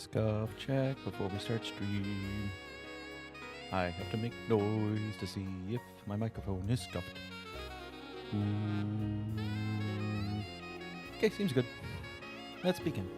Scuff check before we start stream. I have to make noise to see if my microphone is scuffed. Ooh. Okay, seems good. Let's begin.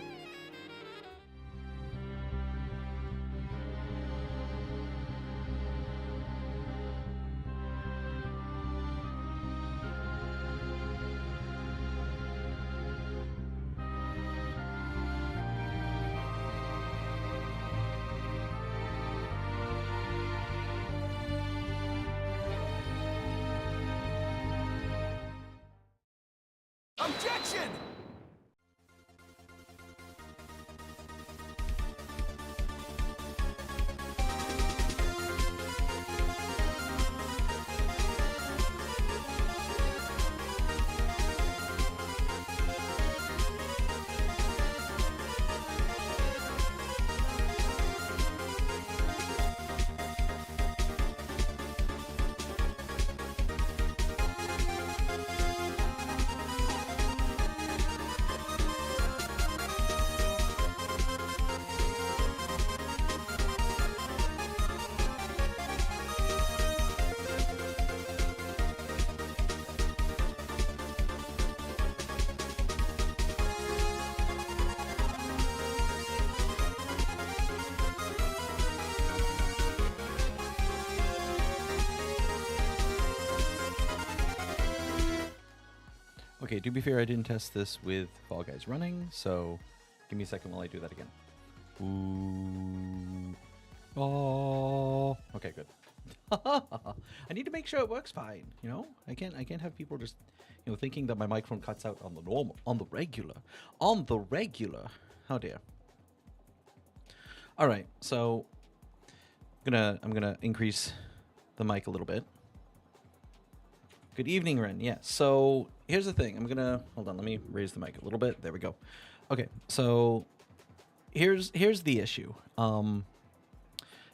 Objection! Okay, to be fair, I didn't test this with Fall Guys running, so give me a second while I do that again. Ooh. Oh. Okay, good. I need to make sure it works fine, you know? I can't have people just, thinking that my microphone cuts out on the normal, on the regular. How dare. All right, so I'm gonna increase the mic a little bit. Good evening, Ren. Yeah, so here's the thing. Hold on, let me raise the mic a little bit. There we go. Okay, so here's the issue.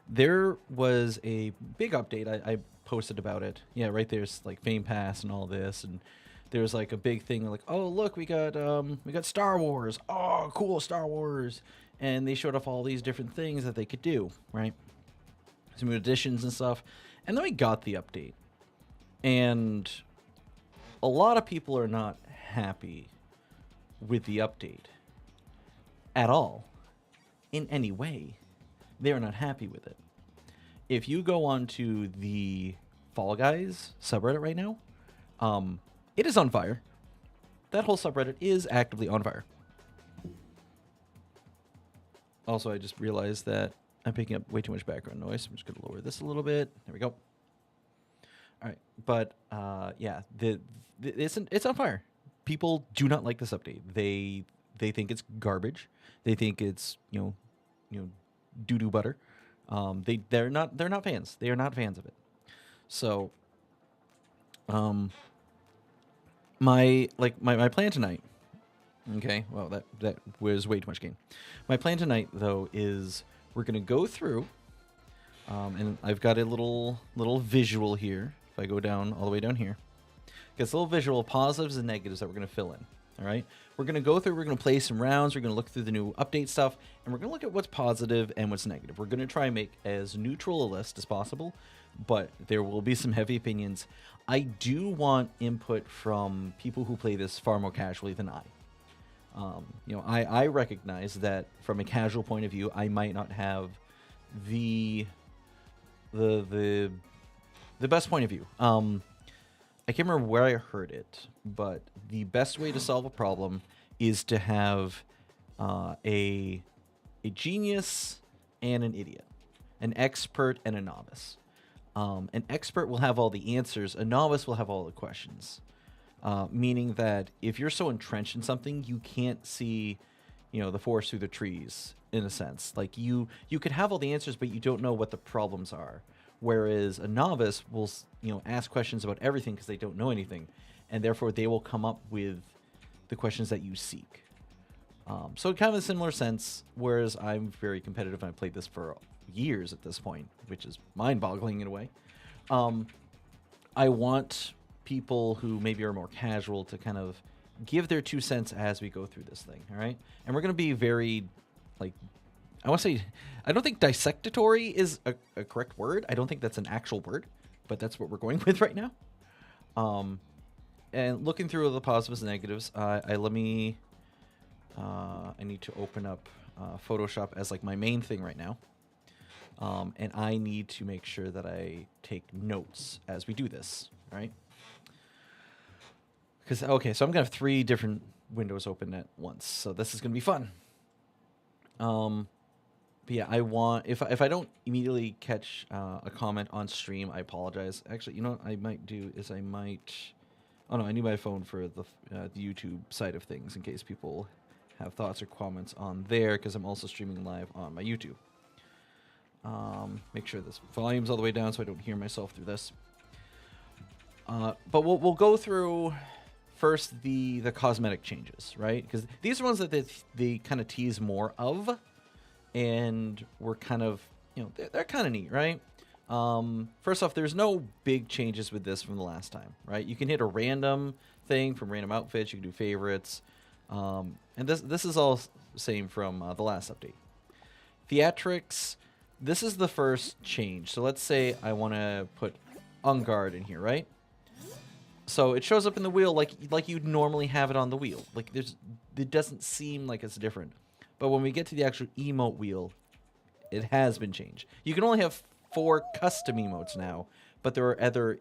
There was a big update. I posted about it. Yeah, right there's like Fame Pass and all this, and there's like a big thing like, oh look, we got Star Wars. Oh, cool, Star Wars. And they showed off all these different things that they could do, right? Some new additions and stuff. And then we got the update. And a lot of people are not happy with the update at all, in any way. They are not happy with it. If you go onto the Fall Guys subreddit right now, it is on fire. That whole subreddit is actively on fire. Also, I just realized that I'm picking up way too much background noise. I'm just going to lower this a little bit. There we go. All right, but yeah, it's on fire. People do not like this update. They think it's garbage. They think it's doo doo butter. They're not fans. They are not fans of it. So, my plan tonight. Okay, well that was way too much game. My plan tonight though is we're gonna go through, and I've got a little visual here. If I go down all the way down here, it's a little visual of positives and negatives that we're going to fill in. All right, we're going to go through, we're going to play some rounds, we're going to look through the new update stuff, and we're going to look at what's positive and what's negative. We're going to try and make as neutral a list as possible, but there will be some heavy opinions. I do want input from people who play this far more casually than I. I recognize that from a casual point of view, I might not have the best point of view. I can't remember where I heard it, but the best way to solve a problem is to have a genius and an idiot, an expert and a novice. An expert will have all the answers. A novice will have all the questions. Meaning that if you're so entrenched in something, you can't see, the forest through the trees, in a sense. Like you could have all the answers, but you don't know what the problems are. Whereas a novice will, ask questions about everything because they don't know anything, and therefore they will come up with the questions that you seek. So kind of a similar sense, whereas I'm very competitive and I've played this for years at this point, which is mind-boggling in a way. I want people who maybe are more casual to kind of give their 2 cents as we go through this thing, all right? And we're going to be very, I want to say, I don't think dissectatory is a correct word. I don't think that's an actual word, but that's what we're going with right now. And looking through the positives and negatives, I need to open up Photoshop as like my main thing right now. And I need to make sure that I take notes as we do this, right? Because, okay, so I'm going to have 3 different windows open at once, so this is going to be fun. But yeah, I want, if I don't immediately catch a comment on stream, I apologize. Actually, you know what I might do is oh no, I need my phone for the YouTube side of things in case people have thoughts or comments on there, because I'm also streaming live on my YouTube. Make sure this volume's all the way down so I don't hear myself through this. But we'll go through first the cosmetic changes, right? Because these are ones that they kind of tease more of, and we're kind of, you know, they're kind of neat, right? First off, there's no big changes with this from the last time, right? You can hit a random thing from random outfits. You can do favorites, and this is all same from the last update. Theatrics. This is the first change. So let's say I want to put Ungard in here, right? So it shows up in the wheel like you'd normally have it on the wheel. Like it doesn't seem like it's different. But when we get to the actual emote wheel, it has been changed. You can only have 4 custom emotes now, but there are other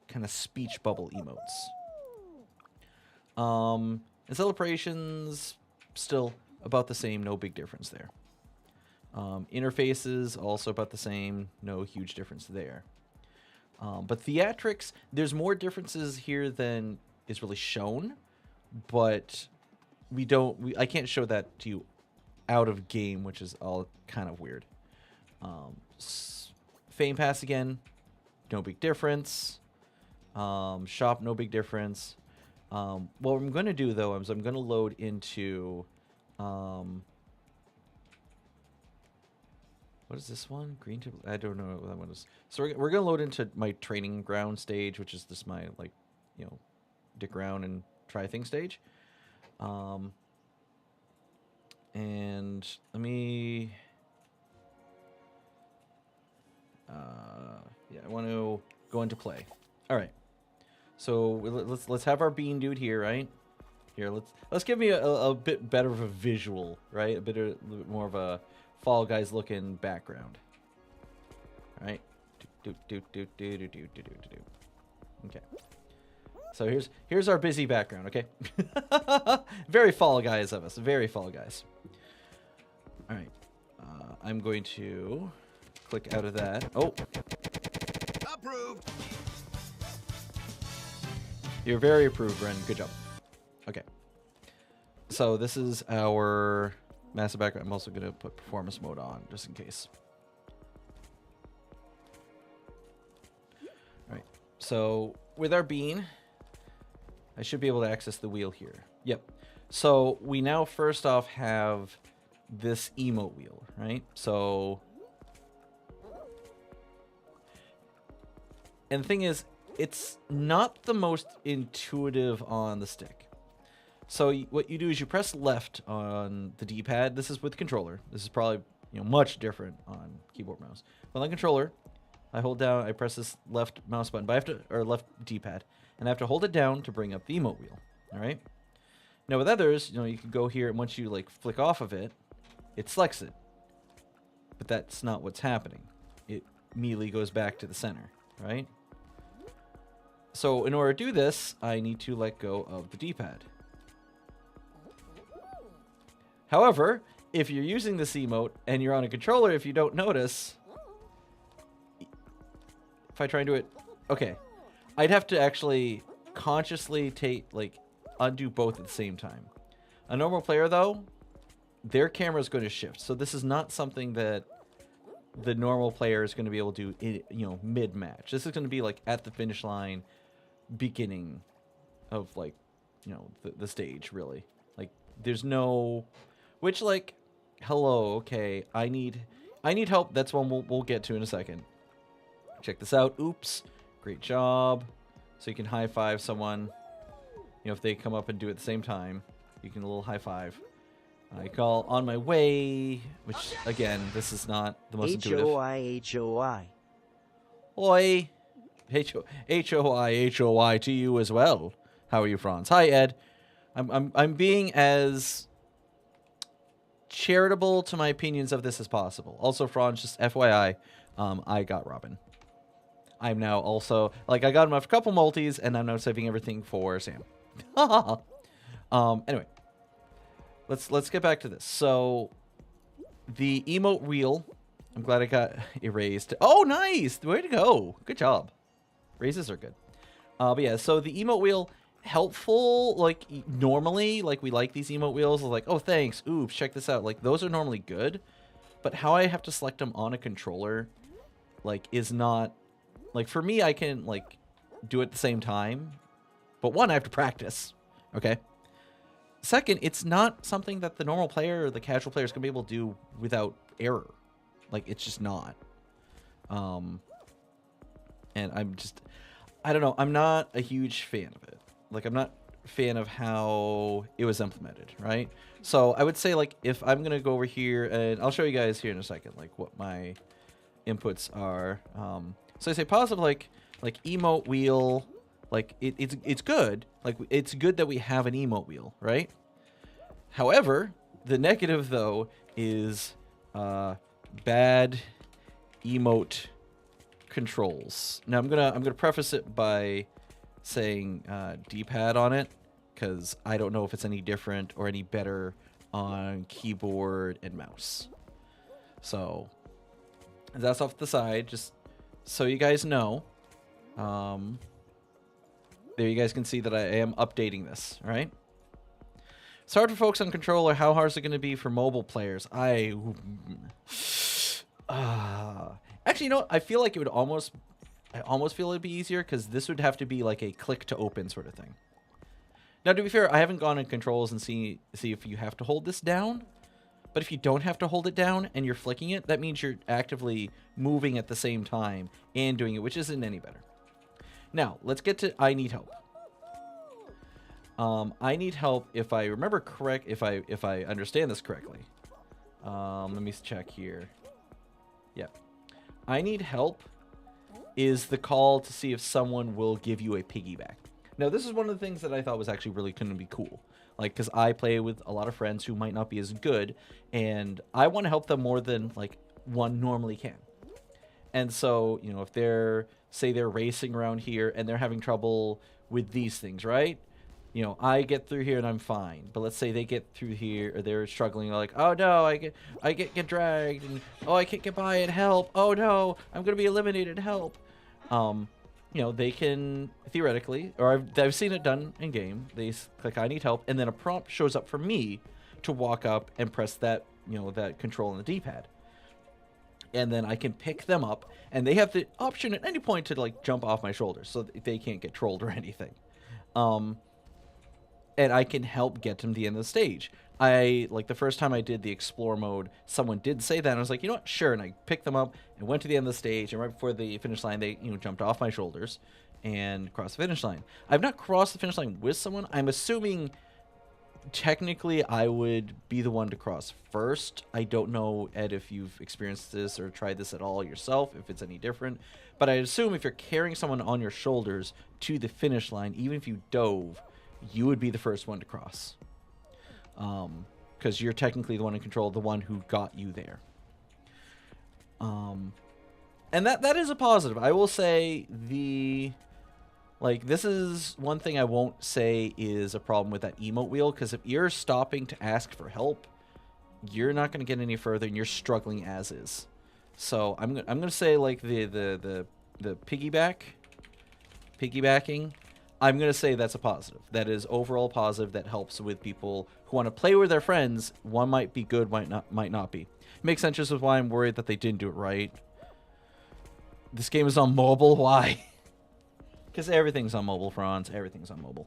kind of speech bubble emotes. And celebrations, still about the same, no big difference there. Interfaces, also about the same, no huge difference there. But theatrics, there's more differences here than is really shown, but I can't show that to you out of game, which is all kind of weird. Fame Pass again, no big difference. Shop, no big difference. What I'm going to do though is I'm going to load into what is this one? Green tip? I don't know what that one is. So we're going to load into my training ground stage, which is just my, like, you know, dick around and try thing stage. And let me... yeah, I want to go into play. All right. So let's have our bean dude here, right? Here, let's give me a bit better of a visual, right? A little bit more of a Fall Guys looking background. All right. Okay. So here's our busy background, okay? Very Fall Guys of us. Very Fall Guys. All right. I'm going to click out of that. Oh. Approved. You're very approved, Ren. Good job. Okay. So this is our massive background. I'm also going to put performance mode on just in case. All right. So with our bean, I should be able to access the wheel here. Yep. So we now first off have this emote wheel, right? So, and the thing is, it's not the most intuitive on the stick. So what you do is you press left on the D-pad. This is with controller. This is probably, you know, much different on keyboard mouse. But on controller, I hold down, I press this left mouse button, but I have to, or left D-pad, and I have to hold it down to bring up the emote wheel. All right. Now with others, you know, you can go here, and once you like flick off of it, it selects it. But that's not what's happening. It immediately goes back to the center, right? So in order to do this, I need to let go of the D-pad. However, if you're using this emote and you're on a controller, if you don't notice, if I try and do it, okay, I'd have to actually consciously undo both at the same time. A normal player, though, their camera is going to shift. So this is not something that the normal player is going to be able to do, you know, mid-match. This is going to be like at the finish line, beginning of, like, you know, the stage, really. Like, there's no... Which, like, hello, okay, I need help. That's one we'll get to in a second. Check this out. Oops. Great job. So you can high-five someone. You know, if they come up and do it at the same time, you can a little high-five. I call on my way, which, again, this is not the most intuitive. H-O-I, H-O-I. Oi. H-O-I to you as well. How are you, Franz? Hi, Ed. I'm being as charitable to my opinions of this as possible. Also, Franz, just FYI, I got Robin. I'm now also, like, I got him a couple multis, and I'm now saving everything for Sam. Anyway. Let's get back to this. So, the emote wheel, I'm glad it got erased. Oh, nice! Way to go. Good job. Raises are good. But yeah, so the emote wheel, helpful, like, normally, like, we like these emote wheels, like, oh, thanks, oops, check this out. Like, those are normally good, but how I have to select them on a controller, like, is not, like, for me, I can, like, do it at the same time, but one, I have to practice, okay? Second, it's not something that the normal player or the casual player is going to be able to do without error. Like, it's just not. And I'm just, I don't know. I'm not a huge fan of it. Like, I'm not a fan of how it was implemented, right? So I would say, like, if I'm going to go over here, and I'll show you guys here in a second, like, what my inputs are. So I say positive, like emote wheel. Like, it's good. Like, it's good that we have an emote wheel, right? However, the negative, though, is bad emote controls. Now, I'm gonna preface it by saying D-pad on it, because I don't know if it's any different or any better on keyboard and mouse. So, that's off the side, just so you guys know. There you guys can see that I am updating this, all right? It's hard for folks on controller. How hard is it going to be for mobile players? Actually, you know what? I feel like it would almost feel it'd be easier, because this would have to be like a click to open sort of thing. Now, to be fair, I haven't gone in controls and see if you have to hold this down. But if you don't have to hold it down and you're flicking it, that means you're actively moving at the same time and doing it, which isn't any better. Now, let's get to I need help. I need help, if I remember correct, if I understand this correctly. Let me check here. Yeah. I need help is the call to see if someone will give you a piggyback. Now, this is one of the things that I thought was actually really going to be cool. Like, because I play with a lot of friends who might not be as good, and I want to help them more than, like, one normally can. And so, you know, if they're, say they're racing around here and they're having trouble with these things, right? You know, I get through here and I'm fine. But let's say they get through here, or they're struggling, like, oh no, I get dragged, and oh, I can't get by it, help. Oh no, I'm gonna be eliminated, help. You know, they can theoretically, or I've seen it done in game. They click I need help, and then a prompt shows up for me to walk up and press that, you know, that control on the D-pad. And then I can pick them up, and they have the option at any point to, like, jump off my shoulders so that they can't get trolled or anything. And I can help get them to the end of the stage. Like, the first time I did the explore mode, someone did say that, and I was like, you know what, sure, and I picked them up and went to the end of the stage, and right before the finish line, they, you know, jumped off my shoulders and crossed the finish line. I've not crossed the finish line with someone. I'm assuming technically I would be the one to cross first. I don't know, Ed, if you've experienced this or tried this at all yourself, if it's any different, but I assume if you're carrying someone on your shoulders to the finish line, even if you dove, you would be the first one to cross, because you're technically the one in control, the one who got you there. And that is a positive. I will say this is one thing I won't say is a problem with that emote wheel, because if you're stopping to ask for help, you're not going to get any further, and you're struggling as is. So I'm gonna say, like, the piggybacking. I'm going to say that's a positive. That is overall positive. That helps with people who want to play with their friends. One might be good, might not be. Makes sense, just why I'm worried that they didn't do it right. This game is on mobile. Why? Because everything's on mobile, Franz. Everything's on mobile.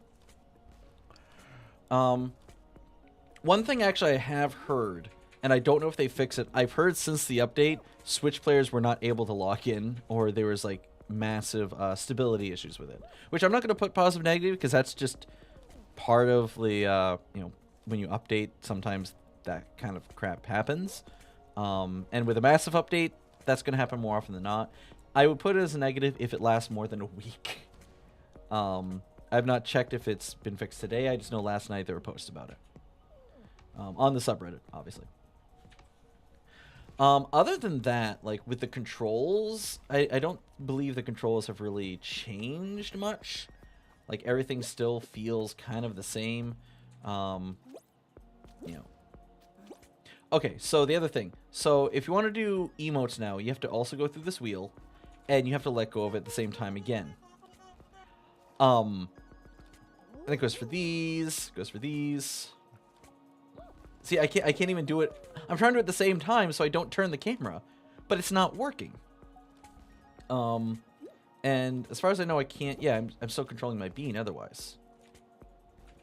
One thing actually I have heard, and I don't know if they fix it. I've heard since the update, Switch players were not able to lock in, or there was, like, massive stability issues with it, which I'm not going to put positive negative, because that's just part of the you know, when you update, sometimes that kind of crap happens. And with a massive update, that's going to happen more often than not. I would put it as a negative if it lasts more than a week. I've not checked if it's been fixed today. I just know last night there were posts about it. On the subreddit, obviously. Other than that, like with the controls, I don't believe the controls have really changed much. Like everything still feels kind of the same. You know. Okay, so the other thing. So if you want to do emotes now, you have to also go through this wheel, and you have to let go of it at the same time again. And it goes for these, goes for these. See, I can't even do it. I'm trying to do it at the same time so I don't turn the camera, but it's not working. And as far as I know, I can't. Yeah, I'm still controlling my bean otherwise.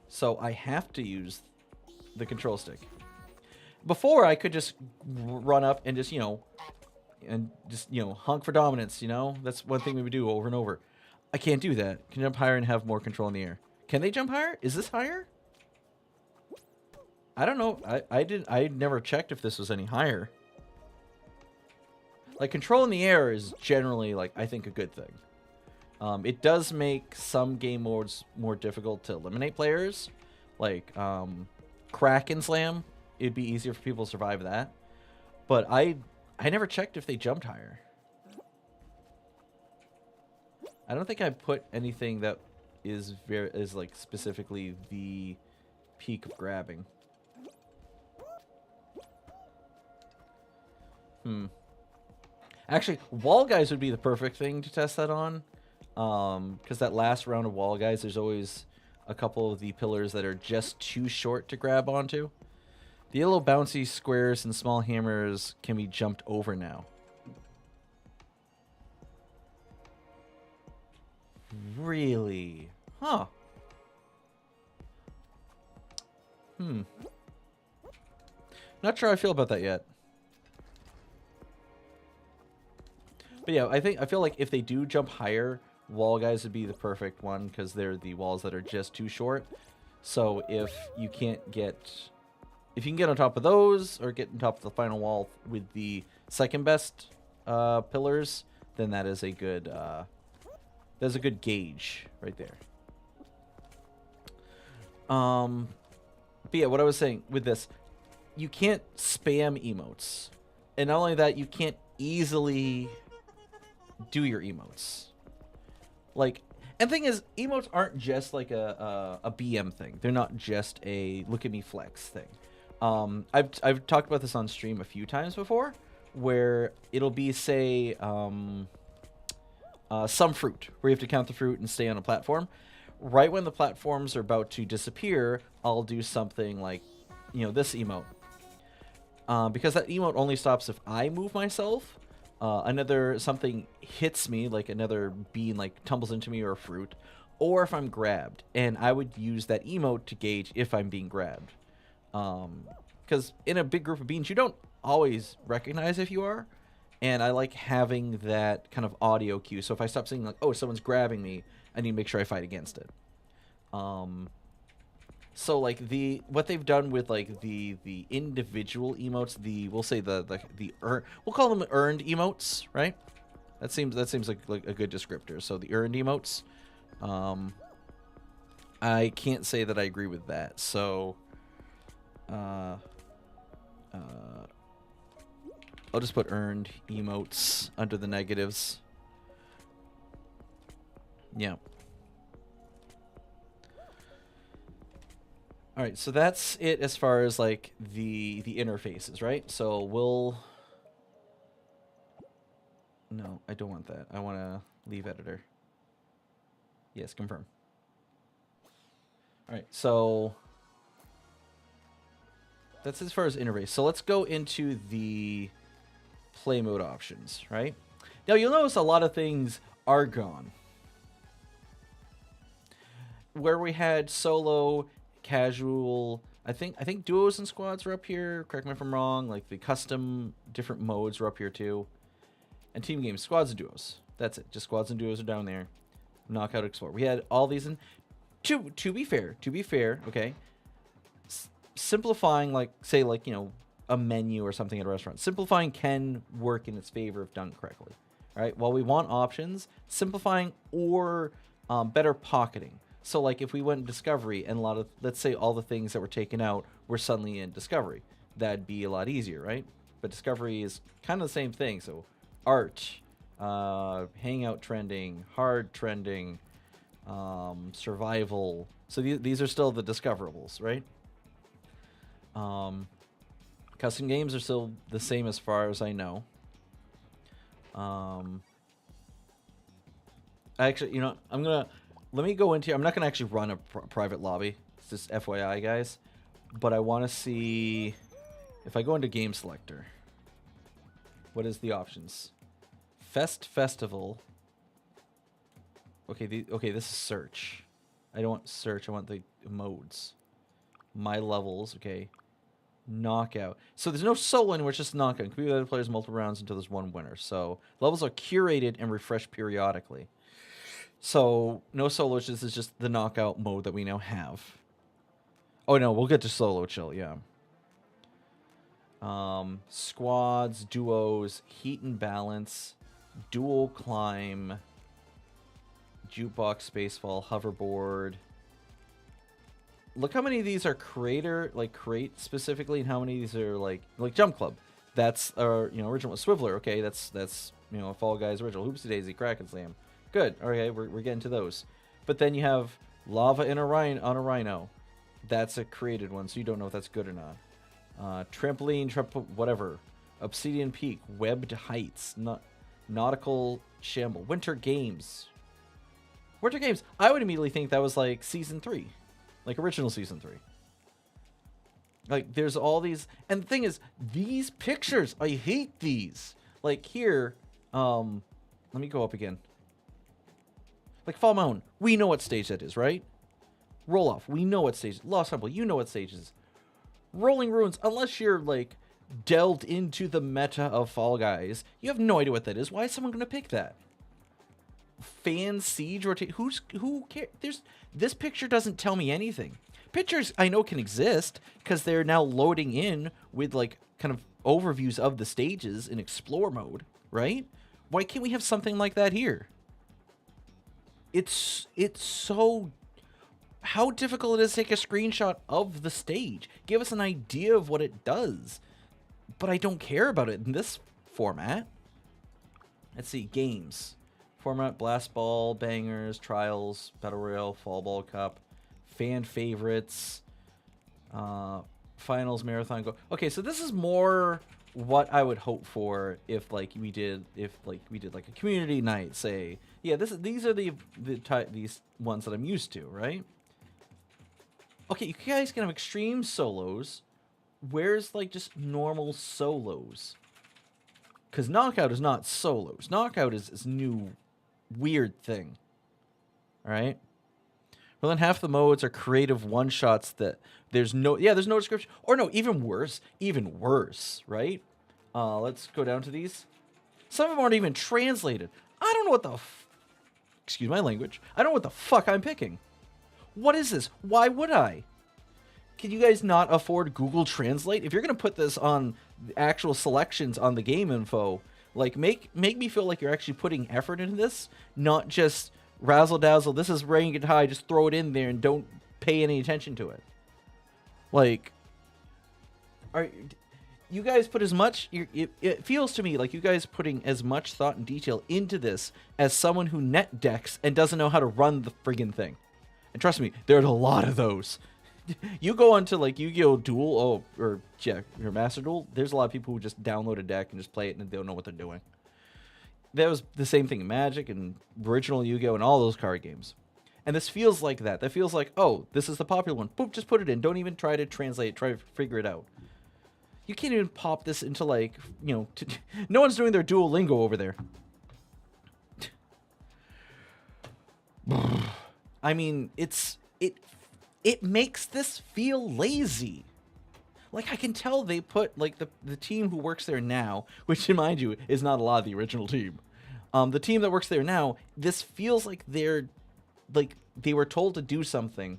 So I have to use the control stick. Before I could just run up and just, honk for dominance. That's one thing we would do over and over. I can't do that. Can jump higher and have more control in the air. Can they jump higher? Is this higher? I don't know. I never checked if this was any higher. Like, control in the air is generally, like, I think a good thing. It does make some game modes more difficult to eliminate players. Like, Crack and Slam. It'd be easier for people to survive that. But I never checked if they jumped higher. I don't think I put anything that is like specifically the peak of grabbing. Actually, wall guys would be the perfect thing to test that on. Because that last round of wall guys, there's always a couple of the pillars that are just too short to grab onto. The yellow bouncy squares and small hammers can be jumped over now. Really? Huh. Not sure how I feel about that yet. But yeah, I feel like if they do jump higher, wall guys would be the perfect one because they're the walls that are just too short. So if you can get on top of those or get on top of the final wall with the second best pillars, then that is a good that's a good gauge right there. But yeah, what I was saying with this, you can't spam emotes, and not only that, you can't easily do your emotes. Like, and the thing is, emotes aren't just like a BM thing. They're not just a look at me flex thing. I've talked about this on stream a few times before, where it'll be, say, some fruit, where you have to count the fruit and stay on a platform. Right when the platforms are about to disappear, I'll do something like, this emote. Because that emote only stops if I move myself. Something hits me, like another bean like tumbles into me or a fruit, or if I'm grabbed. And I would use that emote to gauge if I'm being grabbed. Because in a big group of beans, you don't always recognize if you are. And I like having that kind of audio cue. So if I stop saying like, oh, someone's grabbing me, I need to make sure I fight against it. So like what they've done with like the individual emotes, we'll say we'll call them earned emotes, right? That seems like a good descriptor. So the earned emotes, I can't say that I agree with that. So I'll just put earned emotes under the negatives. Yeah. All right, so that's it as far as like the interfaces, right? So no, I don't want that. I want to leave editor. Yes, confirm. All right, so that's as far as interface. So let's go into the play mode options, right? Now you'll notice a lot of things are gone. Where we had solo, casual, I think duos and squads are up here. Correct me if I'm wrong. Like the custom different modes are up here too. And team games, squads and duos. That's it. Just squads and duos are down there. Knockout, explore. We had all these in. To be fair, okay. simplifying, like, say, like, a menu or something at a restaurant. Simplifying can work in its favor if done correctly. Right? While we want options, simplifying or better pocketing. So, like, if we went in Discovery and a lot of, let's say, all the things that were taken out were suddenly in Discovery, that'd be a lot easier, right? But Discovery is kind of the same thing. So, art, hangout trending, hard trending, survival. So these are still the discoverables, right? Custom games are still the same as far as I know. Actually, let me go into, I'm not gonna actually run a private lobby. It's just FYI, guys. But I want to see if I go into game selector. What is the options? Festival. Okay, okay, this is search. I don't want search. I want the modes. My levels. Okay. Knockout. So there's no solo anymore. It's just knockout. Compete with other players multiple rounds until there's one winner. So levels are curated and refreshed periodically. So no solo. This is just the knockout mode that we now have. Oh no, we'll get to solo chill. Yeah. Squads, duos, heat and balance, dual climb, jukebox, spacefall, hoverboard. Look how many of these are create specifically, and how many of these are like Jump Club. That's original Swiveler. Okay, that's Fall Guys original. Hoopsie Daisy, Kraken Slam. Good. Okay, we're getting to those. But then you have Lava in on a Rhino. That's a created one, so you don't know if that's good or not. Trampoline, whatever. Obsidian Peak, Webbed Heights, Nautical Shamble, Winter Games. Winter Games. I would immediately think that was like season 3, like original season 3. Like there's all these, and the thing is, these pictures, I hate these. Like here, let me go up again. Like Fall Mountain, we know what stage that is, right? Roll Off, we know what stage. Lost Temple, you know what stage it is. Rolling Ruins, unless you're like delved into the meta of Fall Guys, you have no idea what that is. Why is someone gonna pick that? Fan Siege rotate. Who cares? This picture doesn't tell me anything. Pictures I know can exist because they're now loading in with like kind of overviews of the stages in explore mode, right? Why can't we have something like that here? It's so. How difficult it is to take a screenshot of the stage. Give us an idea of what it does. But I don't care about it in this format. Let's see. Games. Format, Blast Ball, Bangers, Trials, Battle Royale, Fall Ball Cup, Fan Favorites, Finals, Marathon Go. Okay, so this is more what I would hope for if we did like a community night, say. Yeah, these are these ones that I'm used to, right? Okay, you guys can have extreme solos. Where's like just normal solos? Because Knockout is not solos. Knockout is this new weird thing. Alright? Well, then half the modes are creative one-shots that there's no description. Or no, even worse, right? Let's go down to these. Some of them aren't even translated. I don't know what the excuse my language. I don't know what the fuck I'm picking. What is this? Why would I? Can you guys not afford Google Translate? If you're going to put this on the actual selections on the game info, like make me feel like you're actually putting effort into this, not just razzle dazzle. This is ranking it high, just throw it in there and don't pay any attention to it. Like, you guys put as much, it feels to me like you guys putting as much thought and detail into this as someone who net decks and doesn't know how to run the friggin' thing. And trust me, there's a lot of those. You go onto like Yu-Gi-Oh! Duel, or Master Duel, there's a lot of people who just download a deck and just play it and they don't know what they're doing. That was the same thing in Magic and original Yu-Gi-Oh! And all those card games. And this feels like that. That feels like, oh, this is the popular one. Boop, just put it in. Don't even try to translate it. Try to figure it out. You can't even pop this into like, no one's doing their Duolingo over there. I mean, it makes this feel lazy. Like, I can tell they put, like, the team who works there now, which, mind you, is not a lot of the original team. The team that works there now, this feels like they were told to do something,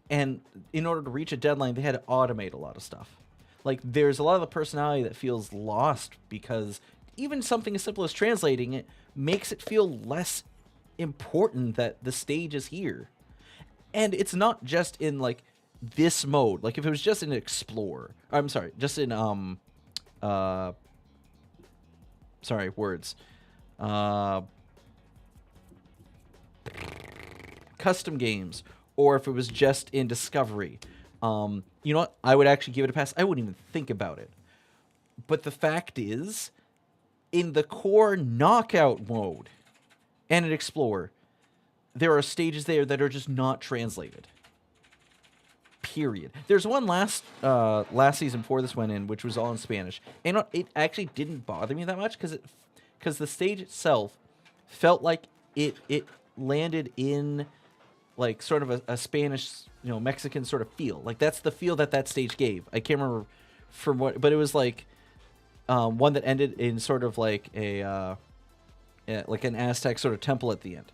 And in order to reach a deadline, they had to automate a lot of stuff. Like, there's a lot of the personality that feels lost because even something as simple as translating it makes it feel less important that the stage is here. And it's not just in, like, this mode. Like, if it was just in Explore, I'm sorry, just in sorry, words, custom games, or if it was just in Discovery, you know what, I would actually give it a pass. I wouldn't even think about it. But the fact is, in the core knockout mode and in Explore, there are stages there that are just not translated. Period. There's one last season before this went in, which was all in Spanish, and it actually didn't bother me that much because the stage itself felt like it landed in like sort of a Spanish, Mexican sort of feel. Like that's the feel that stage gave. I can't remember from what, but it was like one that ended in sort of like like an Aztec sort of temple at the end.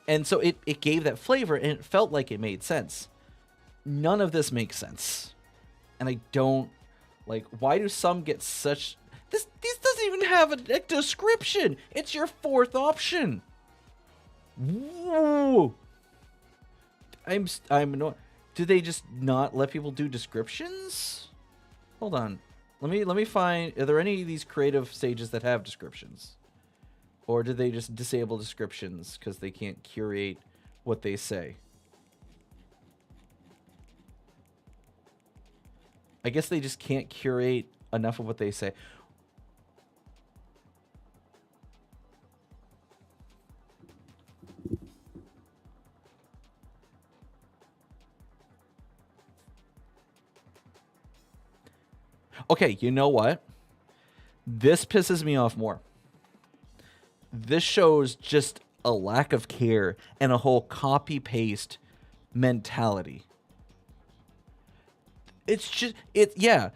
And so it gave that flavor, and it felt like it made sense. None of this makes sense. And I don't, like, why do some get such... This doesn't even have a description. It's your fourth option. Whoa. I'm no... Do they just not let people do descriptions? Hold on. Let me find... Are there any of these creative stages that have descriptions? Or do they just disable descriptions because they can't curate what they say? I guess they just can't curate enough of what they say. Okay, you know what? This pisses me off more. This shows just a lack of care and a whole copy-paste mentality. It's just, yeah.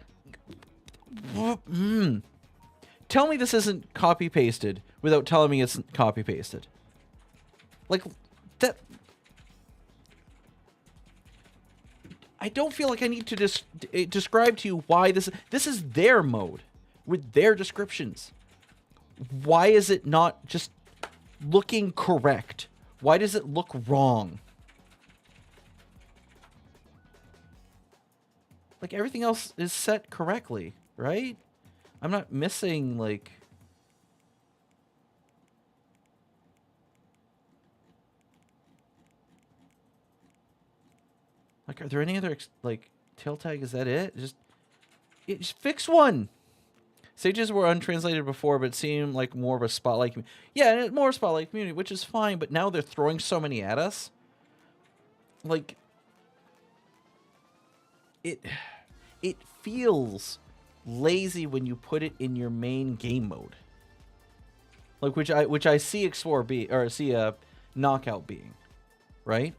Tell me this isn't copy-pasted without telling me it's copy-pasted. Like, that... I don't feel like I need to describe to you why this is their mode with their descriptions. Why is it not just looking correct? Why does it look wrong? Like, everything else is set correctly, right? I'm not missing, like... Like, are there any other, like, tail tag? Is that it? Just fix one! Stages were untranslated before, but seemed like more of a Spotlight... Yeah, more Spotlight community, which is fine, but now they're throwing so many at us. Like... It feels lazy when you put it in your main game mode. Like, which I see Explore be, or see Knockout being, right?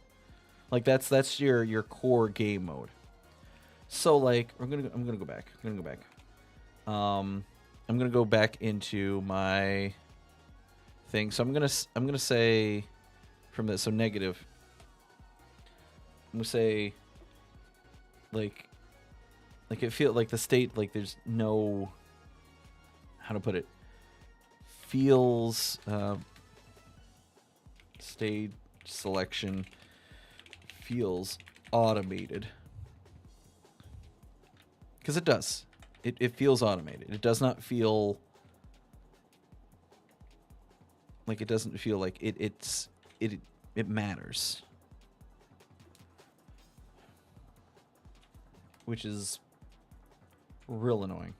Like that's your core game mode. So like I'm gonna go back. I'm gonna go back into my thing. So I'm gonna say from this, so negative. I'm gonna say like it feels like the state, like there's no, how to put it, feels stage selection feels automated, because it does. It feels automated. It does not feel like, it doesn't feel like it matters, which is real annoying.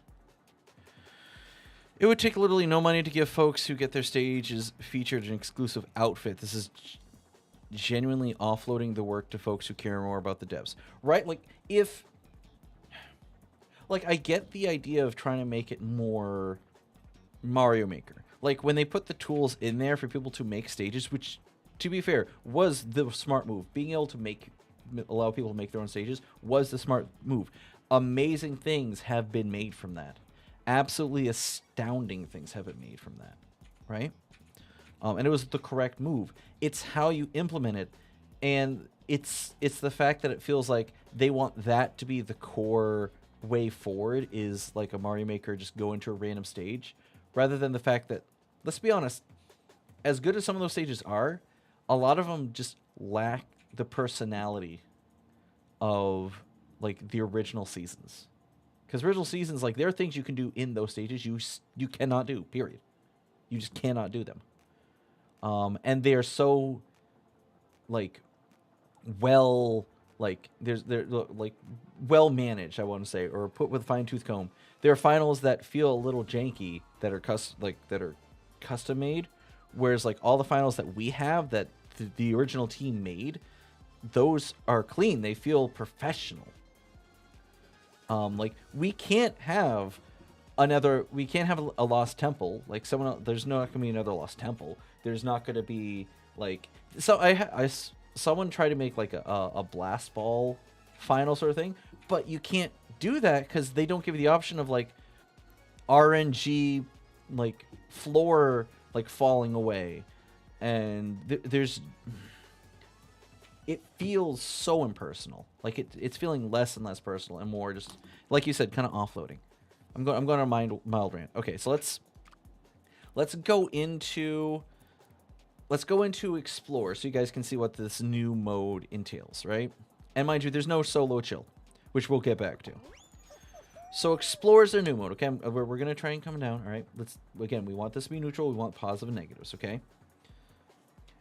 It would take literally no money to give folks who get their stages featured an exclusive outfit. This is genuinely offloading the work to folks who care more about the devs. Right? Like, if... Like, I get the idea of trying to make it more Mario Maker. Like, when they put the tools in there for people to make stages, which, to be fair, was the smart move. Being able to allow people to make their own stages was the smart move. Amazing things have been made from that. Absolutely astounding things have been made from that, right? And it was the correct move. It's how you implement it. And it's the fact that it feels like they want that to be the core way forward, is like a Mario Maker just go into a random stage, rather than the fact that, let's be honest, as good as some of those stages are, a lot of them just lack the personality of like the original seasons. Because original seasons, like, there are things you can do in those stages you cannot do. Period. You just cannot do them. And they are so like well, like they're like well managed, I want to say, or put with a fine tooth comb. There are finals that feel a little janky that are custom made, whereas like all the finals that we have that the original team made, those are clean. They feel professional. Like we can't have a lost temple. Like there's not gonna be another lost temple. There's not gonna be like, so someone tried to make like a blast ball final sort of thing, but you can't do that because they don't give you the option of like RNG like floor like falling away, and there's it feels so impersonal. Like it's feeling less and less personal and more just, like you said, kind of offloading. I'm going on a mild rant. Okay, so let's go into explore so you guys can see what this new mode entails, right? And mind you, there's no solo chill, which we'll get back to. So explore is their new mode, okay? We're going to try and come down, all right? Again, we want this to be neutral. We want positive and negatives, okay?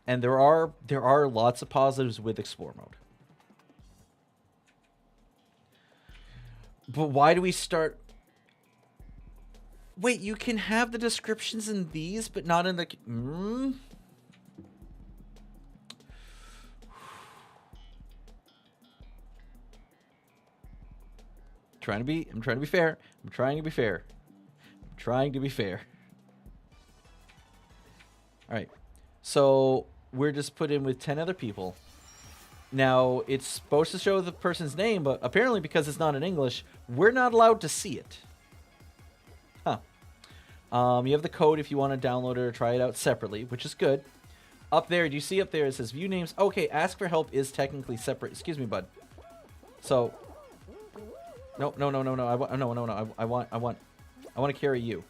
And there are lots of positives with explore mode. But why do we start? Wait, you can have the descriptions in these, but not in the... I'm trying to be fair. I'm trying to be fair. All right. So we're just put in with 10 other people. Now, it's supposed to show the person's name, but apparently because it's not in English, we're not allowed to see it. Huh. You have the code if you want to download it or try it out separately, which is good. Up there, do you see up there it says view names? Okay, ask for help is technically separate. Excuse me, bud. So, no. I want to carry you.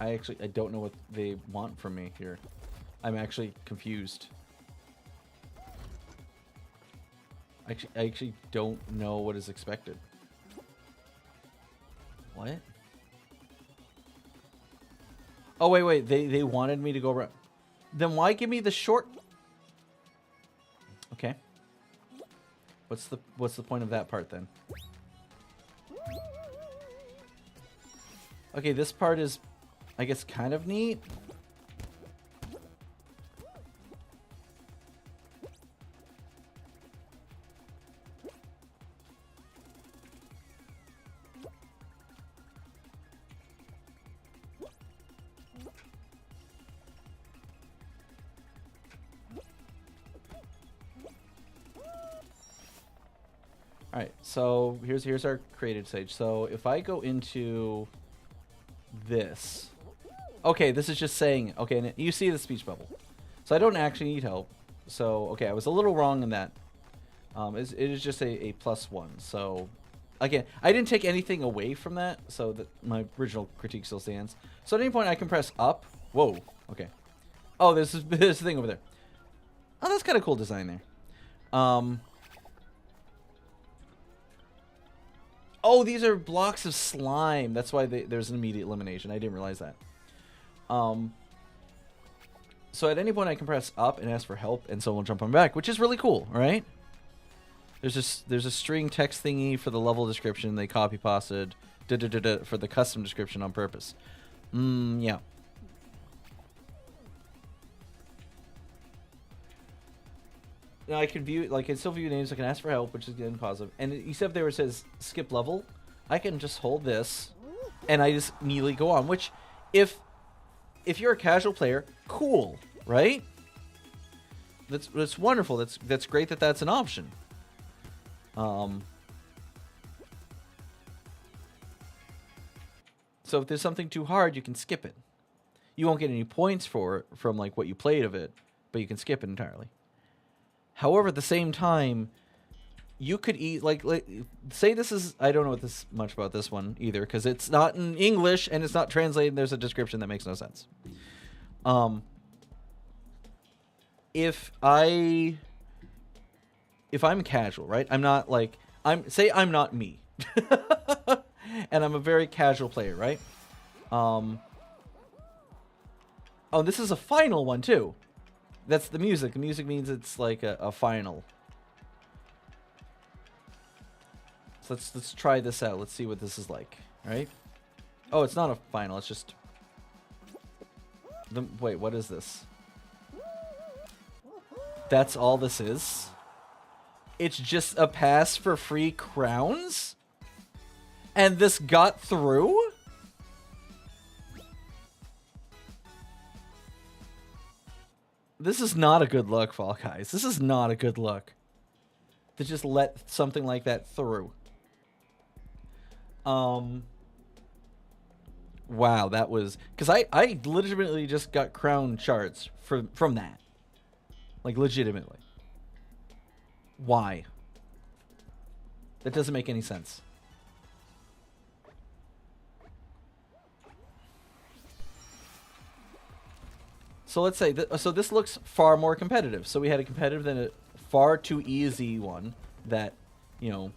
I don't know what they want from me here. I'm actually confused. I actually don't know what is expected. What? Oh, wait. They wanted me to go around. Then why give me the short? Okay. What's the point of that part then? Okay, this part is, I guess, kind of neat. All right, so here's our created stage. So if I go into this, okay, this is just saying, okay, and you see the speech bubble. So I don't actually need help. So, okay, I was a little wrong in that. It is just a +1. So, again, I didn't take anything away from that, so that my original critique still stands. So at any point I can press up. Whoa, okay. Oh, there's a thing over there. Oh, that's kind of cool design there. Oh, these are blocks of slime. That's why there's an immediate elimination. I didn't realize that. So at any point I can press up and ask for help, and someone will jump on my back, which is really cool, right? There's a string text thingy for the level description. They copy pasted for the custom description on purpose. Yeah. Now I can view, like, I still view names. I can ask for help, which is again positive. And you see up there where it says skip level, I can just hold this, and I just immediately go on. Which, if if you're a casual player, cool, right? That's wonderful. That's great that that's an option. So if there's something too hard, you can skip it. You won't get any points for it from like what you played of it, but you can skip it entirely. However, at the same time, you could eat like say this is, I don't know this much about this one either because it's not in English and it's not translated. There's a description that makes no sense. If I'm casual, right? I'm not like I'm not me. And I'm a very casual player, right? Oh, this is a final one too. That's the music. The music means it's like a final. So let's try this out. Let's see what this is like, right? Oh, it's not a final. It's just wait, what is this? That's all this is? It's just a pass for free crowns? And this got through? This is not a good look, Fall Guys. This is not a good look. To just let something like that through. Wow, that was... Because I legitimately just got crown shards from that. Like, legitimately. Why? That doesn't make any sense. So let's say, so this looks far more competitive. So we had a competitive than a far too easy one that, you know,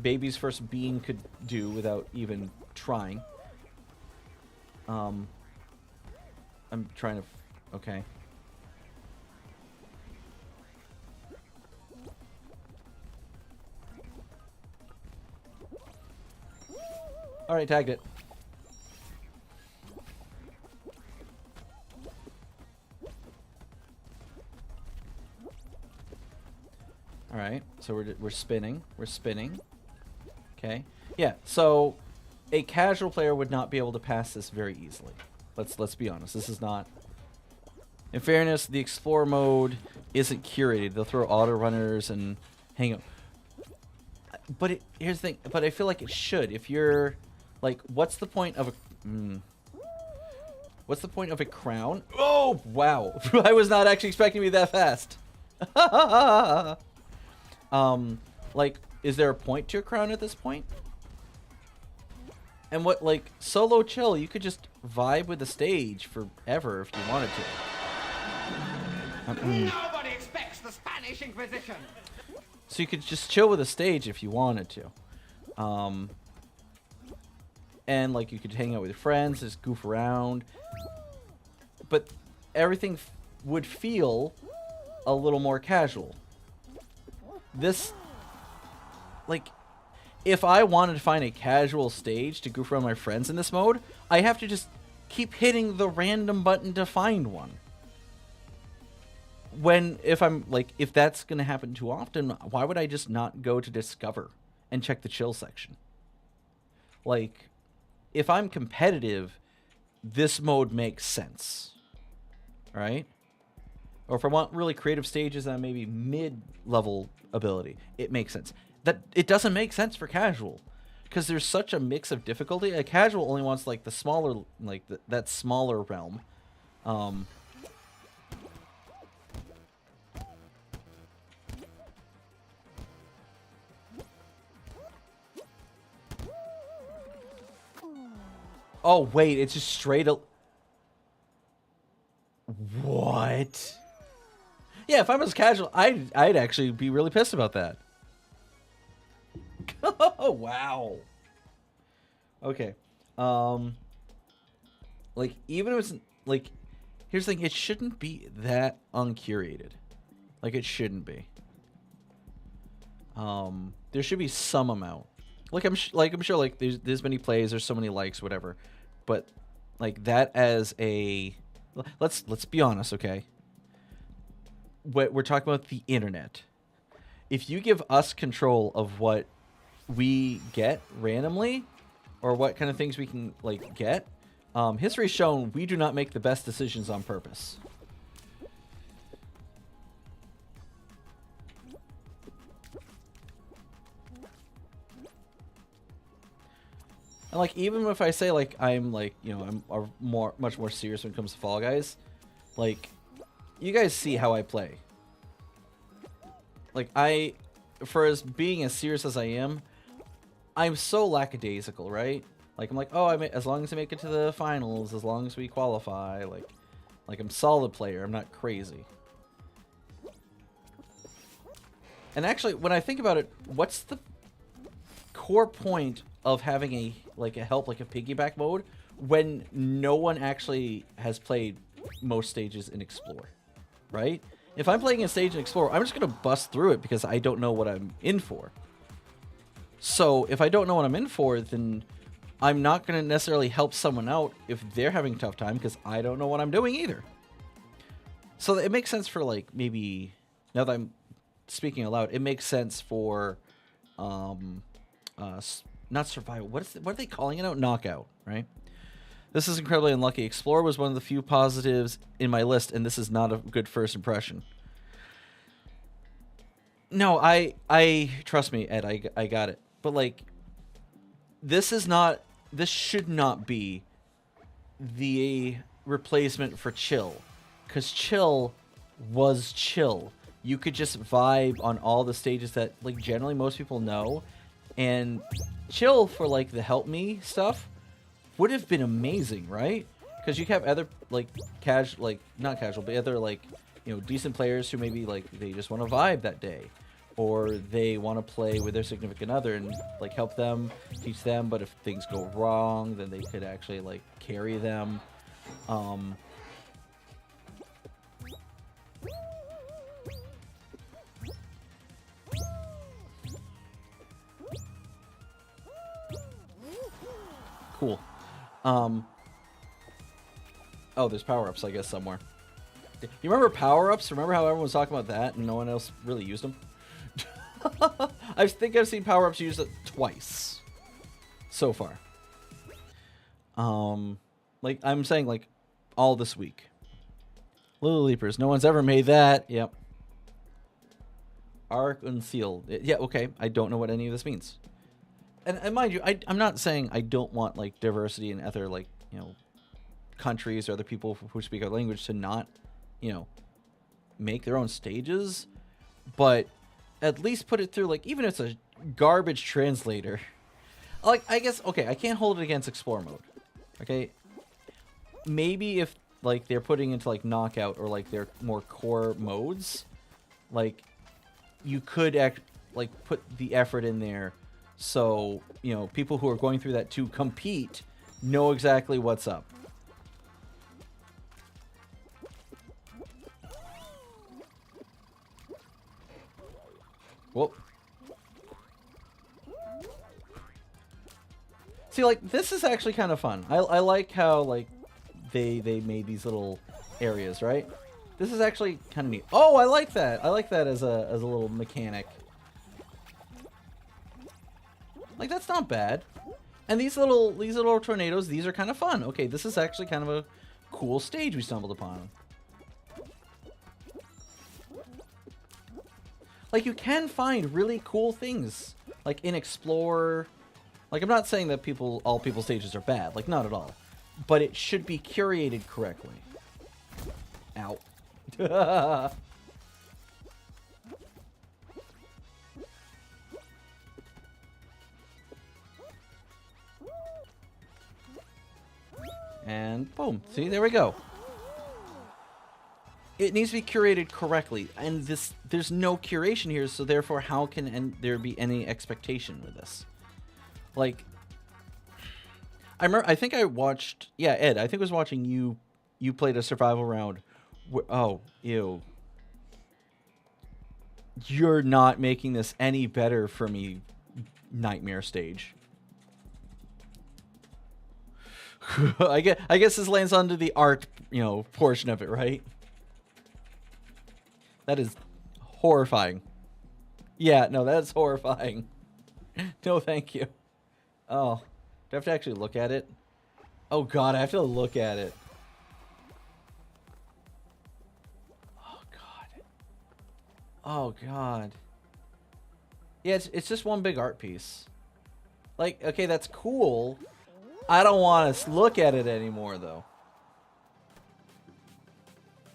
Baby's First Bean could do without even trying. I'm trying to, okay. All right, tagged it. All right, so we're spinning. We're spinning. Okay. Yeah. So a casual player would not be able to pass this very easily. Let's be honest. This is not. In fairness, the Explorer mode isn't curated. They'll throw auto runners and hang up. But here's the thing. But I feel like it should. If you're like, what's the point of a? What's the point of a crown? Oh wow! I was not actually expecting to be that fast. Like, is there a point to a crown at this point? And what, like, solo chill, you could just vibe with the stage forever if you wanted to. Nobody expects the Spanish Inquisition. So you could just chill with the stage if you wanted to. And, like, you could hang out with your friends, just goof around. But everything would feel a little more casual. This, like, if I wanted to find a casual stage to goof around my friends in this mode, I have to just keep hitting the random button to find one. If that's going to happen too often, why would I just not go to Discover and check the chill section? Like, if I'm competitive, this mode makes sense. Right? Or if I want really creative stages and maybe mid-level ability, it makes sense. That it doesn't make sense for casual, because there's such a mix of difficulty. A casual only wants like the smaller, like that smaller realm. Oh wait, it's just straight up. What? Yeah, if I was casual, I'd actually be really pissed about that. Oh wow. Okay. Like, even if it's like, here's the thing: it shouldn't be that uncurated. Like, it shouldn't be. There should be some amount. Like, I'm sure like there's many plays, there's so many likes, whatever. But like that as a, let's be honest, okay? We're talking about the internet. If you give us control of what we get randomly, or what kind of things we can like get, History's shown we do not make the best decisions on purpose. And like, even if I say like I'm like, you know, I'm much more serious when it comes to Fall Guys, like, you guys see how I play. Like, for as being as serious as I am, I'm so lackadaisical, right? Like, I'm like, oh, as long as I make it to the finals, as long as we qualify, like I'm solid player. I'm not crazy. And actually, when I think about it, what's the core point of having a help, like a piggyback mode, when no one actually has played most stages in Explore, right? If I'm playing a stage in Explore, I'm just gonna bust through it because I don't know what I'm in for. So if I don't know what I'm in for, then I'm not gonna necessarily help someone out if they're having a tough time because I don't know what I'm doing either. So it makes sense for, like, maybe, now that I'm speaking aloud, it makes sense for not survival. What are they calling it out? Knockout, right? This is incredibly unlucky. Explorer was one of the few positives in my list, and this is not a good first impression. No, I trust me, Ed. I got it. But like, this should not be the replacement for chill, because chill was chill. You could just vibe on all the stages that like generally most people know, and chill for like the help me stuff would have been amazing, right? Because you have other like not casual, but other like, you know, decent players who maybe like they just want to vibe that day, or they want to play with their significant other and like help them, teach them. But if things go wrong, then they could actually like carry them. Cool. Oh, there's power-ups, I guess, somewhere. You remember power-ups? Remember how everyone was talking about that and no one else really used them? I think I've seen power-ups used it twice so far. Like, I'm saying, like, all this week. Little Leapers. No one's ever made that. Yep. Arc Unsealed. Yeah, okay. I don't know what any of this means. And mind you, I'm not saying I don't want, like, diversity in other, like, you know, countries or other people who speak our language to not, you know, make their own stages. But at least put it through, like, even if it's a garbage translator. Like, I guess, okay, I can't hold it against Explore mode. Okay? Maybe if, like, they're putting into, like, Knockout or, like, their more core modes, like, you could, put the effort in there so, you know, people who are going through that to compete know exactly what's up. Whoop. See, like, this is actually kind of fun. I like how, like, they made these little areas, right? This is actually kind of neat. Oh, I like that. I like that as a little mechanic. Like, that's not bad. And these little tornadoes, these are kind of fun. Okay, this is actually kind of a cool stage we stumbled upon. Like, you can find really cool things, like, in Explore. Like, I'm not saying that all people's stages are bad. Like, not at all. But it should be curated correctly. Ow. And boom. See, there we go. It needs to be curated correctly, and there's no curation here, so therefore how can there be any expectation with this? Like, I think I watched, yeah, Ed, I think I was watching you played a survival round. Oh, ew. You're not making this any better for me, Nightmare stage. I guess this lands under the art, you know, portion of it, right? That is horrifying. Yeah, no, that's horrifying. No, thank you. Oh, do I have to actually look at it? Oh god, I have to look at it. Oh god. Oh god. Yeah, it's just one big art piece. Like, okay, that's cool. I don't want to look at it anymore, though.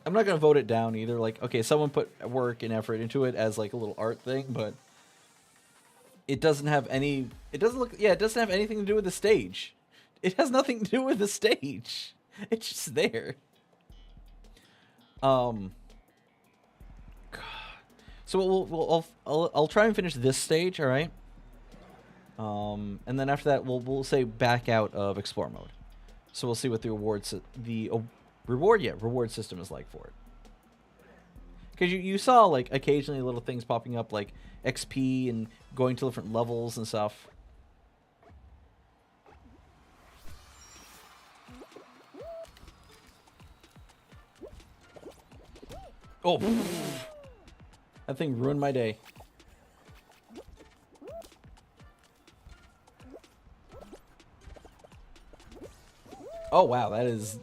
I'm not going to vote it down either. Like, okay, someone put work and effort into it as, like, a little art thing, but it doesn't have any... It doesn't look... Yeah, it doesn't have anything to do with the stage. It has nothing to do with the stage. It's just there. God. So I'll try and finish this stage, all right? And then after that, we'll say back out of explore mode. So we'll see what the reward system is like for it. Because you saw like occasionally little things popping up like XP and going to different levels and stuff. Oh, that thing ruined my day. Oh wow, that is.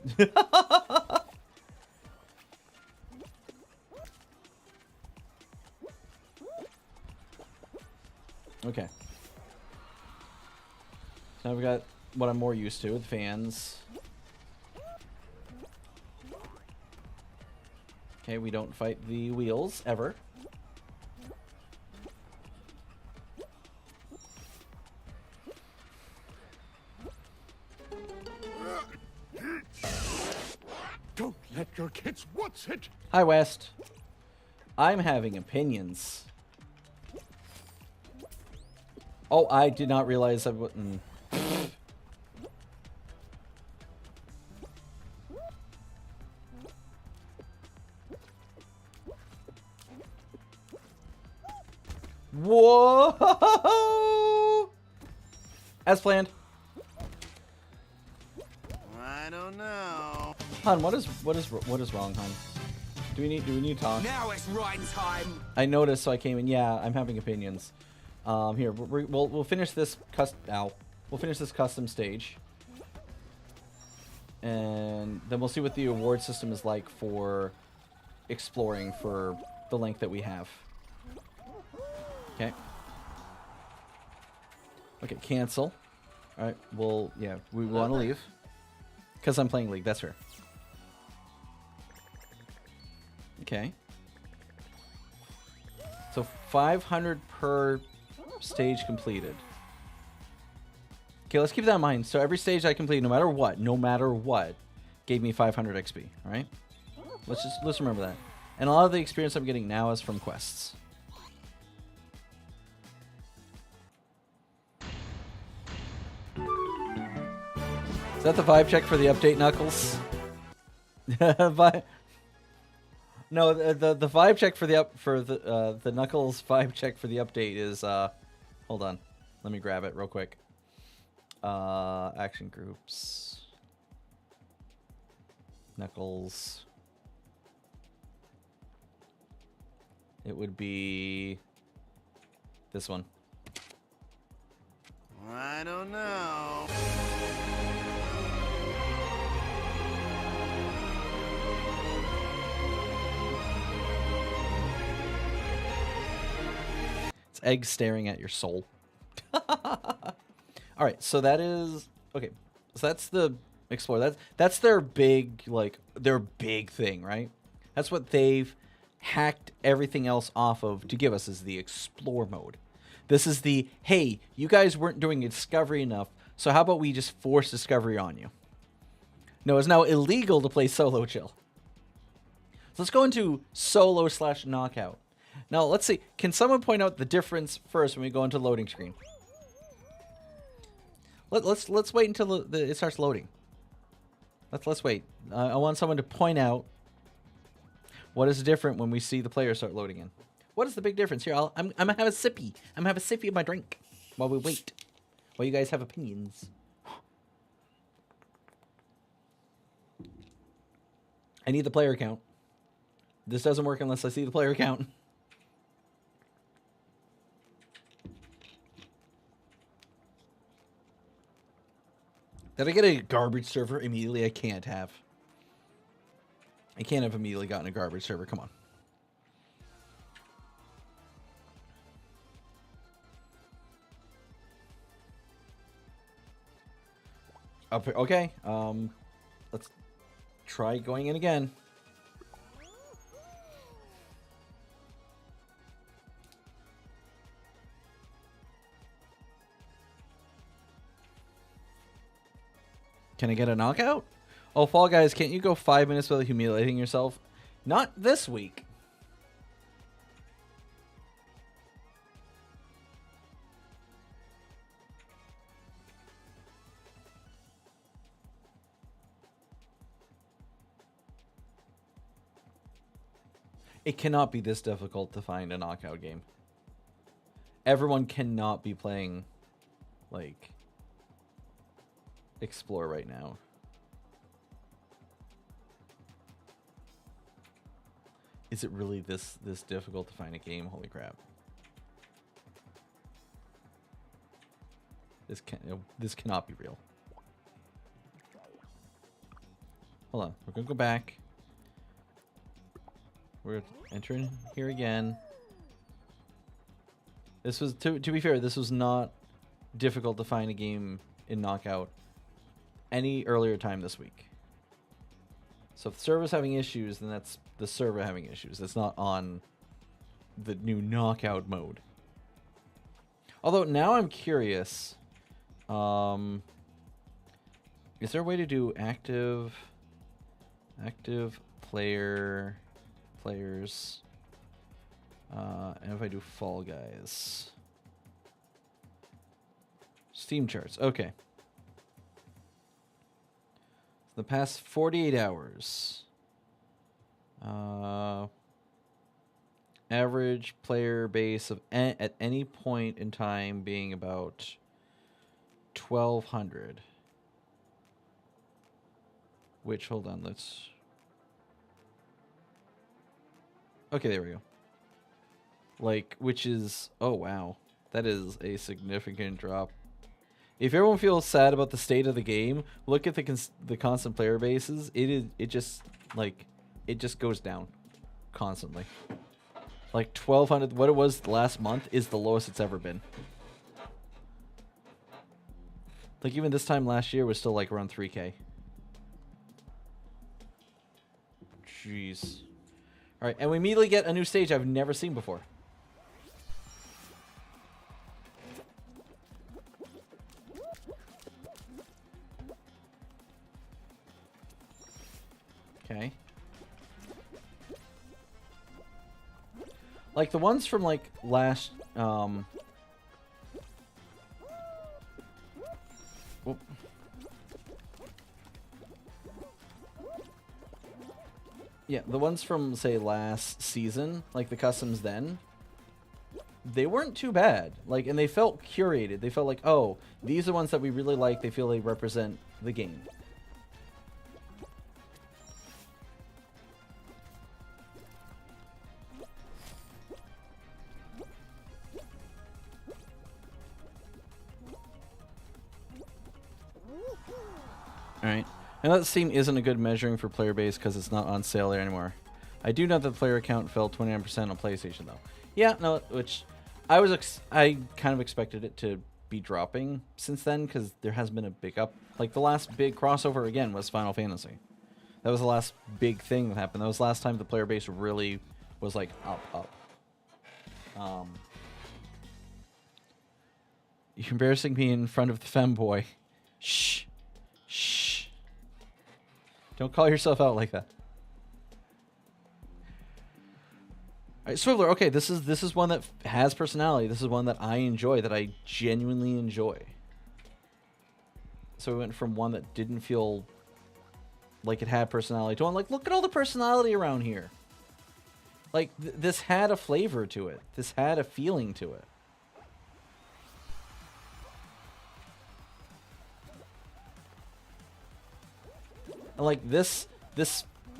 Okay. So now we got what I'm more used to with fans. Okay, we don't fight the wheels ever. Don't let your kids watch it. Hi, West. I'm having opinions. Oh, I did not realize I wouldn't. Whoa! As planned. I don't know. Hun, what is wrong, Hun? Do we need to talk? Now it's right time. I noticed, so I came in. Yeah, I'm having opinions. Here, we'll finish this We'll finish this custom stage, and then we'll see what the award system is like for exploring for the length that we have. Okay. Okay, cancel. All right. Well, yeah, we want to leave because I'm playing League. That's fair. Okay. So 500 per stage completed. Okay, let's keep that in mind. So every stage I complete, no matter what, gave me 500 XP. All right. Let's remember that. And a lot of the experience I'm getting now is from quests. Is that the vibe check for the update, Knuckles? No, the vibe check for the Knuckles vibe check for the update is hold on, let me grab it real quick. Action groups, Knuckles. It would be this one. I don't know. It's eggs staring at your soul. All right, so that is okay. So that's the Explorer. That's their big thing, right? That's what they've hacked everything else off of to give us is the Explore mode. This is the, hey, you guys weren't doing Discovery enough, so how about we just force Discovery on you? No, it's now illegal to play solo chill. So let's go into solo/knockout. Now, let's see. Can someone point out the difference first when we go into loading screen? Let's wait until it starts loading. Let's wait. I want someone to point out what is different when we see the players start loading in. What is the big difference here? I'm gonna have a sippy. I'm gonna have a sippy of my drink while we wait. While you guys have opinions. I need the player count. This doesn't work unless I see the player count. Did I get a garbage server immediately? I can't have. I can't have immediately gotten a garbage server. Come on. Okay. Let's try going in again. Can I get a knockout? Oh, Fall Guys, can't you go 5 minutes without humiliating yourself? Not this week. It cannot be this difficult to find a knockout game. Everyone cannot be playing, like, Explore right now. Is it really this difficult to find a game? Holy crap. This cannot be real. Hold on. We're going to go back. We're entering here again. This was, to be fair, this was not difficult to find a game in Knockout any earlier time this week. So if the server's having issues, then that's the server having issues. It's not on the new Knockout mode. Although now I'm curious, is there a way to do active players, and if I do Fall Guys, Steam charts, okay. The past 48 hours. Average player base of at any point in time being about 1,200. Which, hold on, let's... Okay, there we go. Like, which is... Oh, wow. That is a significant drop. If everyone feels sad about the state of the game, look at the constant player bases. It just goes down constantly. Like 1,200, what it was last month is the lowest it's ever been. Like even this time last year was still like around 3K. Jeez. All right, and we immediately get a new stage I've never seen before. Okay. Like the ones from like last whoop. Yeah, the ones from say last season, like the customs then, they weren't too bad. Like, and they felt curated. They felt like, oh, these are ones that we really like. They feel they represent the game. Alright. And that Steam isn't a good measuring for player base because it's not on sale there anymore. I do know that the player count fell 29% on PlayStation though. Yeah, no, which I kind of expected it to be dropping since then because there has been a big up. Like the last big crossover again was Final Fantasy. That was the last big thing that happened. That was the last time the player base really was like up. You're embarrassing me in front of the femboy. Shh. Shh. Don't call yourself out like that. Alright, Swiveler, okay, this is one that has personality. This is one that I enjoy, that I genuinely enjoy. So we went from one that didn't feel like it had personality to one like, look at all the personality around here. Like, this had a flavor to it. This had a feeling to it. And like this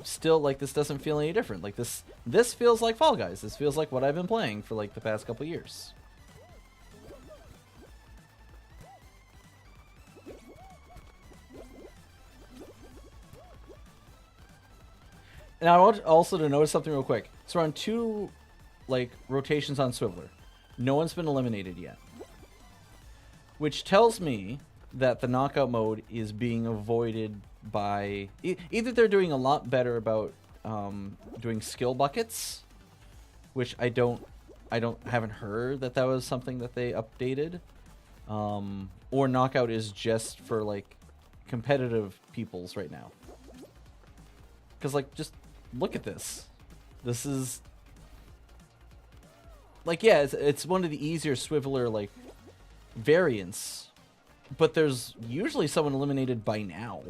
still, like, this doesn't feel any different. Like this feels like Fall Guys. This feels like what I've been playing for like the past couple years. And I want also to notice something real quick. So we're on 2 like rotations on Swiveler. No one's been eliminated yet. Which tells me that the knockout mode is being avoided by either they're doing a lot better about doing skill buckets, which I haven't heard that was something that they updated, or knockout is just for like competitive peoples right now. Because like just look at this. This is like, yeah, it's one of the easier Swiveler like variants, but there's usually someone eliminated by now.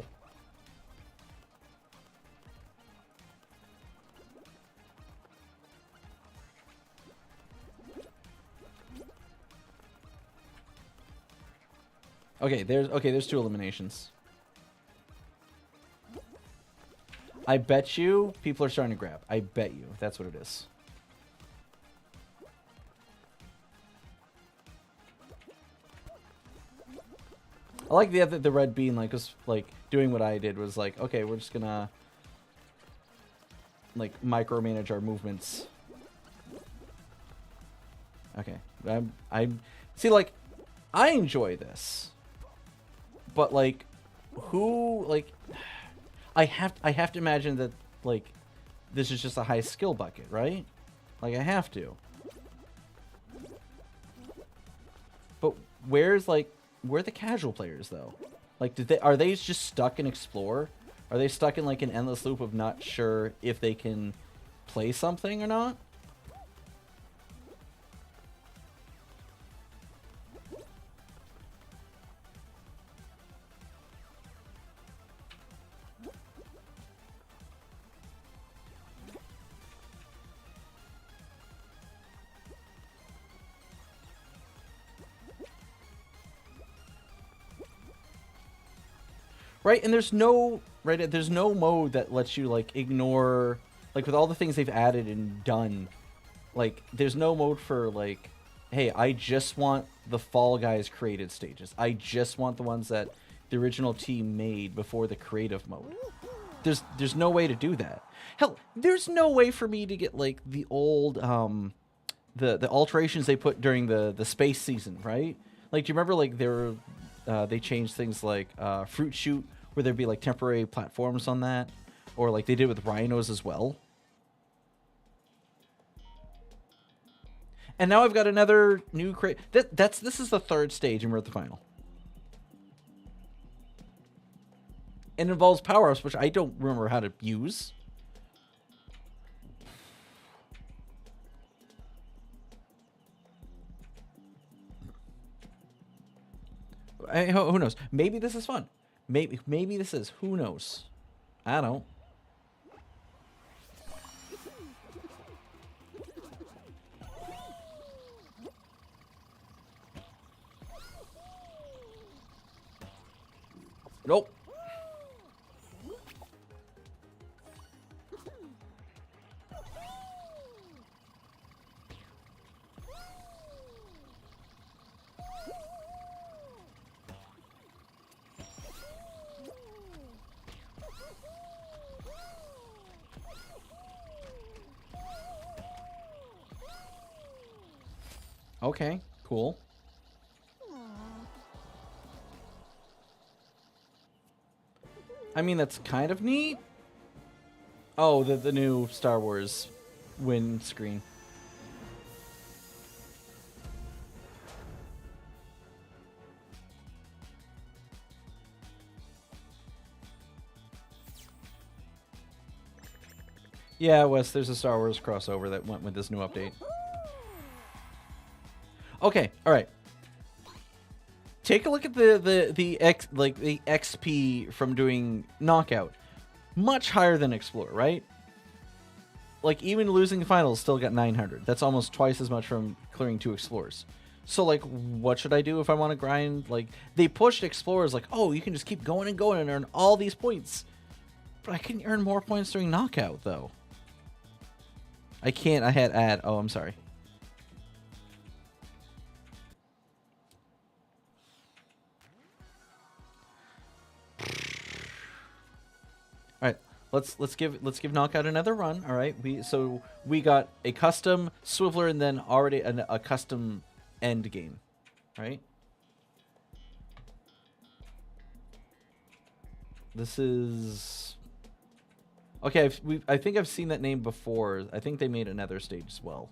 Okay, there's 2 eliminations. I bet you people are starting to grab. I bet you that's what it is. I like the red bean like was like doing what I did was like, okay, we're just gonna like micromanage our movements. Okay, I see, like I enjoy this, but like who like I have to imagine that like this is just a high skill bucket, right? Like I have to. But where are the casual players though? Like are they just stuck in Explore? Are they stuck in like an endless loop of not sure if they can play something or not? Right, and there's no mode that lets you like ignore, like with all the things they've added and done, like there's no mode for like, hey, I just want the Fall Guys created stages. I just want the ones that the original team made before the creative mode. There's no way to do that. Hell, there's no way for me to get like the old the alterations they put during the space season, right? Like, do you remember like they changed things like Fruit Shoot, where there'd be like temporary platforms on that, or like they did with Rhinos as well. And now I've got another new this is the 3rd stage, and we're at the final. It involves power-ups, which I don't remember how to use. Who knows? Maybe this is fun. Maybe this is. Who knows? I don't. Nope. Okay, cool. I mean, that's kind of neat. Oh, the new Star Wars win screen. Yeah, Wes, there's a Star Wars crossover that went with this new update. Okay, all right. Take a look at the XP from doing Knockout. Much higher than Explore, right? Like, even losing the finals still got 900. That's almost twice as much from clearing 2 Explorers. So, like, what should I do if I want to grind? Like, they pushed Explorers like, oh, you can just keep going and going and earn all these points. But I can earn more points during Knockout, though. I can't. I had add. Oh, I'm sorry. All right, let's give Knockout another run. All right. We got a custom Swiveler and then already a custom end game, right? This is okay. I think I've seen that name before. I think they made another stage as well.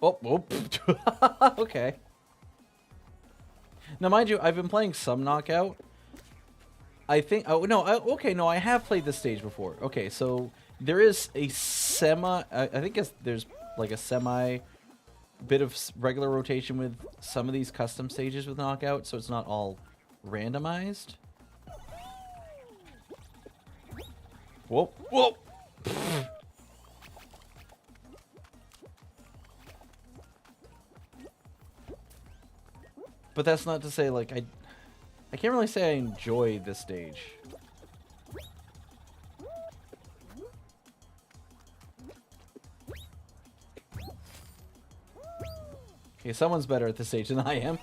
Oh. Okay. Now, mind you, I've been playing some Knockout. I think... Oh, no. Okay, no, I have played this stage before. Okay, so there is a semi... I think there's like a semi bit of regular rotation with some of these custom stages with Knockout, so it's not all randomized. Whoa. Whoa! But that's not to say, like, I can't really say I enjoy this stage. Okay, someone's better at this stage than I am.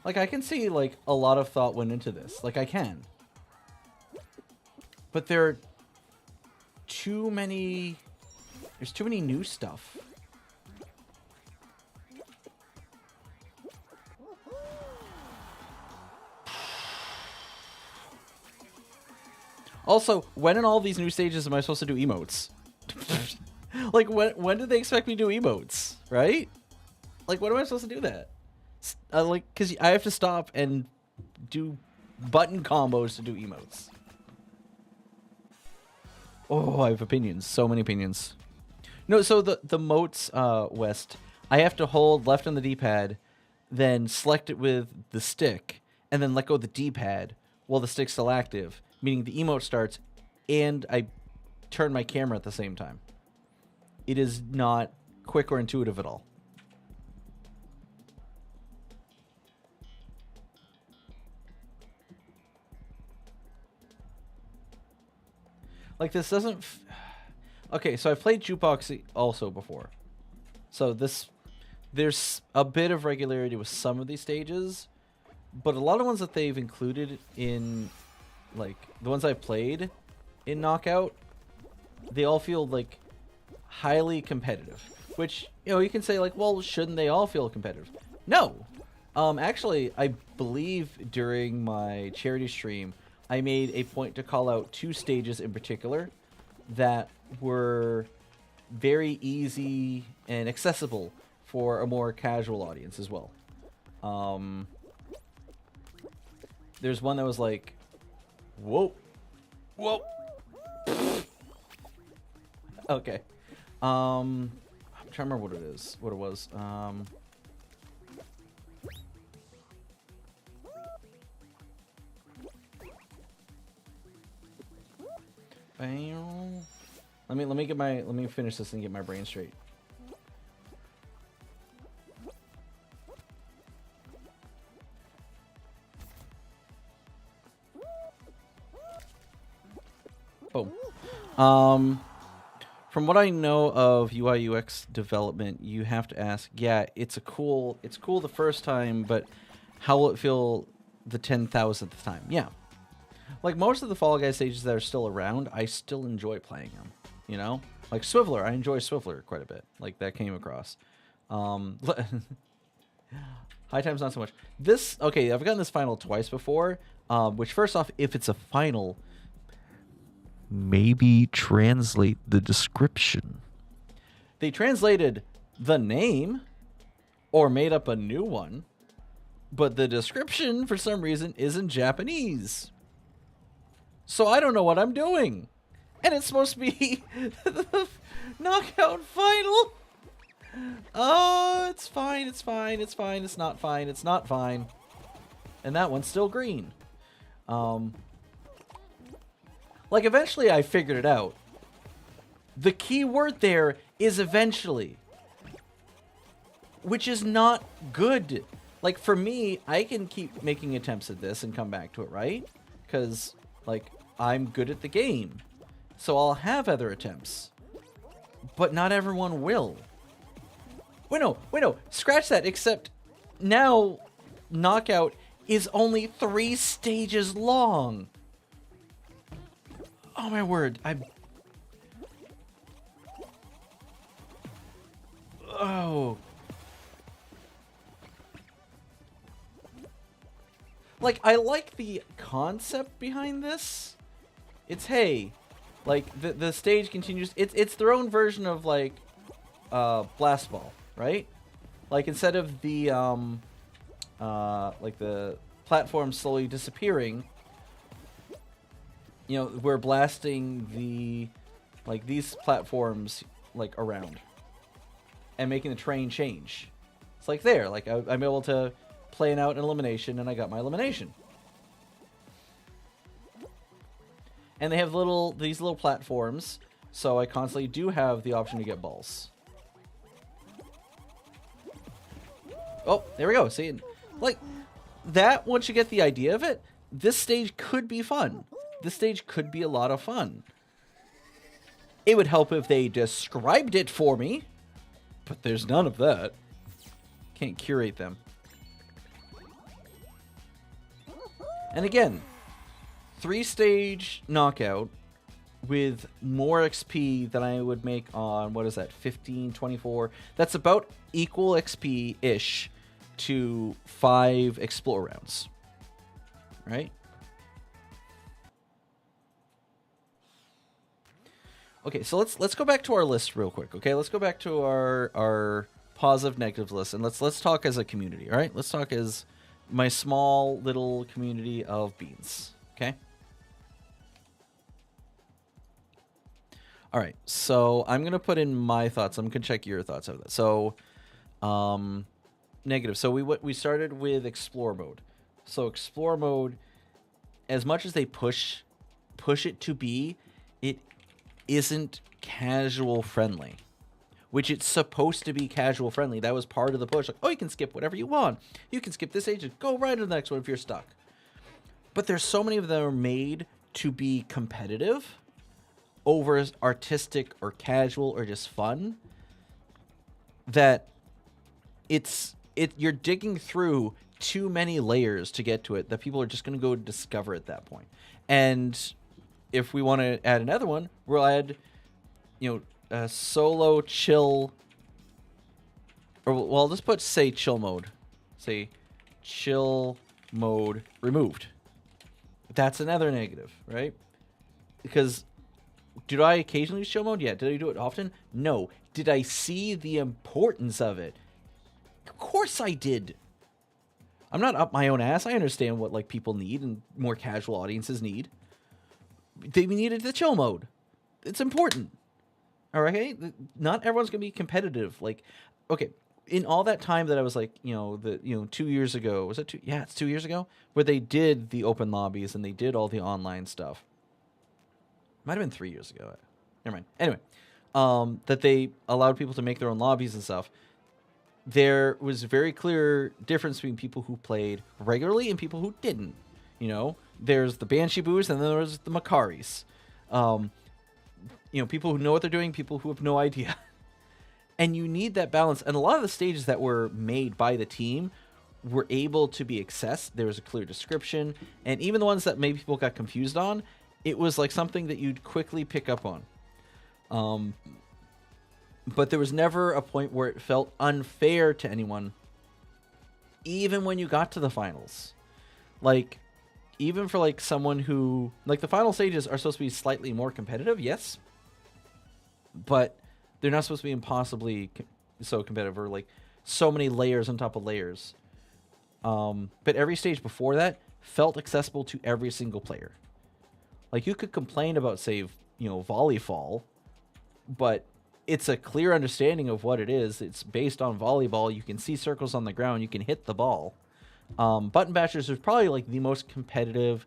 Like, I can see, like, a lot of thought went into this. Like, I can. But there's too many new stuff. Also, when in all these new stages am I supposed to do emotes? Like, when do they expect me to do emotes, right? Like, when am I supposed to do that? Like, because I have to stop and do button combos to do emotes. Oh, I have opinions. So many opinions. No, so the motes, West, I have to hold left on the D-pad, then select it with the stick, and then let go of the D-pad while the stick's still active, meaning the emote starts, and I turn my camera at the same time. It is not quick or intuitive at all. Like, this doesn't... Okay, so I've played Jukebox also before. So there's a bit of regularity with some of these stages, but a lot of ones that they've included in, like, the ones I've played in Knockout, they all feel, like, highly competitive. Which, you know, you can say, like, well, shouldn't they all feel competitive? No! Actually, I believe during my charity stream, I made a point to call out 2 stages in particular that were very easy and accessible for a more casual audience as well. There's one that was like, whoa, whoa. Okay. I'm trying to remember what it was. Let me finish this and get my brain straight. Boom. From what I know of UI UX development, you have to ask, yeah, it's cool the first time, but how will it feel the 10,000th time? Yeah. Like, most of the Fall Guys stages that are still around, I still enjoy playing them, you know? Like, Swiveler, I enjoy Swiveler quite a bit. Like, that came across. High Times, not so much. Okay, I've gotten this final twice before, which, first off, if it's a final, maybe translate the description. They translated the name, or made up a new one, but the description, for some reason, is in Japanese. So I don't know what I'm doing. And it's supposed to be the Knockout final. Oh, it's fine, it's fine, it's fine, it's not fine, it's not fine. And that one's still green. Like, eventually I figured it out. The key word there is eventually. Which is not good. Like, for me, I can keep making attempts at this and come back to it, right? Because, like, I'm good at the game. So I'll have other attempts. But not everyone will. Wait, no. Scratch that, except now Knockout is only 3 stages long. Oh, my word. Oh. Like, I like the concept behind this. It's, hey, like, the stage continues. It's their own version of, like, Blast Ball, right? Like, instead of the, like, the platform slowly disappearing, you know, we're blasting the, like, these platforms, like, around. And making the terrain change. It's like there, like, I'm able to playing out an elimination, and I got my elimination. And they have these little platforms, so I constantly do have the option to get balls. Oh, there we go. See, like that. Once you get the idea of it, this stage could be fun. This stage could be a lot of fun. It would help if they described it for me, but there's none of that. Can't curate them. And again, 3-stage knockout with more XP than I would make on, what is that, 15, 24? That's about equal XP-ish to 5 explore rounds, right? Okay, so let's go back to our list real quick. Okay, let's go back to our positive negative list, and let's talk as a community. All right, let's talk as my small little community of beans. Okay. All right, so I'm gonna put in my thoughts. I'm gonna check your thoughts of that. So, negative. So we started with explore mode. So explore mode, as much as they push it to be, it isn't casual friendly, which it's supposed to be casual friendly. That was part of the push. Like, oh, you can skip whatever you want. You can skip this stage and go right to the next one if you're stuck. But there's so many of them are made to be competitive over artistic or casual or just fun that you're digging through too many layers to get to it that people are just going to go discover at that point. And if we want to add another one, we'll add, solo chill, or well, I'll just put, say, chill mode. Say chill mode removed. That's another negative, right? Because did I occasionally use chill mode? Yeah. Did I do it often? No. Did I see the importance of it? Of course I did. I'm not up my own ass. I understand what like people need and more casual audiences need. They needed the chill mode. It's important. All right? Not everyone's going to be competitive. Like, okay, in all that time that I was like, 2 years ago, was it 2? Yeah, it's 2 years ago, where they did the open lobbies and they did all the online stuff. Might have been 3 years ago. Never mind. Anyway, that they allowed people to make their own lobbies and stuff. There was a very clear difference between people who played regularly and people who didn't. There's the Banshee Boos and then there's the Makaris. People who know what they're doing, people who have no idea. And you need that balance. And a lot of the stages that were made by the team were able to be accessed. There was a clear description. And even the ones that maybe people got confused on, it was like something that you'd quickly pick up on. But there was never a point where it felt unfair to anyone, even when you got to the finals. Like, even for like someone who, like, the final stages are supposed to be slightly more competitive, yes, but they're not supposed to be impossibly so competitive, or like so many layers on top of layers. But every stage before that felt accessible to every single player. Like, you could complain about, say, volleyball, but it's a clear understanding of what it is. It's based on volleyball. You can see circles on the ground. You can hit the ball. Button Bashers is probably like the most competitive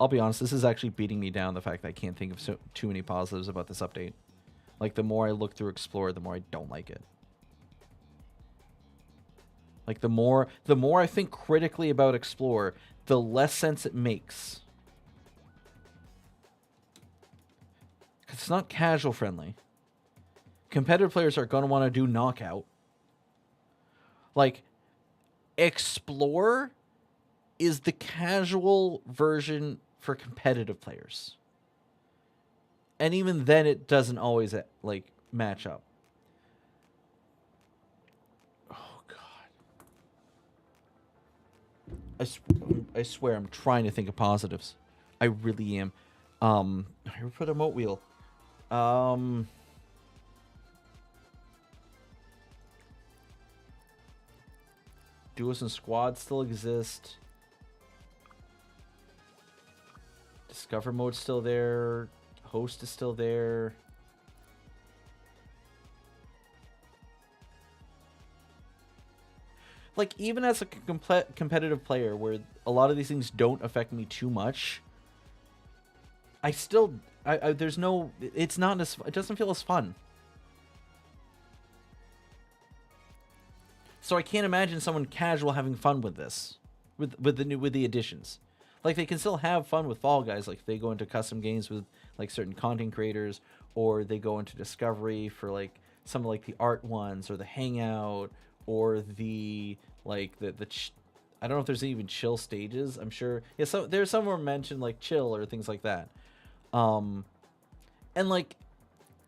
I'll be honest, this is actually beating me down, the fact that I can't think of too many positives about this update. Like, the more I look through Explore, the more I don't like it. Like, the more I think critically about Explore, the less sense it makes. Because it's not casual friendly. Competitive players are going to want to do Knockout. Like, Explore is the casual version for competitive players. And even then, it doesn't always, like, match up. Oh, God. I swear I'm trying to think of positives. I really am. Here, put a remote wheel. Duos and squads still exist. Discover mode's still there. Host is still there. Like, even as a competitive player where a lot of these things don't affect me too much, I still, there's no, it's not as, it doesn't feel as fun. So I can't imagine someone casual having fun with this, with the additions. Like, they can still have fun with Fall Guys. Like, they go into custom games with, like, certain content creators, or they go into Discovery for, like, some of, like, the art ones, or the Hangout, or the, like, I don't know if there's even chill stages. I'm sure. Yeah, so there's somewhere mentioned, like, chill or things like that. And, like,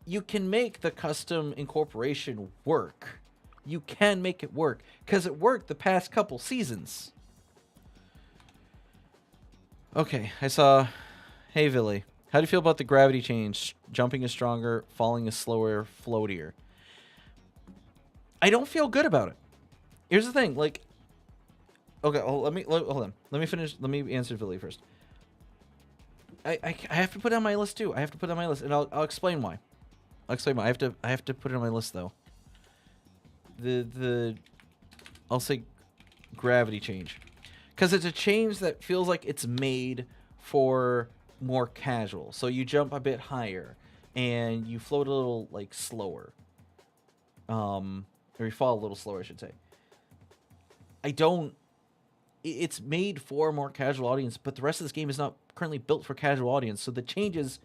you can make the custom incorporation work. You can make it work, because it worked the past couple seasons. Okay, I saw... Hey, Villy. How do you feel about the gravity change? Jumping is stronger, falling is slower, floatier. I don't feel good about it. Here's the thing, like... Okay, hold on. Let me finish. Let me answer Villy first. I have to put it on my list, too. I have to put it on my list, and I'll explain why. I'll explain why. I have to put it on my list, though. I'll say gravity change. Because it's a change that feels like it's made for more casual. So you jump a bit higher, and you float a little, like, slower. Or you fall a little slower, I should say. It's made for a more casual audience, but the rest of this game is not currently built for casual audience. So the changes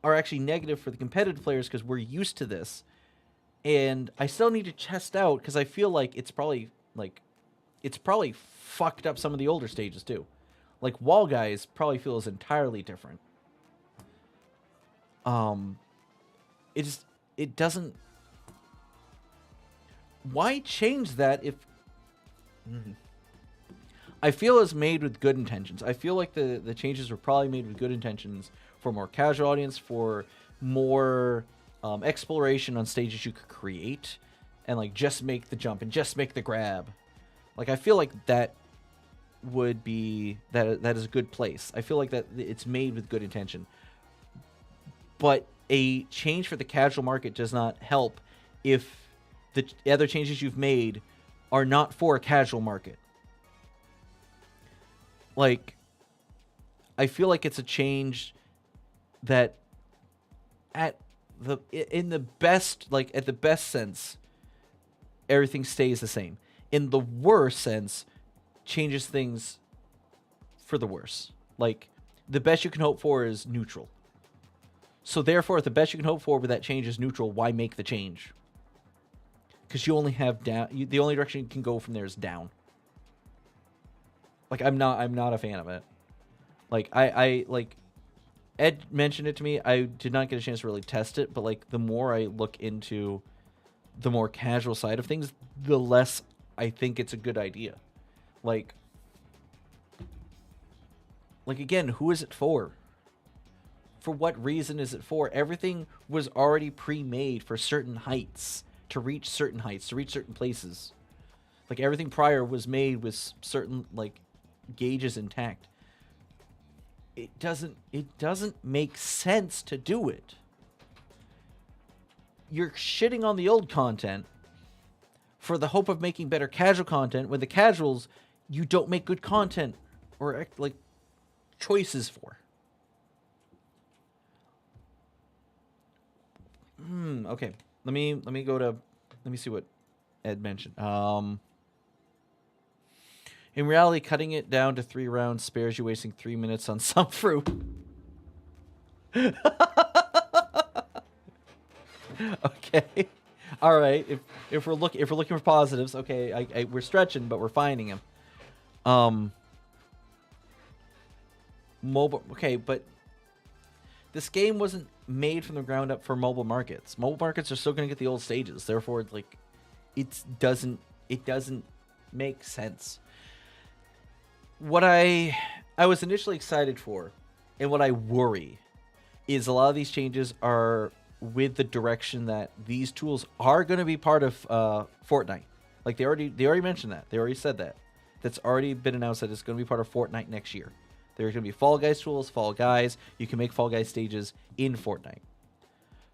are actually negative for the competitive players because we're used to this. And I still need to test out, because I feel like it's probably fucked up some of the older stages too. Like, Wall Guys probably feels entirely different. It doesn't. Why change that if? I feel it's made with good intentions. I feel like the changes were probably made with good intentions for a more casual audience, for more exploration on stages you could create, and, like, just make the jump and just make the grab. Like, I feel like that would be that is a good place. I feel like that it's made with good intention. But a change for the casual market does not help if the other changes you've made are not for a casual market. Like, I feel like it's a change that at the best sense, everything stays the same. In the worst sense, changes things for the worse. Like, the best you can hope for is neutral. So therefore, if the best you can hope for with that change is neutral, why make the change? Because you only have down. The only direction you can go from there is down. Like, I'm not a fan of it. Like, I like, Ed mentioned it to me. I did not get a chance to really test it, but, like, the more I look into the more casual side of things, the less I think it's a good idea. Like again, who is it for? For what reason is it for? Everything was already pre-made for certain heights, to reach certain heights, to reach certain places. Like, everything prior was made with certain, like, gauges intact. It doesn't make sense to do it. You're shitting on the old content for the hope of making better casual content, when the casuals, you don't make good content, or, like, choices for. Okay. Let me see what Ed mentioned. In reality, cutting it down to 3 rounds spares you wasting 3 minutes on some fruit. Okay. All right. If we're looking for positives, okay, we're stretching, but we're finding them. Mobile. Okay, but this game wasn't made from the ground up for mobile markets. Mobile markets are still going to get the old stages. Therefore, like, it doesn't make sense. What I was initially excited for, and what I worry, is a lot of these changes are with the direction that these tools are going to be part of Fortnite. Like they already mentioned that. They already said that. That's already been announced that it's going to be part of Fortnite next year. There's going to be Fall Guys tools, Fall Guys. You can make Fall Guys stages in Fortnite.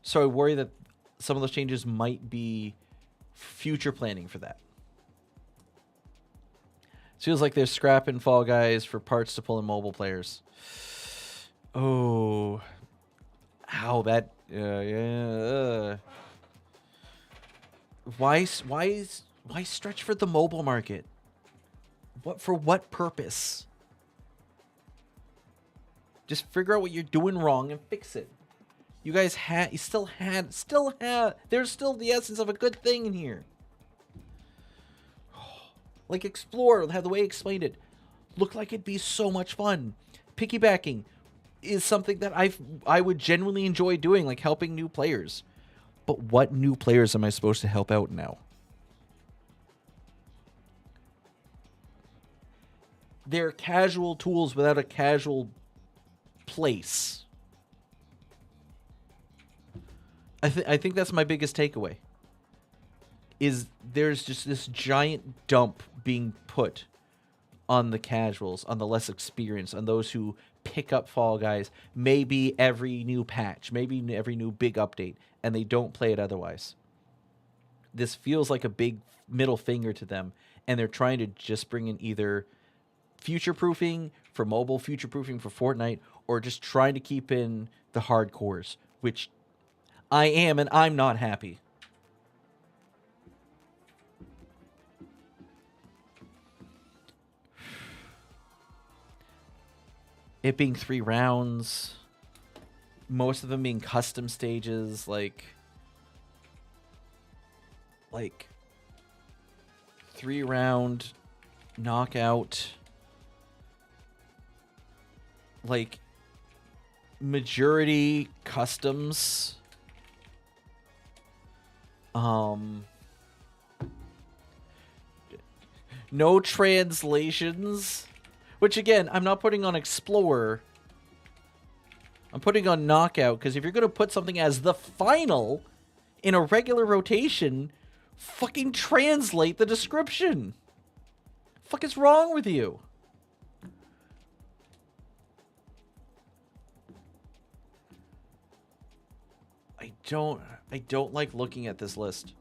So I worry that some of those changes might be future planning for that. Feels like they're scrapping Fall Guys for parts to pull in mobile players. Oh, how that? Why stretch for the mobile market? What purpose? Just figure out what you're doing wrong and fix it. You guys still had. There's still the essence of a good thing in here. Like Explore, have the way I explained it, looked like it'd be so much fun. Piggybacking is something that I would genuinely enjoy doing, like helping new players. But what new players am I supposed to help out now? They're casual tools without a casual place. I think that's my biggest takeaway. Is there's just this giant dump being put on the casuals, on the less experienced, on those who pick up Fall Guys maybe every new patch, maybe every new big update, and they don't play it otherwise. This feels like a big middle finger to them, and they're trying to just bring in either future-proofing for mobile, future-proofing for Fortnite, or just trying to keep in the hardcores, which I am, and I'm not happy. It being 3 rounds, most of them being custom stages, like 3-round knockout, like majority customs, no translations. Which, again, I'm not putting on Explorer. I'm putting on Knockout, because if you're going to put something as the final in a regular rotation, fucking translate the description. Fuck is wrong with you? I don't like looking at this list.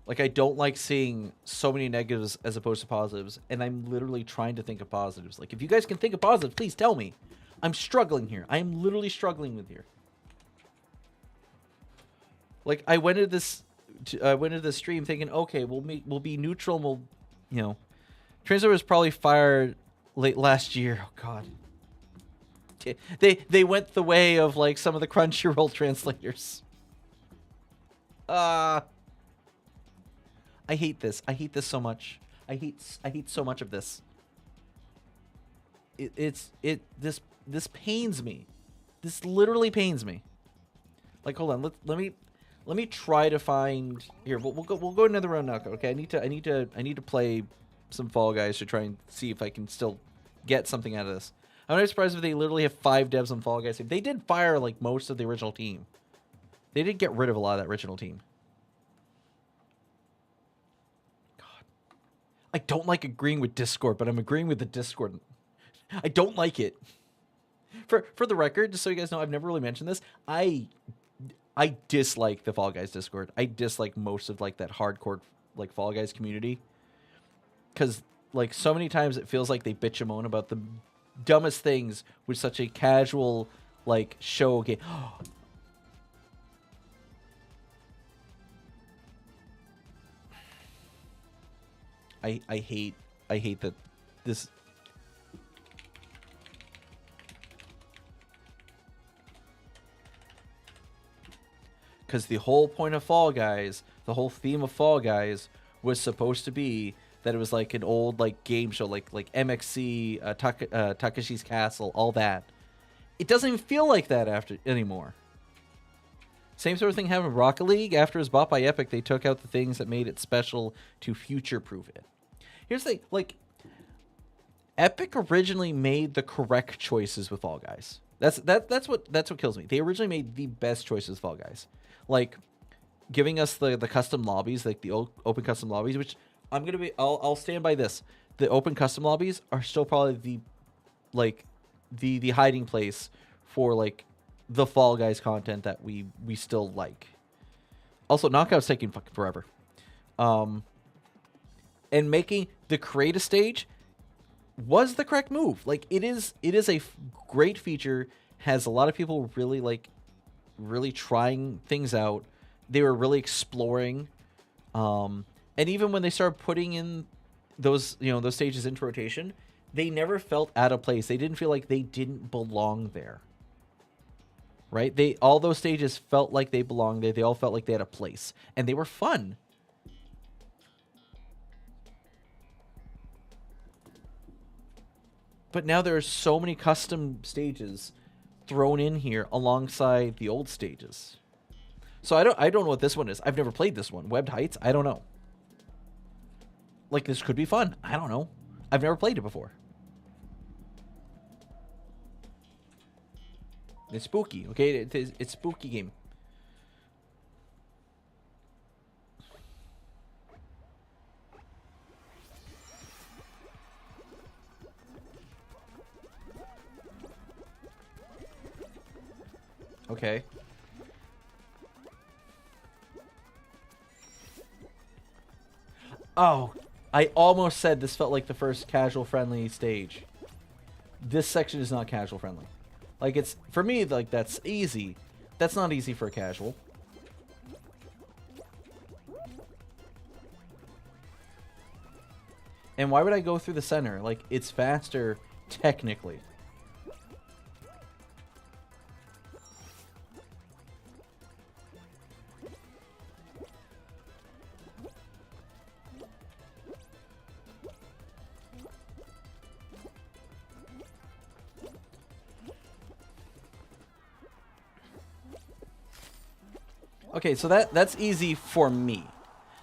Like, I don't like seeing so many negatives as opposed to positives, and I'm literally trying to think of positives. Like, if you guys can think of positives, please tell me. I'm struggling here. I am literally struggling with here. Like, I went into this stream thinking, okay, we'll be neutral, and we'll, Translator was probably fired late last year. Oh God. They went the way of like some of the Crunchyroll translators. I hate this. I hate this so much. I hate so much of this. This pains me. This literally pains me. Like, hold on. Let me try to find here. We'll go another round now. Okay, I need to play some Fall Guys to try and see if I can still get something out of this. I'm not surprised if they literally have 5 devs on Fall Guys. They did fire like most of the original team. They did get rid of a lot of that original team. I don't like agreeing with Discord, but I'm agreeing with the Discord. I don't like it. For the record, just so you guys know, I've never really mentioned this. I dislike the Fall Guys Discord. I dislike most of like that hardcore like Fall Guys community. Cause like so many times it feels like they bitch and moan about the dumbest things with such a casual like show game. I hate that this. Because the whole point of Fall Guys, the whole theme of Fall Guys was supposed to be that it was like an old like game show, like MXC, Takeshi's Castle, all that. It doesn't even feel like that after anymore. Same sort of thing happened with Rocket League. After it was bought by Epic, they took out the things that made it special to future-proof it. Here's the thing, like, Epic originally made the correct choices with Fall Guys. That's what kills me. They originally made the best choices with Fall Guys. Like, giving us the custom lobbies, like the open custom lobbies, which I'll stand by this. The open custom lobbies are still probably the hiding place for like the Fall Guys content that we still like. Also, Knockout's taking fucking forever. And making the create a stage was the correct move. Like it is a great feature. Has a lot of people really trying things out. They were really exploring. And even when they started putting in those stages into rotation, they never felt out of place. They didn't feel like they didn't belong there. Right? All those stages felt like they belonged there. They all felt like they had a place. And they were fun. But now there are so many custom stages thrown in here alongside the old stages. So I don't know what this one is. I've never played this one. Webbed Heights? I don't know. Like, this could be fun. I don't know. I've never played it before. It's spooky, okay? It's a spooky game. Okay. Oh, I almost said this felt like the first casual-friendly stage. This section is not casual-friendly. Like, it's... For me, like, that's easy. That's not easy for a casual. And why would I go through the center? Like, it's faster, technically. Okay, so that's easy for me.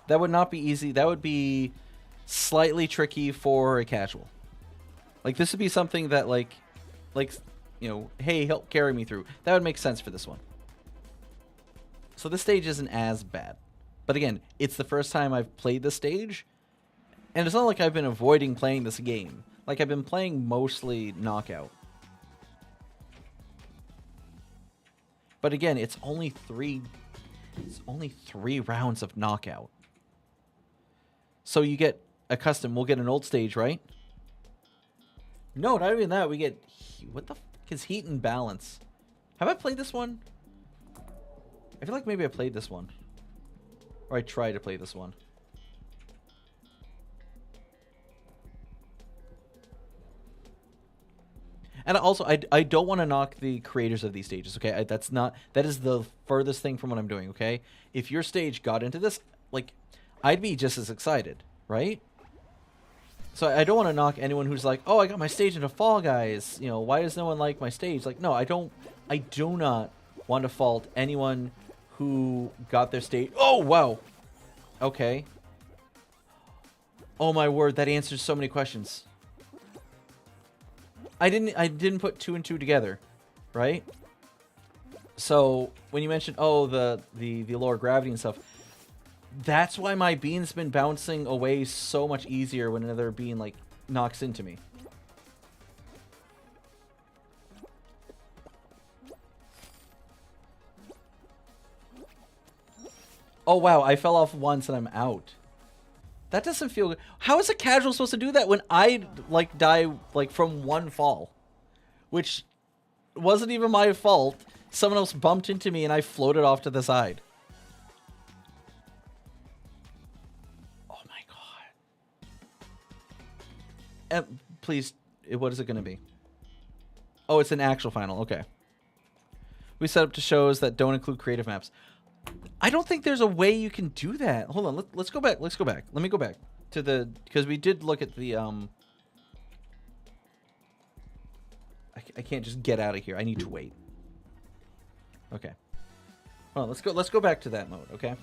That would not be easy. That would be slightly tricky for a casual. Like, this would be something that, like, you know, hey, help carry me through. That would make sense for this one. So this stage isn't as bad. But again, it's the first time I've played this stage. And it's not like I've been avoiding playing this game. Like, I've been playing mostly Knockout. But again, it's only three rounds of Knockout. So you get a custom. We'll get an old stage, right? No, not even that. We get... What the fuck is Heat and Balance? Have I played this one? I feel like maybe I played this one. Or I tried to play this one. And also, I don't want to knock the creators of these stages, okay? That is the furthest thing from what I'm doing, okay? If your stage got into this, like, I'd be just as excited, right? So I don't want to knock anyone who's like, oh, I got my stage into Fall Guys. You know, why does no one like my stage? Like, no, I do not want to fault anyone who got their stage. Oh, wow. Okay. Oh, my word. That answers so many questions. I didn't put two and two together, right? So when you mentioned, oh, the lower gravity and stuff, that's why my bean's been bouncing away so much easier when another bean like knocks into me. Oh wow, I fell off once and I'm out. That doesn't feel good. How is a casual supposed to do that when I like die like from one fall? which wasn't even my fault. Someone else bumped into me and I floated off to the side. Oh my god. Please, what is it going to be? Oh, it's an actual final. Okay. We set up to shows that don't include creative maps. I don't think there's a way you can do that. Hold on. Let's go back. Let's go back. Let me go back to the, because we did look at the I can't just get out of here. I need to wait. Okay. Hold on. Let's go back to that mode. Okay.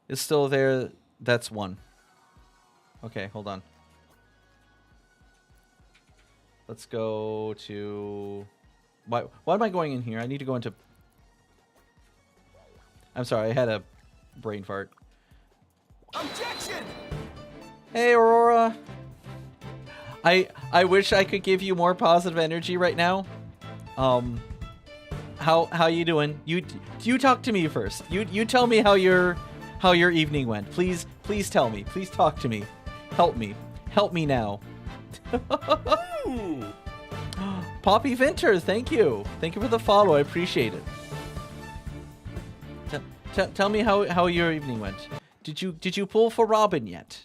It's still there. That's one. Okay. Hold on. Let's go to... Why am I going in here? I need to go into... I'm sorry, I had a brain fart. Objection! Hey, Aurora. I wish I could give you more positive energy right now. How you doing? You talk to me first. You tell me how your evening went. Please tell me. Please talk to me. Help me. Help me now. Poppy Vinter, thank you. Thank you for the follow. I appreciate it. Tell me how your evening went. Did you pull for Robin yet?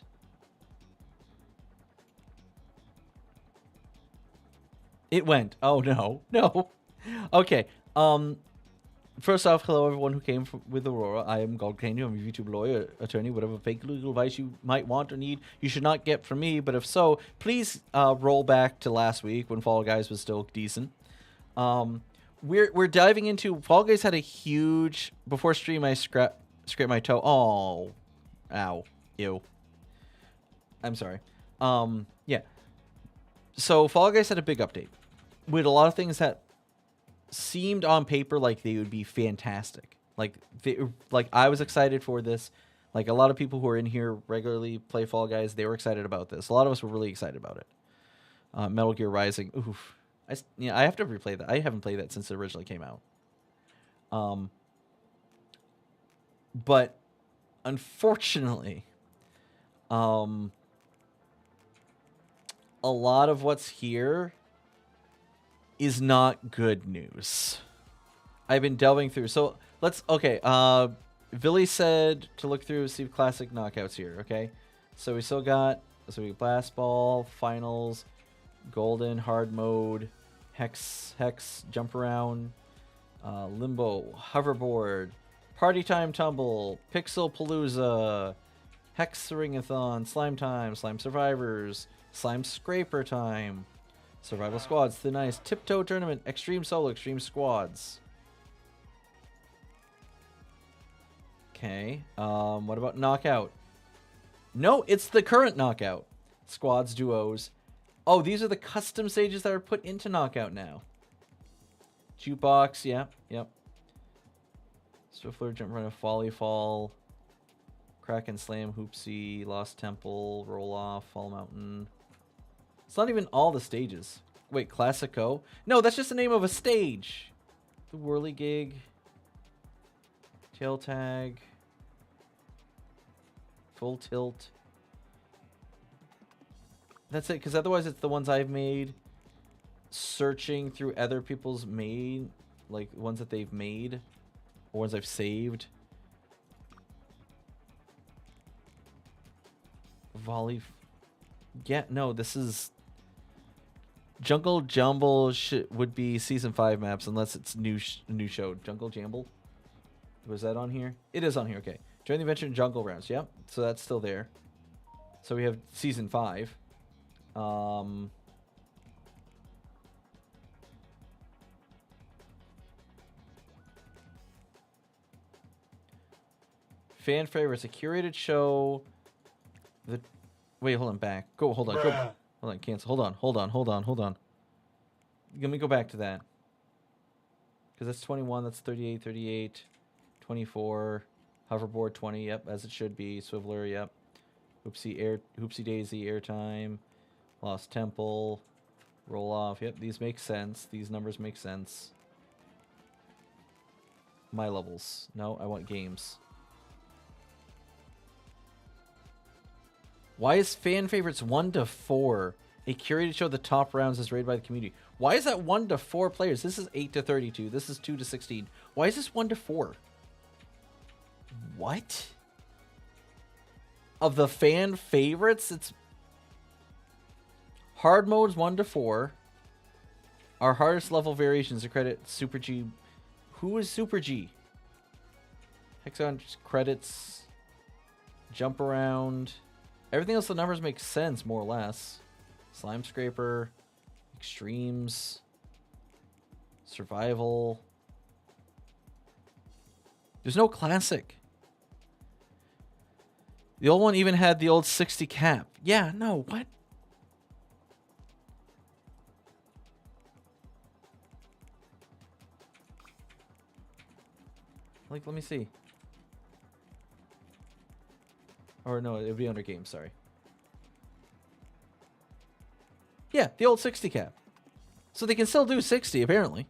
It went. Oh no. No. Okay. First off, hello everyone who came with Aurora. I am Gold Candy. I'm a YouTube lawyer, attorney. Whatever fake legal advice you might want or need, you should not get from me. But if so, please roll back to last week when Fall Guys was still decent. We're diving into Fall Guys had a huge before stream. I scraped my toe. Oh, ow, ew. I'm sorry. Yeah. So Fall Guys had a big update with a lot of things that seemed on paper like they would be fantastic. Like I was excited for this. Like a lot of people who are in here regularly play Fall Guys, they were excited about this. A lot of us were really excited about it. Metal Gear Rising. Oof. I have to replay that. I haven't played that since it originally came out. But unfortunately, a lot of what's here is not good news. I've been delving through. So let's, okay. Billy said to look through, see classic knockouts here. Okay. So we still got, so we got Blast Ball, Finals, Golden, Hard Mode, Hex, Jump Around, Limbo, Hoverboard, Party Time Tumble, Pixel Palooza, Hex Ringathon, Slime Time, Slime Survivors, Slime Scraper Time, Survival Squads, Thin Ice, Tiptoe Tournament, Extreme Solo, Extreme Squads. Okay. What about Knockout? No, it's the current Knockout. Squads, Duos. Oh, these are the custom stages that are put into Knockout now. Jukebox, yep. Swiftler, Jump Run, Folly Fall, Crack and Slam, Hoopsie, Lost Temple, Roll Off, Fall Mountain. It's not even all the stages. Wait, Classico? No, that's just the name of a stage. The Whirly Gig. Tail Tag. Full Tilt. That's it, because otherwise it's the ones I've made. Searching through other people's made, like ones that they've made. Or ones I've saved. Volley. Yeah, no, this is... Jungle Jumble would be Season 5 maps unless it's new show. Jungle Jamble? Was that on here? It is on here, okay. Join the adventure in Jungle Rounds. Yep, so that's still there. So we have Season 5. Fan favorites, a curated show. Wait, hold on, back. Hold on, cancel. Hold on. Let me go back to that. Because that's 21, that's 38, 24. Hoverboard 20, yep, as it should be. Swiveler, yep. Hoopsie Daisy, Airtime. Lost Temple. Roll Off, yep, these make sense. These numbers make sense. My levels. No, I want games. Why is fan favorites 1 to 4? A curated show, the top rounds is rated by the community. Why is that 1 to 4 players? This is 8 to 32. This is 2 to 16. Why is this 1 to 4? What? Of the fan favorites, it's hard mode's 1 to 4. Our hardest level variations are credit Super G. Who is Super G? Hexagon credits. Jump around. Everything else, the numbers make sense, more or less. Slime Scraper. Extremes. Survival. There's no classic. The old one even had the old 60 cap. Yeah, no, what? Like, let me see. Or no, it would be under games, sorry. Yeah, the old 60 cap. So they can still do 60, apparently.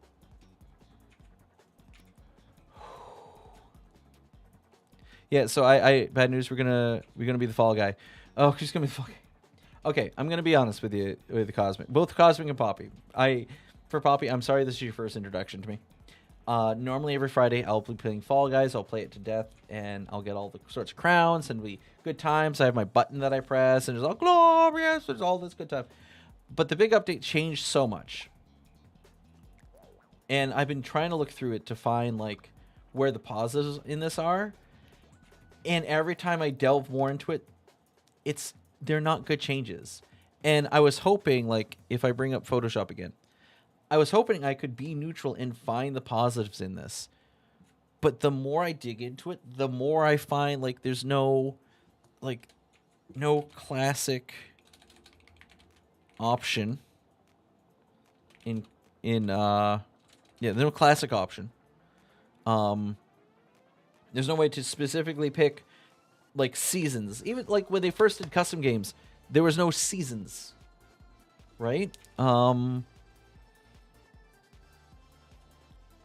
Yeah, so I bad news, we're gonna be the fall guy. Oh, she's gonna be the fall guy. Okay, I'm gonna be honest with you with the Cosmic. Both Cosmic and Poppy. For Poppy, I'm sorry this is your first introduction to me. Normally every Friday I'll be playing Fall Guys, I'll play it to death, and I'll get all the sorts of crowns and be good times. I have my button that I press and it's all glorious, there's all this good time. But the big update changed so much. And I've been trying to look through it to find like where the positives in this are. And every time I delve more into it, they're not good changes. And I was hoping, like, if I bring up Photoshop again, I was hoping I could be neutral and find the positives in this. But the more I dig into it, the more I find, like, there's no classic option there's no classic option. There's no way to specifically pick, like, seasons. Even, like, when they first did custom games, there was no seasons. Right?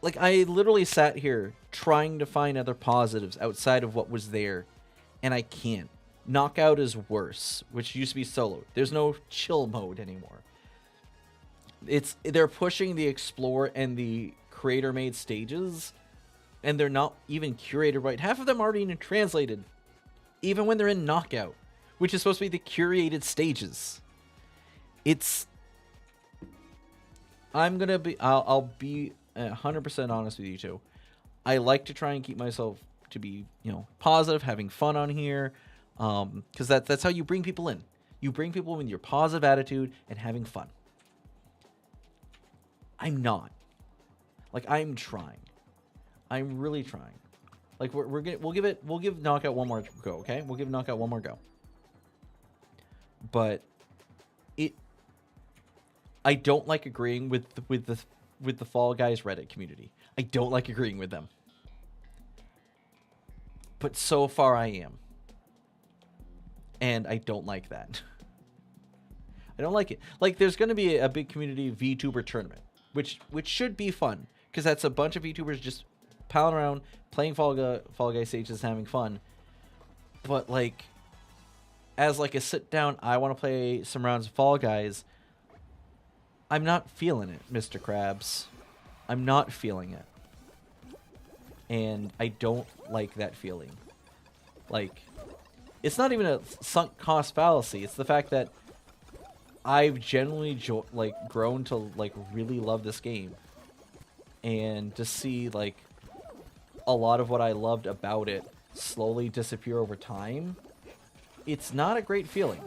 Like, I literally sat here trying to find other positives outside of what was there, and I can't. Knockout is worse, which used to be solo. There's no chill mode anymore. They're pushing the explore and the creator-made stages, and they're not even curated right. Half of them aren't even translated, even when they're in Knockout, which is supposed to be the curated stages. I'll be 100% honest with you two. I like to try and keep myself to be, positive, having fun on here, because that's how you bring people in. You bring people in with your positive attitude and having fun. I'm not. Like, I'm trying. I'm really trying. Like, we'll give Knockout one more go, okay? We'll give Knockout one more go. But I don't like agreeing with the Fall Guys Reddit community. I don't like agreeing with them. But so far I am. And I don't like that. I don't like it. Like, there's going to be a big community VTuber tournament, which should be fun, because that's a bunch of VTubers just palling around, playing Fall Guys stages, having fun. But, like, as like a sit down, I want to play some rounds of Fall Guys, I'm not feeling it, Mr. Krabs. I'm not feeling it. And I don't like that feeling. Like, it's not even a sunk cost fallacy. It's the fact that I've generally grown to like really love this game, and to see like a lot of what I loved about it slowly disappear over time, it's not a great feeling.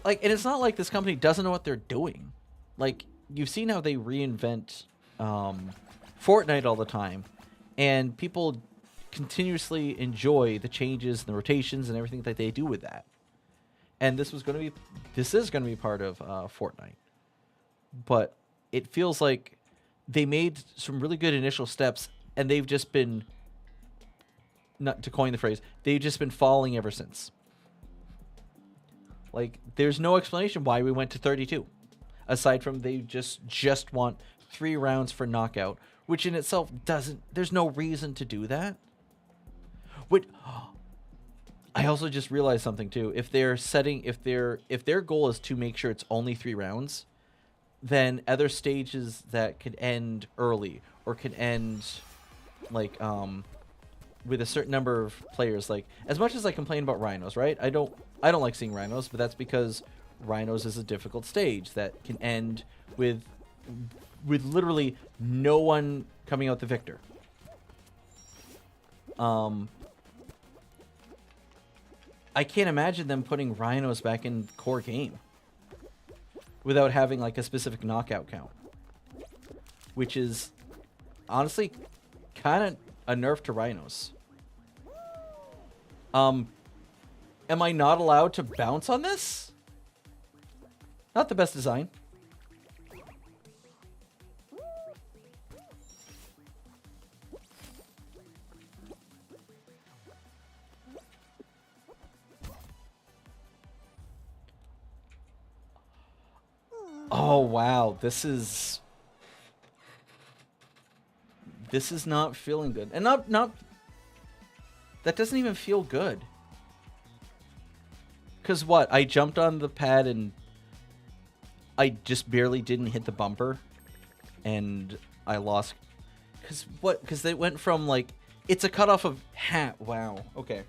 Like, and it's not like this company doesn't know what they're doing. Like, you've seen how they reinvent Fortnite all the time, and people continuously enjoy the changes and the rotations and everything that they do with that. And this is going to be part of Fortnite. But it feels like they made some really good initial steps, and they've just been, not to coin the phrase, they've just been falling ever since. Like, there's no explanation why we went to 32, aside from they just want 3 rounds for Knockout, which in itself there's no reason to do that. What? I also just realized something too. If they're setting, if their goal is to make sure it's only 3 rounds, then other stages that could end early or could end like with a certain number of players. Like, as much as I complain about rhinos, right? I don't like seeing rhinos, but that's because rhinos is a difficult stage that can end with literally no one coming out the victor. I can't imagine them putting rhinos back in core game without having like a specific knockout count, which is honestly kind of a nerf to rhinos. Am I not allowed to bounce on this? Not the best design. Oh wow, this is not feeling good. And not that doesn't even feel good. 'Cause what? I jumped on the pad and I just barely didn't hit the bumper and I lost. 'Cause what? 'Cause they went from like, it's a cutoff of hat. Wow. Okay.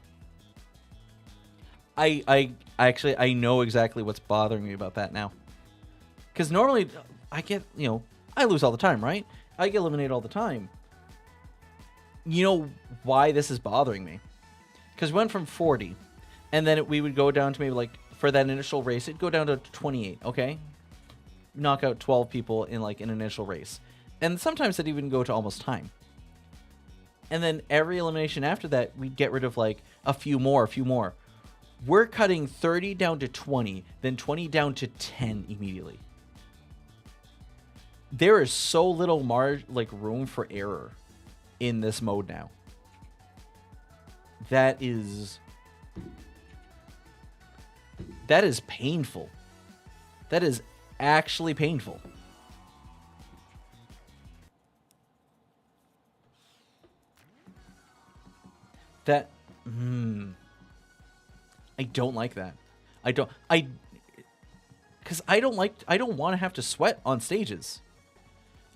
I actually, I know exactly what's bothering me about that now. Because normally, I get, I lose all the time, right? I get eliminated all the time. You know why this is bothering me? Because we went from 40, and then we would go down to maybe, like, for that initial race, it'd go down to 28, okay? Knock out 12 people in, like, an initial race. And sometimes it'd even go to almost time. And then every elimination after that, we'd get rid of, like, a few more. We're cutting 30 down to 20, then 20 down to 10 immediately. There is so little room for error in this mode now. That is painful. That is actually painful. That I don't like that. Because I don't want to have to sweat on stages.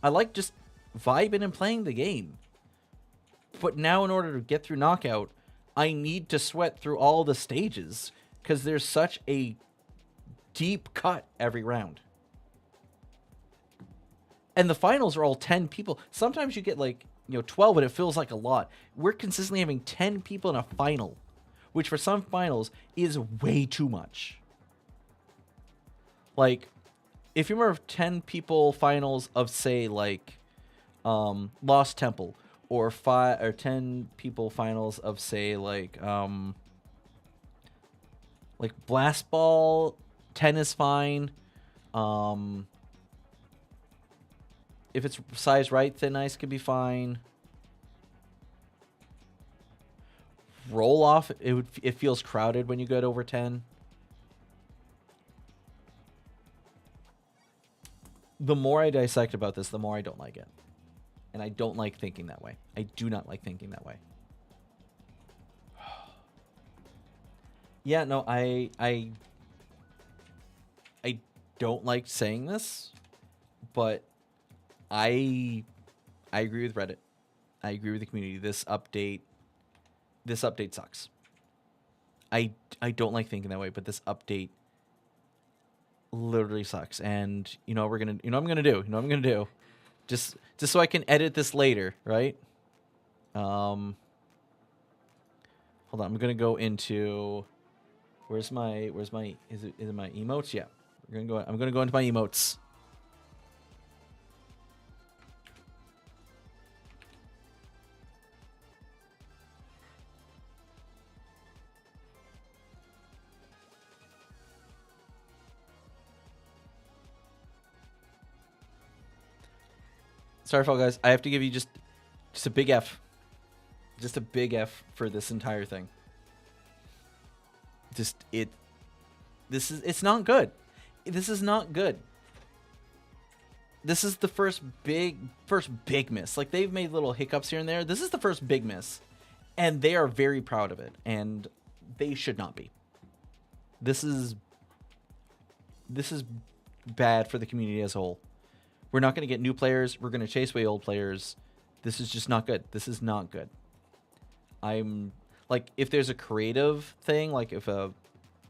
I like just vibing and playing the game. But now in order to get through knockout, I need to sweat through all the stages because there's such a deep cut every round. And the finals are all 10 people. Sometimes you get 12 and it feels like a lot. We're consistently having 10 people in a final, which for some finals is way too much. Like, if you remember 10 people finals of, say, Lost Temple, or 10 people finals of, say, Blast Ball, 10 is fine. If it's size right, Thin Ice could be fine. Roll Off, it feels crowded when you get over 10. The more I dissect about this, the more I don't like it. And I don't like thinking that way. I do not like thinking that way. Yeah, no, I don't like saying this, but I agree with Reddit. I agree with the community. This update sucks. I don't like thinking that way, but this update literally sucks. And I'm gonna do just so I can edit this later, right? Hold on, I'm gonna go into where's my is it my emotes? Yeah, I'm gonna go into my emotes. Starfall, guys, I have to give you just a big F. Just a big F for this entire thing. It's not good. This is not good. This is the first big miss. Like, they've made little hiccups here and there. This is the first big miss. and they are very proud of it, and they should not be. This is bad for the community as a whole. We're not going to get new players. We're going to chase away old players. This is just not good. This is not good. I'm like, if there's a creative thing, like if a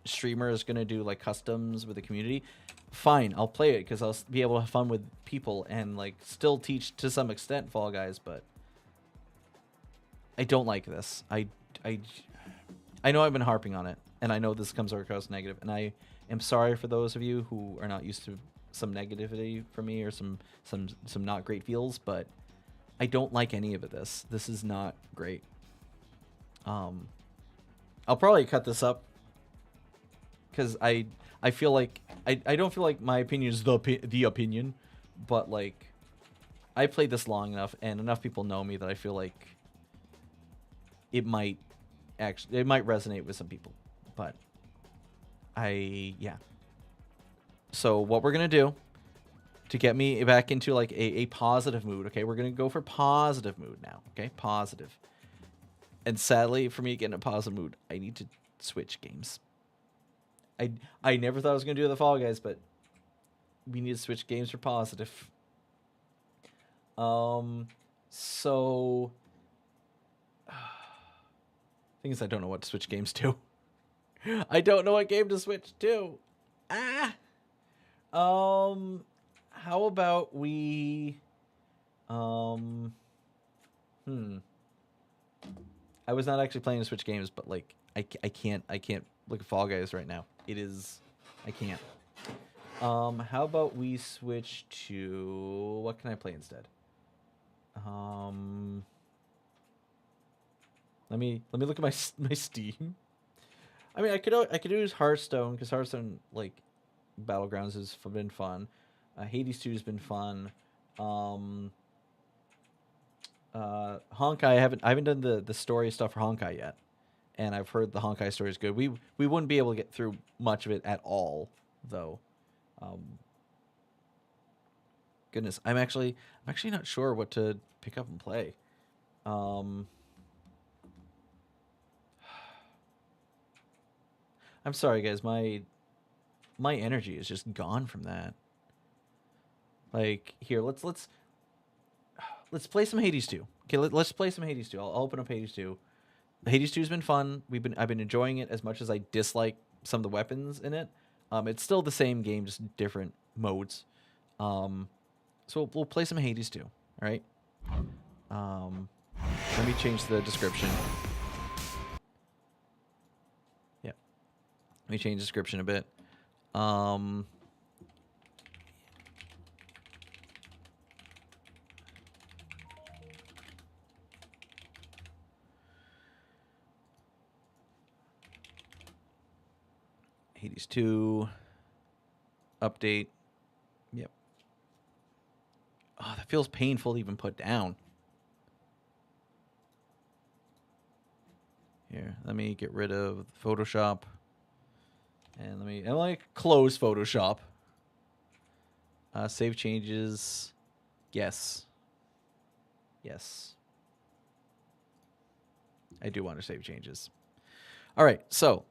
streamer is going to do like customs with the community, fine, I'll play it because I'll be able to have fun with people and like still teach to some extent Fall Guys, but I don't like this. I know I've been harping on it, and I know this comes across negative, and I am sorry for those of you who are not used to some negativity from me or some not great feels, but I don't like any of it. This is not great. I'll probably cut this up because I feel like I don't feel like my opinion is the opinion, but like I played this long enough and enough people know me that I feel like it might resonate with some people, but yeah. So what we're gonna do to get me back into like a positive mood, okay? We're gonna go for positive mood now, okay? Positive. And sadly, for me to get in a positive mood, I need to switch games. I never thought I was gonna do the Fall Guys, but we need to switch games for positive. So thing is, I don't know what to switch games to. I don't know what game to switch to. How about we I was not actually planning to switch games, but like I can't look at Fall Guys right now. I can't. How about we switch to, what can I play instead? Let me look at my Steam. I mean, I could use Hearthstone because Hearthstone, like, Battlegrounds has been fun. Hades 2 has been fun. Honkai, I haven't done the story stuff for Honkai yet, and I've heard the Honkai story is good. We wouldn't be able to get through much of it at all, though. Goodness, I'm actually not sure what to pick up and play. I'm sorry, guys. My energy is just gone from that. Like, here, let's play some Hades 2. Okay, let's play some Hades 2. I'll open up Hades 2. Hades 2 has been fun. I've been enjoying it as much as I dislike some of the weapons in it. It's still the same game, just different modes. So we'll play some Hades 2. All right. Let me change the description. Yeah. Let me change the description a bit. Hades 2 update. Yep. Oh, that feels painful to even put down. Here, let me get rid of Photoshop. And let me close Photoshop. Save changes. Yes. Yes. I do want to save changes. All right, so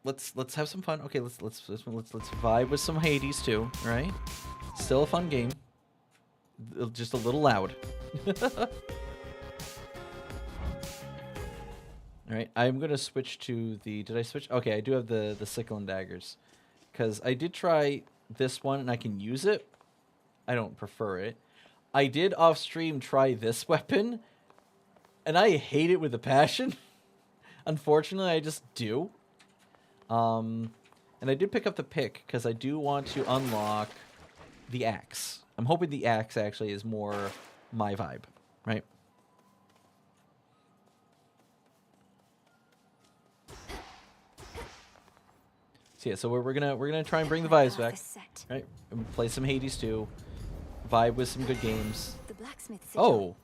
let's have some fun. Okay, let's vibe with some Hades 2, right? Still a fun game. Just a little loud. All right, I'm gonna switch to the. Did I switch? Okay, I do have the sickle and daggers, because I did try this one and I can use it. I don't prefer it. I did off stream try this weapon, and I hate it with a passion. Unfortunately, I just do. And I did pick up the pick because I do want to unlock the axe. I'm hoping the axe actually is more my vibe, right? So yeah, so we're gonna try and bring the vibes back, right? And play some Hades 2, vibe with some good games. The blacksmith sigil. Oh,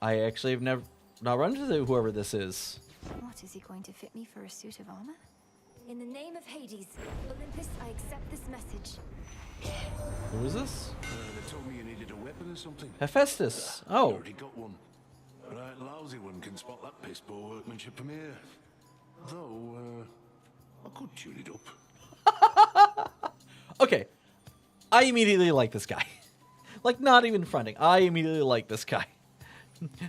I actually have not run into whoever this is. What, is he going to fit me for a suit of armor? In the name of Hades, Olympus, I accept this message. Who is this? They told me you needed a weapon or something. Hephaestus. I Oh, already got one. A right lousy one can spot that piss poor workmanship from here. Though, I could tune it up. Okay. I immediately like this guy. Like, not even fronting. I immediately like this guy.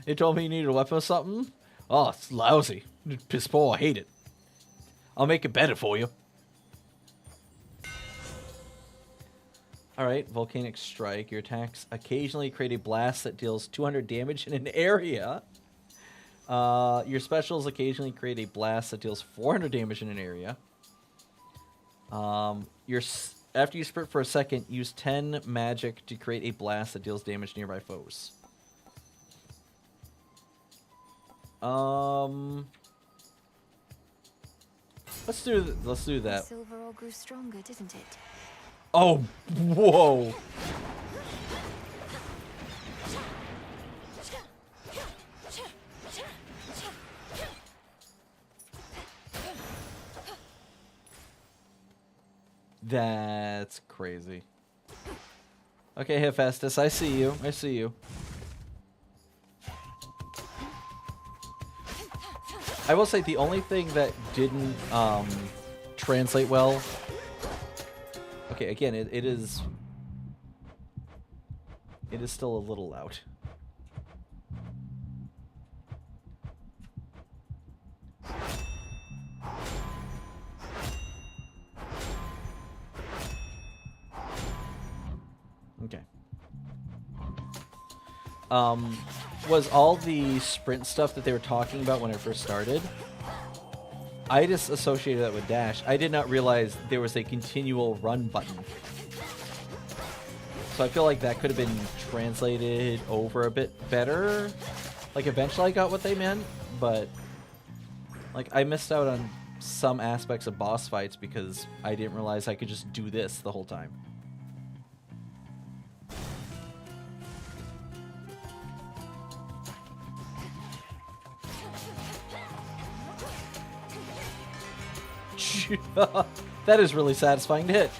They told me you needed a weapon or something. Oh, it's lousy. Piss poor. I hate it. I'll make it better for you. Alright, Volcanic Strike. Your attacks occasionally create a blast that deals 200 damage in an area. Your specials occasionally create a blast that deals 400 damage in an area. After you sprint for a second, use 10 magic to create a blast that deals damage to nearby foes. Let's do that. Silver all grew stronger, didn't it? Oh, whoa. That's crazy. Okay, Hephaestus, I see you. I see you. I will say the only thing that didn't translate well. Okay, again, it is still a little loud. Okay. Was all the sprint stuff that they were talking about when I first started? I just associated that with dash. I did not realize there was a continual run button. So I feel like that could have been translated over a bit better. Like, eventually I got what they meant, but like, I missed out on some aspects of boss fights because I didn't realize I could just do this the whole time. That is really satisfying to hit.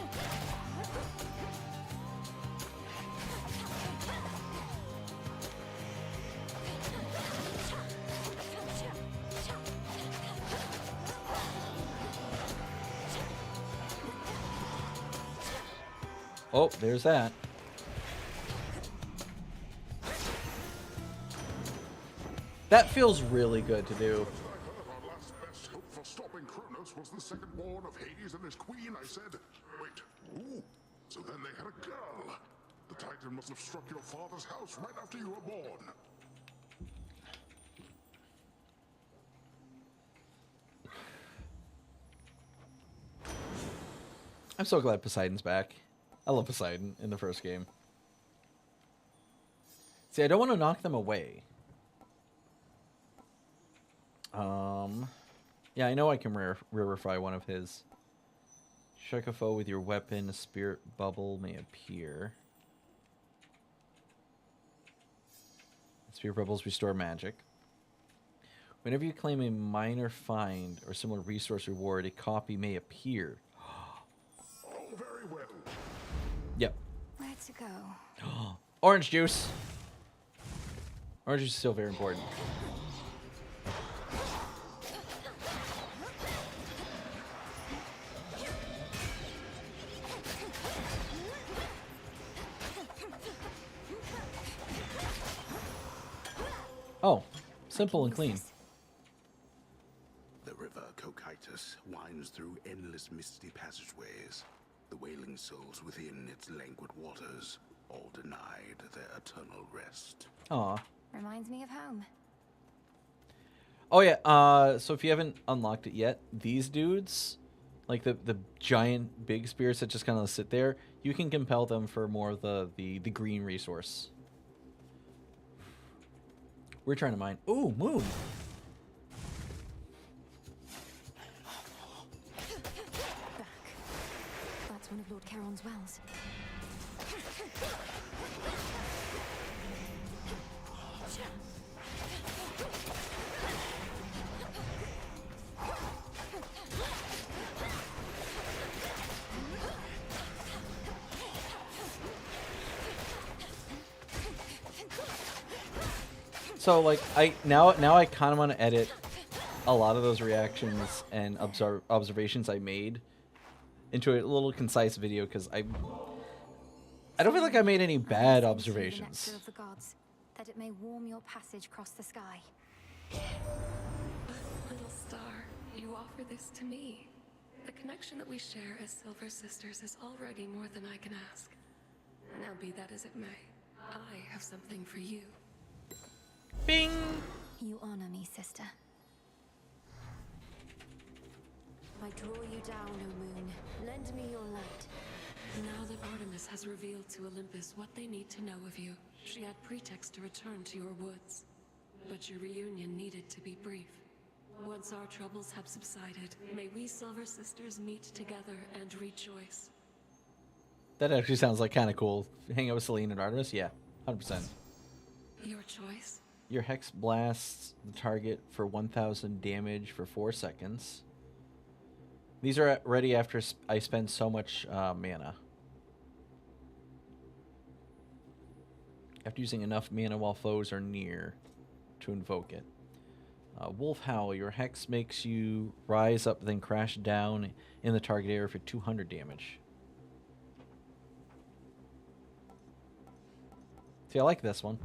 Oh, there's that. That feels really good to do. Our last best hope for stopping Kronos was the second born of Hades and his queen. I said, wait, ooh, so then they had a girl. The Titan must have struck your father's house right after you were born. I'm so glad Poseidon's back. I love Poseidon in the first game. See, I don't want to knock them away. Yeah, I know I can rarefy one of his. Strike a foe with your weapon, a spirit bubble may appear. Spirit bubbles restore magic. Whenever you claim a minor find or similar resource reward, a copy may appear. Oh, very well. Where to go? Orange juice. Orange juice is still very important. Oh, simple and clean. The river Cocytus winds through endless misty passageways. The wailing souls within its languid waters, all denied their eternal rest. Aw. Reminds me of home. Oh yeah, so if you haven't unlocked it yet, these dudes, like the giant big spirits that just kind of sit there, you can compel them for more of the green resource. We're trying to mine. Ooh, moon. Back. That's one of Lord Charon's wells. So like now I kind of want to edit a lot of those reactions and observations I made into a little concise video because I don't feel like I made any bad observations. The nectar of the gods, that it may warm your passage across the sky. Little star, you offer this to me. The connection that we share as Silver Sisters is already more than I can ask. Now be that as it may, I have something for you. Bing! You honor me, sister. I draw you down, O moon. Lend me your light. Now that Artemis has revealed to Olympus what they need to know of you, she had pretext to return to your woods. But your reunion needed to be brief. Once our troubles have subsided, may we Silver Sisters meet together and rejoice. That actually sounds like kind of cool. Hang out with Selene and Artemis? Yeah, 100%. Your choice? Your Hex blasts the target for 1,000 damage for 4 seconds. These are ready after I spend so much mana. After using enough mana while foes are near to invoke it. Wolf Howl. Your Hex makes you rise up then crash down in the target area for 200 damage. See, I like this one.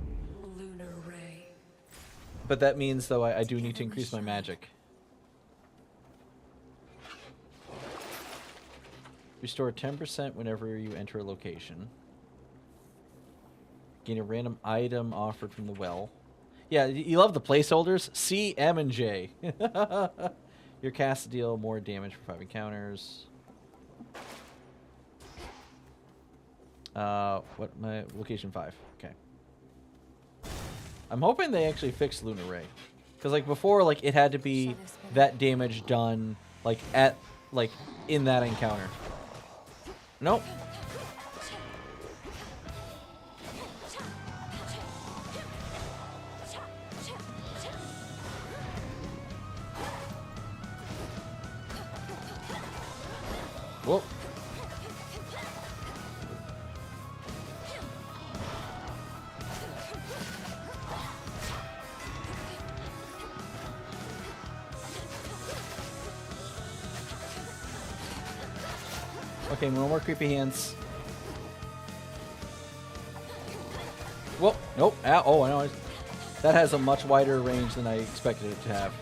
Lunar Ray. But that means, though, I do need to increase my magic. Restore 10% whenever you enter a location. Gain a random item offered from the well. Yeah, you love the placeholders. C, M, and J. Your cast deal more damage for 5 encounters. What my location 5. Okay. I'm hoping they actually fixed Lunar Ray, because like before, like it had to be that damage done like in that encounter. Nope. Whoa. Okay, no more creepy hands. Whoa, nope. Ow. Oh, I know. That has a much wider range than I expected it to have.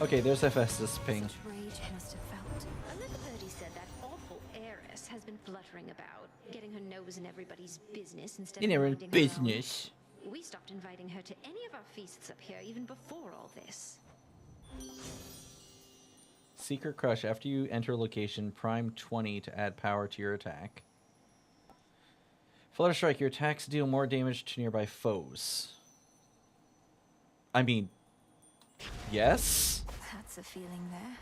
Okay, there's Hephaestus ping. Such rage he must have felt. I never heard he said that awful heiress has been fluttering about, getting her nose in everybody's business instead In of everyone's minding her own. business. We stopped inviting her to any of our feasts up here even before all this. Secret Crush. After you enter a location, prime 20 to add power to your attack. Flutter Strike. Your attacks deal more damage to nearby foes. I mean, yes? That's a feeling there.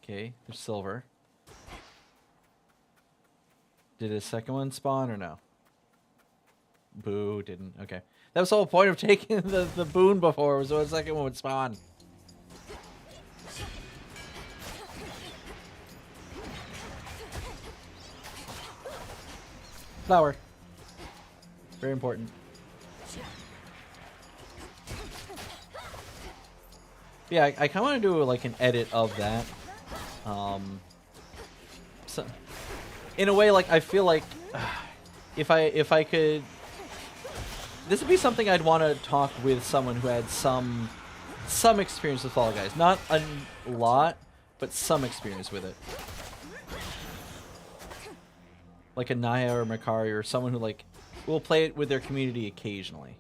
Okay, there's silver. Did a second one spawn or no? Boo, didn't. Okay. That was the whole point of taking the boon before, was so a second one would spawn. Flower. Very important. Yeah, I kind of want to do like an edit of that. So, in a way, like I feel like if I could, this would be something I'd want to talk with someone who had some experience with Fall Guys, not a lot, but some experience with it. Like a Naya or Makari or someone who like will play it with their community occasionally.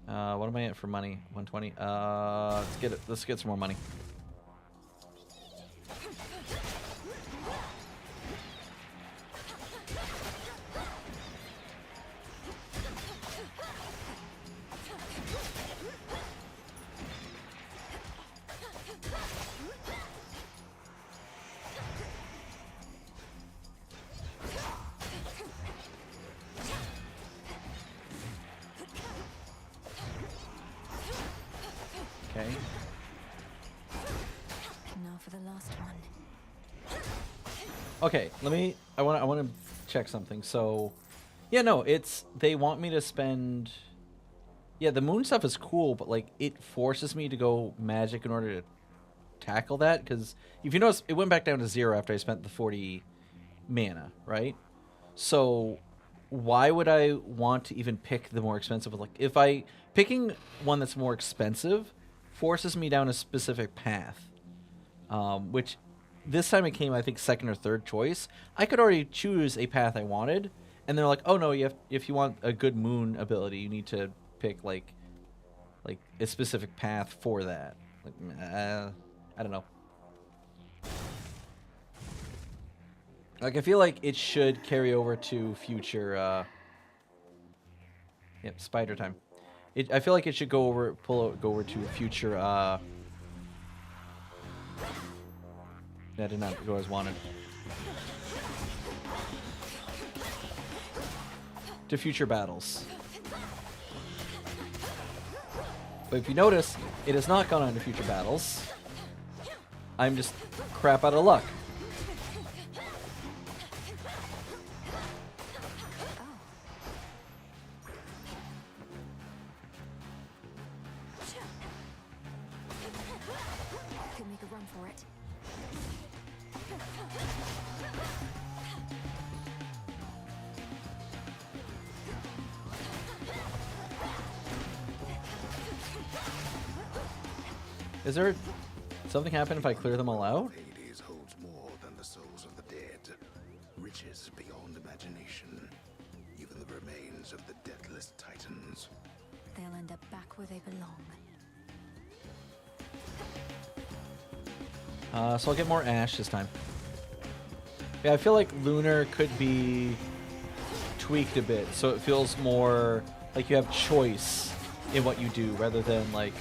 What am I at for money? 120. Let's get it. Let's get some more money. Okay. Now for the last Okay, I want to check something. So, yeah, no, they want me to spend. Yeah, the moon stuff is cool, but like it forces me to go magic in order to tackle that. Because if you notice, it went back down to 0 after I spent the 40 mana, right? So, why would I want to even pick the more expensive? Like, if picking one that's more expensive forces me down a specific path, which this time it came, I think, second or third choice. I could already choose a path I wanted, and they're like, "Oh no, if you want a good moon ability, you need to pick like a specific path for that." Like, I don't know. Like, I feel like it should carry over to future. Yep, spider time. I feel like it should go over to future. That did not go as wanted. To future battles. But if you notice, it has not gone on to future battles. I'm just crap out of luck. Could make a run for it. Is there something happen if I clear them all out? Hades holds more than the souls of the dead. Riches beyond imagination. Even the remains of the deathless titans. They'll end up back where they belong. So I'll get more ash this time. Yeah, I feel like Lunar could be tweaked a bit, so it feels more like you have choice in what you do, rather than like,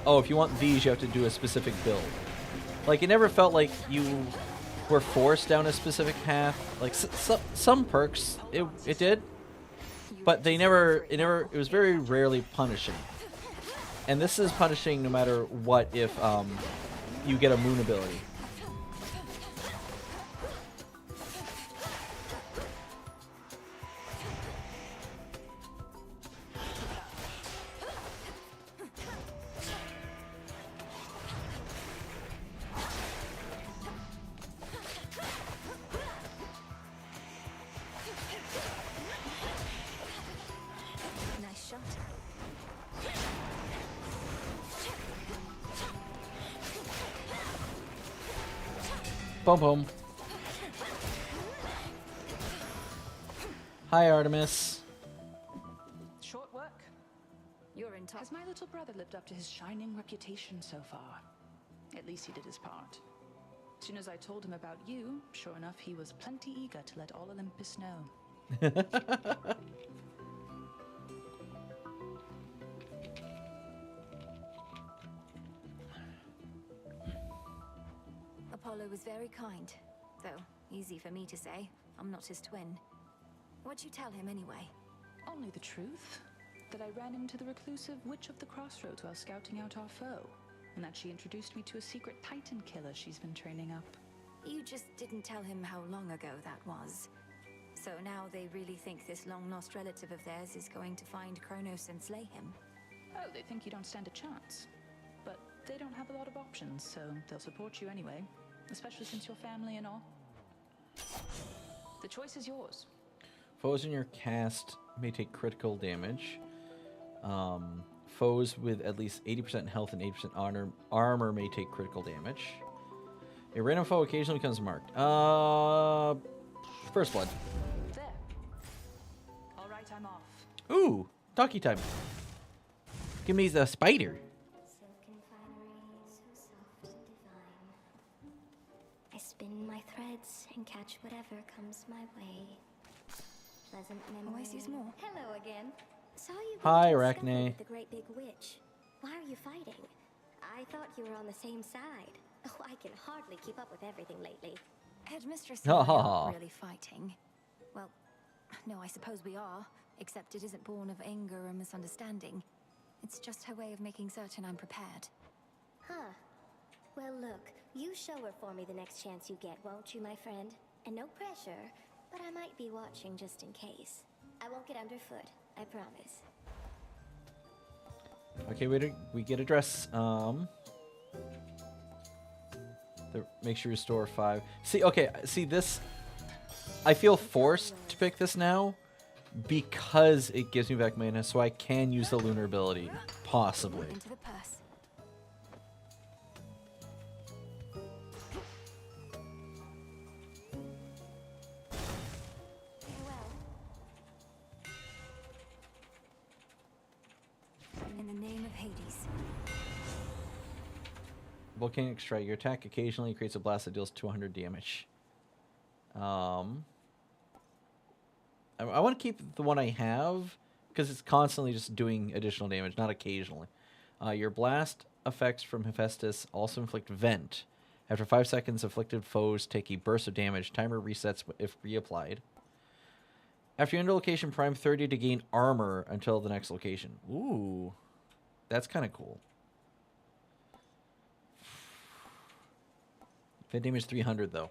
oh, if you want these, you have to do a specific build. Like, it never felt like you were forced down a specific path. Like, some perks, it did, but it was very rarely punishing. And this is punishing no matter what if you get a moon ability. Nice shot. Boom, boom. Hi, Artemis. Short work. You're in top. Has my little brother lived up to his shining reputation so far? At least he did his part. As soon as I told him about you, sure enough, he was plenty eager to let all Olympus know. Apollo was very kind, though easy for me to say. I'm not his twin. What'd you tell him anyway? Only the truth. That I ran into the reclusive Witch of the Crossroads while scouting out our foe, and that she introduced me to a secret Titan killer she's been training up. You just didn't tell him how long ago that was. So now they really think this long-lost relative of theirs is going to find Kronos and slay him. Oh, they think you don't stand a chance. But they don't have a lot of options, so they'll support you anyway. Especially since you're family and all. The choice is yours. Foes in your cast may take critical damage. Foes with at least 80% health and 80% armor may take critical damage. A random foe occasionally becomes marked. First blood. There. All right, I'm off. Ooh, talkie time. Give me the spider. Silken finery, so soft and divine. I spin my threads and catch whatever comes my way. Pleasant memory. Always use more. Hello again. Saw you Hi, going to discover Arachne. with the great big witch. Why are you fighting? I thought you were on the same side. Oh, I can hardly keep up with everything lately. Headmistress and I Ah. aren't really fighting. Well, no, I suppose we are, except it isn't born of anger or misunderstanding. It's just her way of making certain I'm prepared. Huh. Well, look, you show her for me the next chance you get, won't you, my friend? And no pressure, but I might be watching just in case. I won't get underfoot, I promise. Okay, we get a dress. Make sure you restore 5. See this. I feel forced to pick this now because it gives me back mana, so I can use the lunar ability, possibly. Into the purse. Farewell. In the name of Hades. Volcanic Strike. Your attack occasionally creates a blast that deals 200 damage. I want to keep the one I have because it's constantly just doing additional damage, not occasionally. Your blast effects from Hephaestus also inflict Vent. After 5 seconds, afflicted foes take a burst of damage. Timer resets if reapplied. After you enter location, prime 30 to gain armor until the next location. Ooh, that's kind of cool. Vent damage 300 though.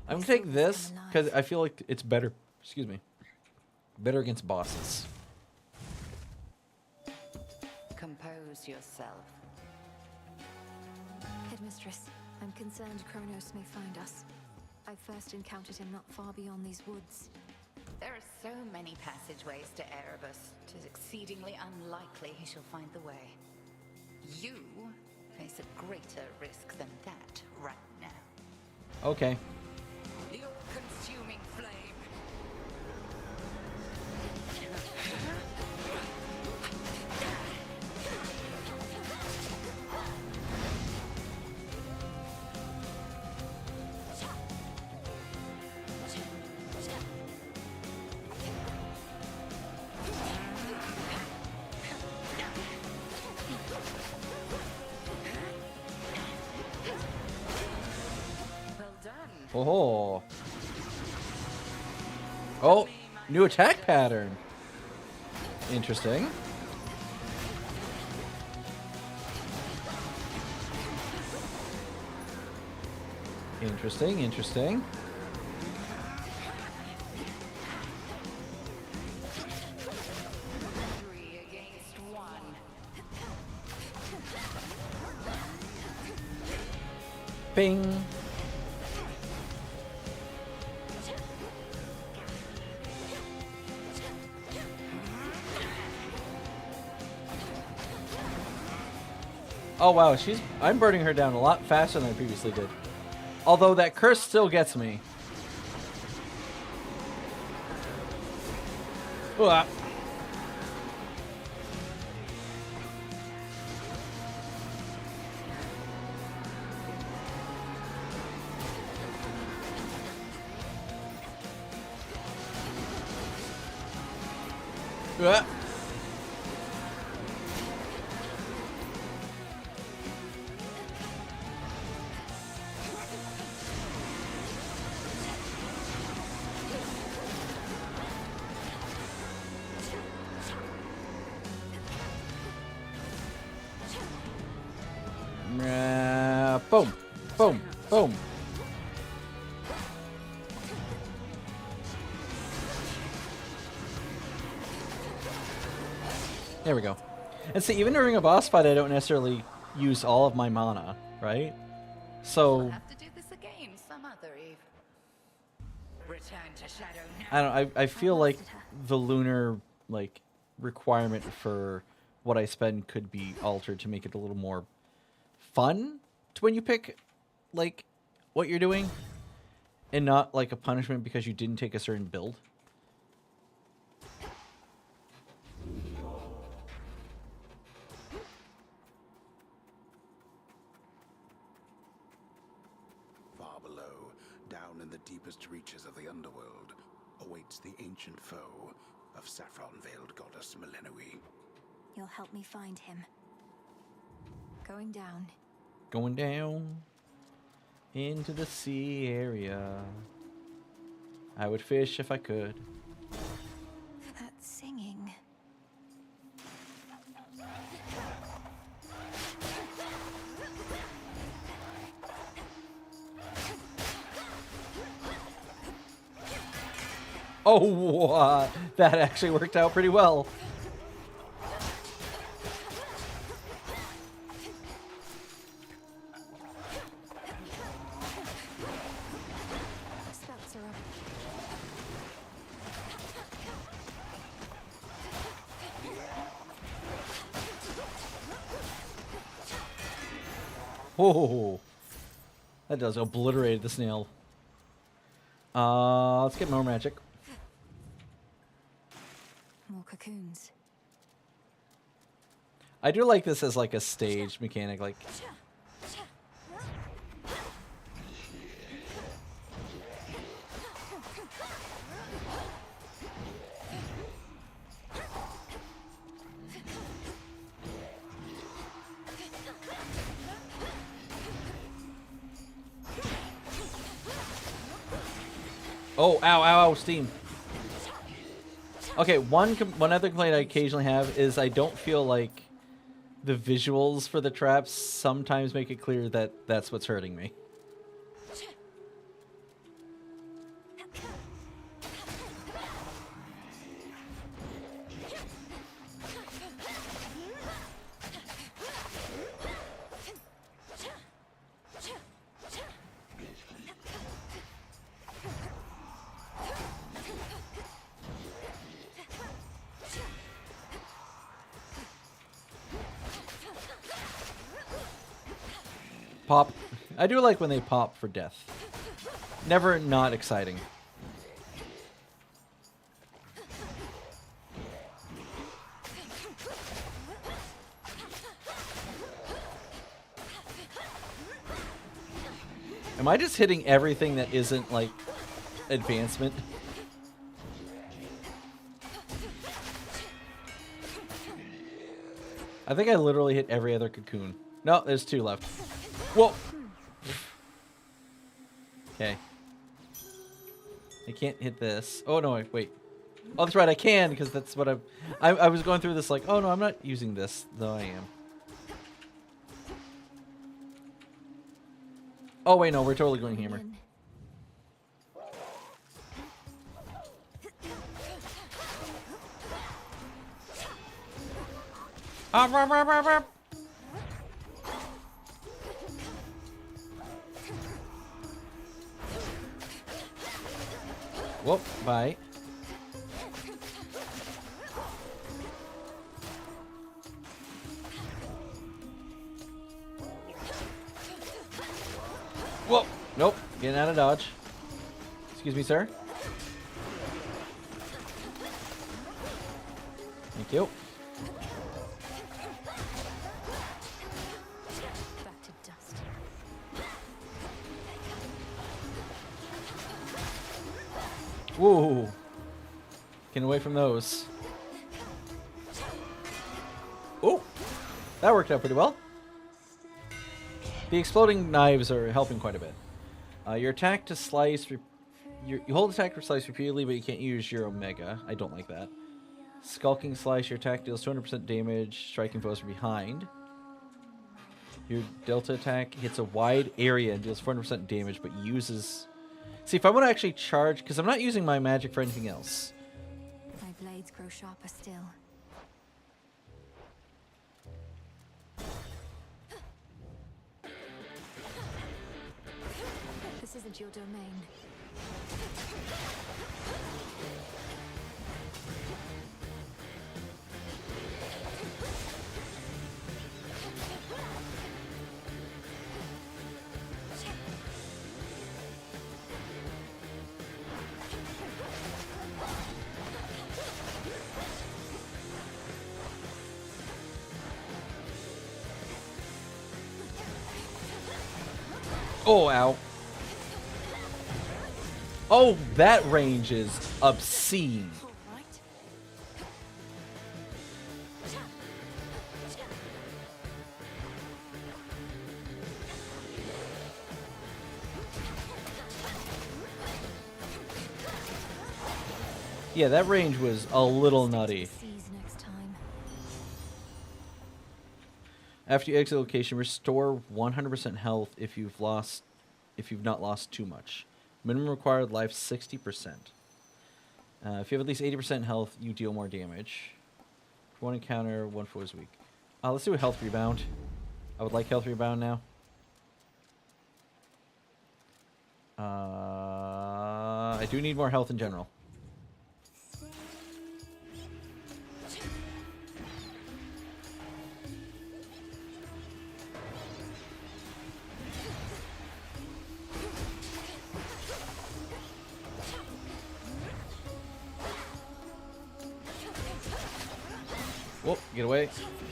I'm gonna take this because I feel like it's better. Excuse me. Better against bosses. Compose yourself. Headmistress, I'm concerned Kronos may find us. I first encountered him not far beyond these woods. There are so many passageways to Erebus. It is exceedingly unlikely he shall find the way. You face a greater risk than that right now. Okay. The consuming flame. Oh. Oh, new attack pattern. Interesting. Interesting, interesting. Bing. Oh wow, I'm burning her down a lot faster than I previously did. Although that curse still gets me. Ooh, ah. Ooh, ah. Boom, boom, boom. There we go. And see, even during a boss fight, I don't necessarily use all of my mana, right? So We'll have to do this again some other eve. Return to Shadow now. I don't. I feel like the lunar requirement for what I spend could be altered to make it a little more fun to when you pick what you're doing, and not like a punishment because you didn't take a certain build. Far below, down in the deepest reaches of the underworld, awaits the ancient foe of saffron-veiled goddess Melinoe. You'll help me find him. Going down. Going down into the sea area. I would fish if I could. That singing. Oh, that actually worked out pretty well. Spouts are up. Oh, that does obliterate the snail. Let's get more magic. More cocoons. I do like this as like a stage mechanic, like oh, ow, ow, ow, steam. Okay, one other complaint I occasionally have is I don't feel like the visuals for the traps sometimes make it clear that that's what's hurting me. Pop. I do like when they pop for death. Never not exciting. Am I just hitting everything that isn't like advancement? I think I literally hit every other cocoon. No, there's 2 left. Whoa! Okay. I can't hit this. Oh no, wait. Oh, that's right, I can, because that's what I was going through this like, oh no, I'm not using this, though I am. Oh wait, no, we're totally going hammer. Whoop, bye. Whoa, nope, getting out of dodge. Excuse me, sir. Thank you. Back to dust. Whoa. Getting away from those. Oh, that worked out pretty well. The exploding knives are helping quite a bit. Your attack to slice... you hold attack to slice repeatedly, but you can't use your Omega. I don't like that. Skulking Slice, your attack deals 200% damage, striking foes from behind. Your Delta attack hits a wide area and deals 400% damage, but uses... See, if I want to actually charge... Because I'm not using my magic for anything else. My blades grow sharper still. This isn't your domain. Oh, ow. Oh, that range is obscene. Yeah, that range was a little nutty. After you exit the location, restore 100% health if you've not lost too much. Minimum required life 60%. If you have at least 80% health, you deal more damage. For one encounter, one foe is weak. Let's do a health rebound. I would like health rebound now. I do need more health in general. Whoop, get away.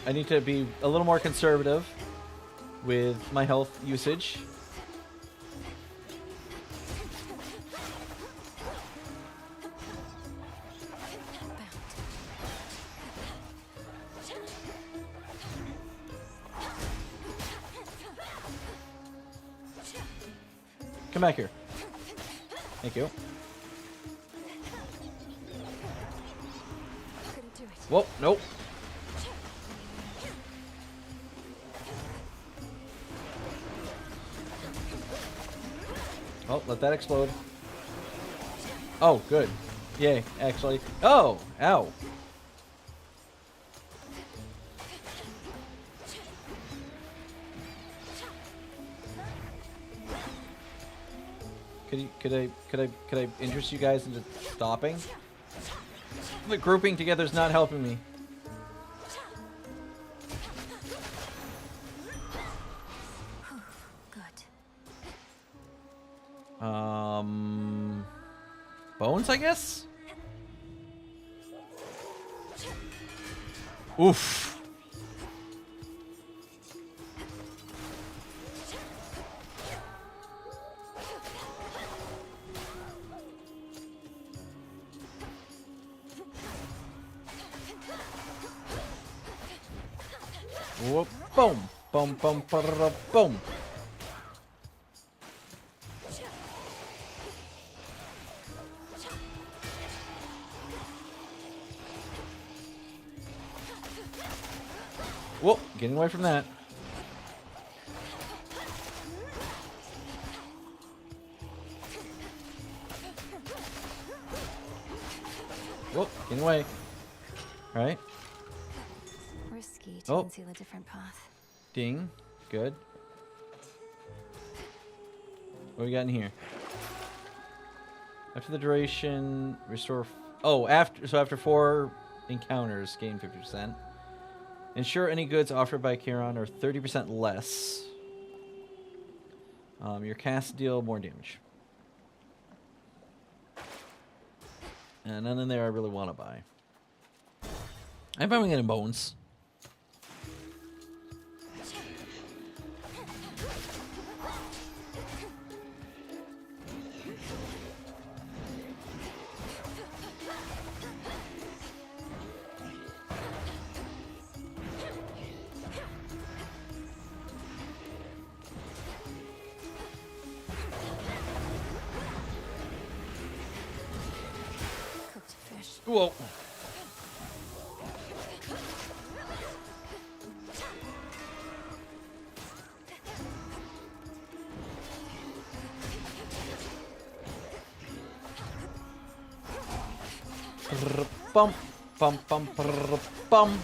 I need to be a little more conservative with my health usage. Come back here. Thank you. Whoa, nope. Oh, let that explode. Oh, good. Yay, actually. Oh, ow. Could I interest you guys into stopping? The grouping together is not helping me. Bones, I guess? Oof. Whoop, boom, boom, boom, boom, boom. Whoa, getting away from that. Whoa, getting away. All right. Risky to conceal a different path. Ding. Good. What we got in here? After the duration, restore. After 4 encounters, gain 50%. Ensure any goods offered by Charon are 30% less. Your casts deal more damage. And none in there I really want to buy. I'm probably getting bones. Whoa. Bum, bum, bum, bum.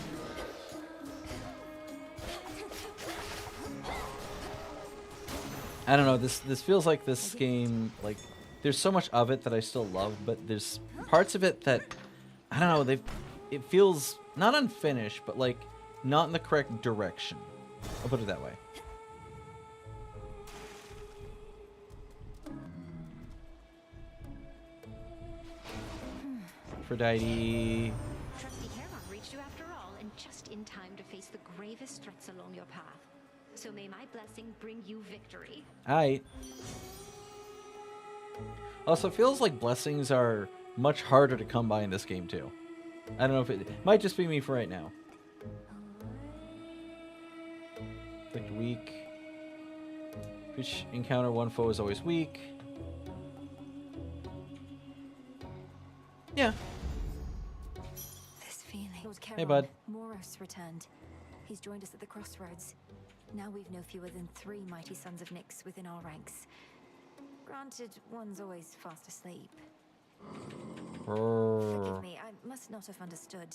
I don't know, this feels like this game, like, there's so much of it that I still love, but there's parts of it that, I don't know, it feels not unfinished, but like not in the correct direction. I'll put it that way. Aphrodite. Trusty Heron reached you after all, and just in time to face the gravest threats along your path. So may my blessing bring you victory. Aight. Also, it feels like blessings are much harder to come by in this game too. I don't know if it might just be me for right now. Inflict weak. Each encounter one foe is always weak. Yeah. This feeling. Lord Charon, Hey, bud. Moros returned. He's joined us at the crossroads. Now we've no fewer than 3 mighty sons of Nyx within our ranks. Granted, one's always fast asleep. Forgive me, I must not have understood.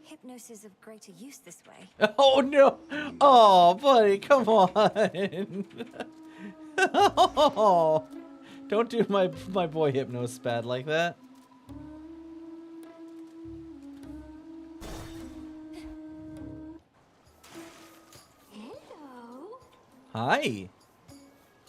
Hypnos is of greater use this way. Oh no! Oh, buddy, come on! Oh, don't do my boy Hypnos bad like that. Hello. Hi.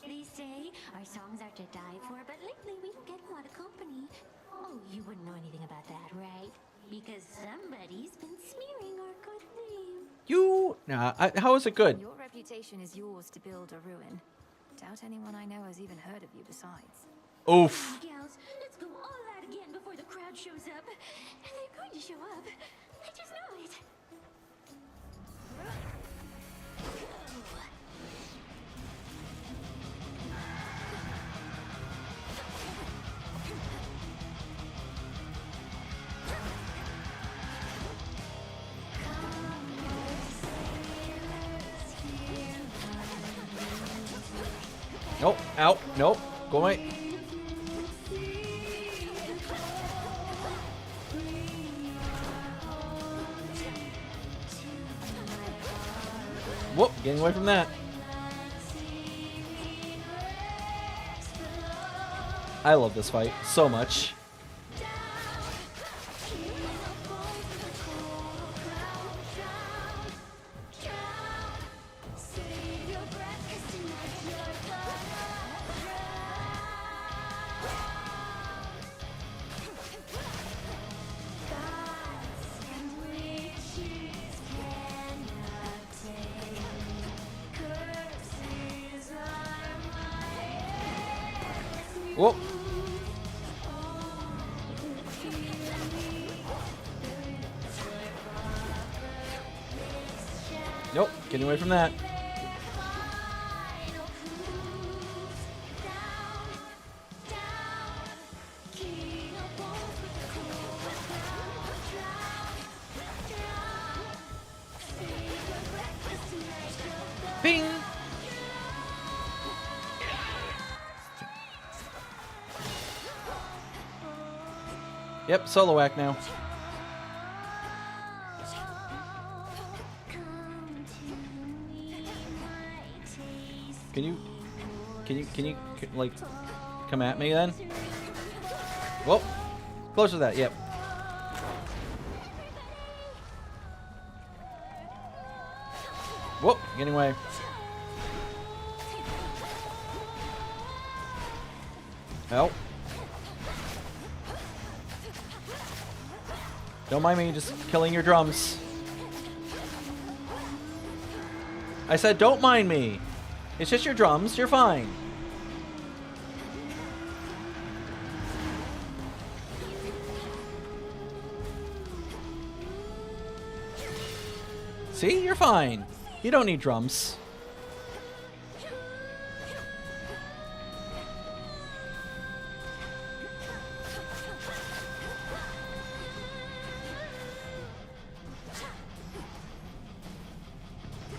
They say our songs are to die for, but lately we don't get a lot of company. Oh, you wouldn't know anything about that, right? Because somebody's been smearing our good name. You. How is it good? Your reputation is yours to build or ruin. Doubt anyone I know has even heard of you besides. Oof. Gals, let's go all out again before the crowd shows up. And they're going to show up. I just know it. Nope. Out. Nope. Go away. Whoop. Getting away from that. I love this fight so much. Whoop. Nope, getting away from that. Bing! Yep, solo act now. Can you like come at me then? Whoa, close to that. Yep. Whoop, getting away. Help. Don't mind me, just killing your drums. I said don't mind me. It's just your drums, you're fine. See, you're fine. You don't need drums.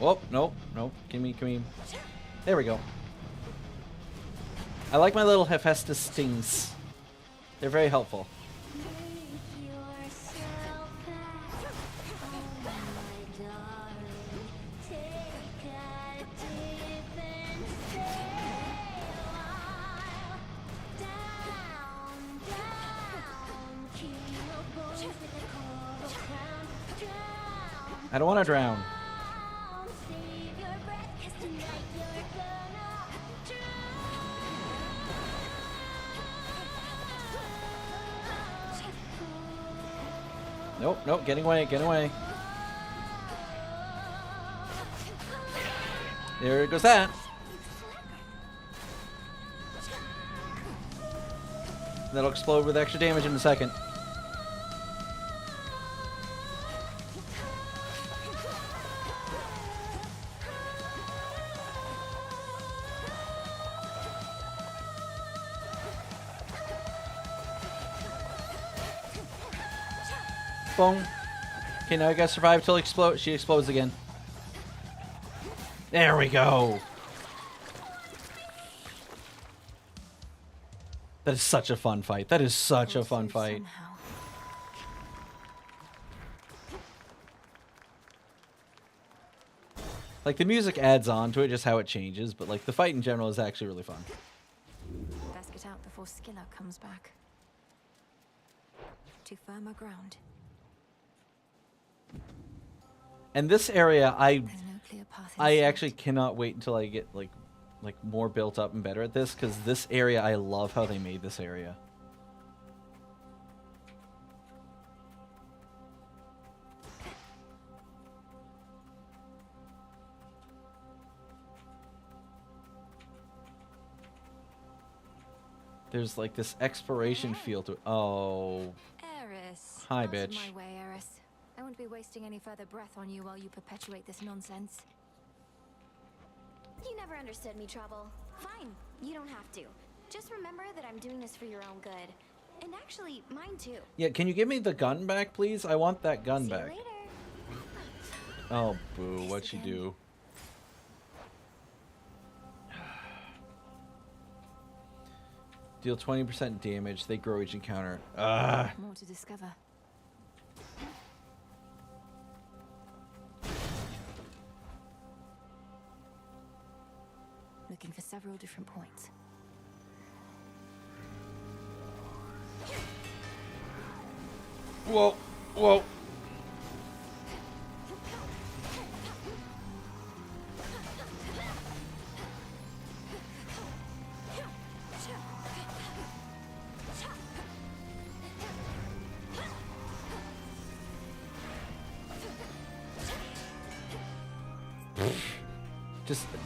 Oh, nope, nope. Give me. There we go. I like my little Hephaestus stings. They're very helpful. I don't want to drown. Nope, nope, getting away, getting away. There goes that. That'll explode with extra damage in a second. Boom. Okay, now I gotta survive till she explodes again. There we go. That is such a fun fight. That is such a Pulled fun through fight. somehow. Like, the music adds on to it, just how it changes, but like the fight in general is actually really fun. Best get out before Skilla comes back. To firmer ground. And this area, There's no clear path in I sight. actually cannot wait until I get like more built up and better at this, because this area, I love how they made this area. There's like this exploration feel to it. Oh, Eris. Hi, out of bitch. My way, Eris. I won't be wasting any further breath on you while you perpetuate this nonsense. You never understood me, Trouble. Fine, you don't have to. Just remember that I'm doing this for your own good. And actually, mine too. yeah. Can you give me the gun back, please? I want that gun See you back. later. Oh, boo! What'd she do? Deal 20% damage. They grow each encounter. Ah. More to discover. Looking for several different points. Whoa! Whoa!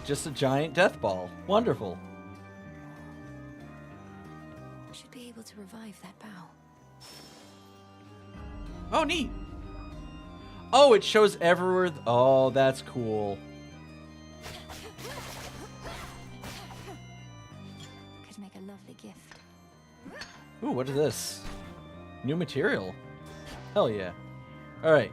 Just a giant death ball. Wonderful. Should be able to revive that bow. Oh, neat. Oh, it shows everywhere. Oh, that's cool. Could make a lovely gift. Ooh, what is this? New material. Hell yeah. All right.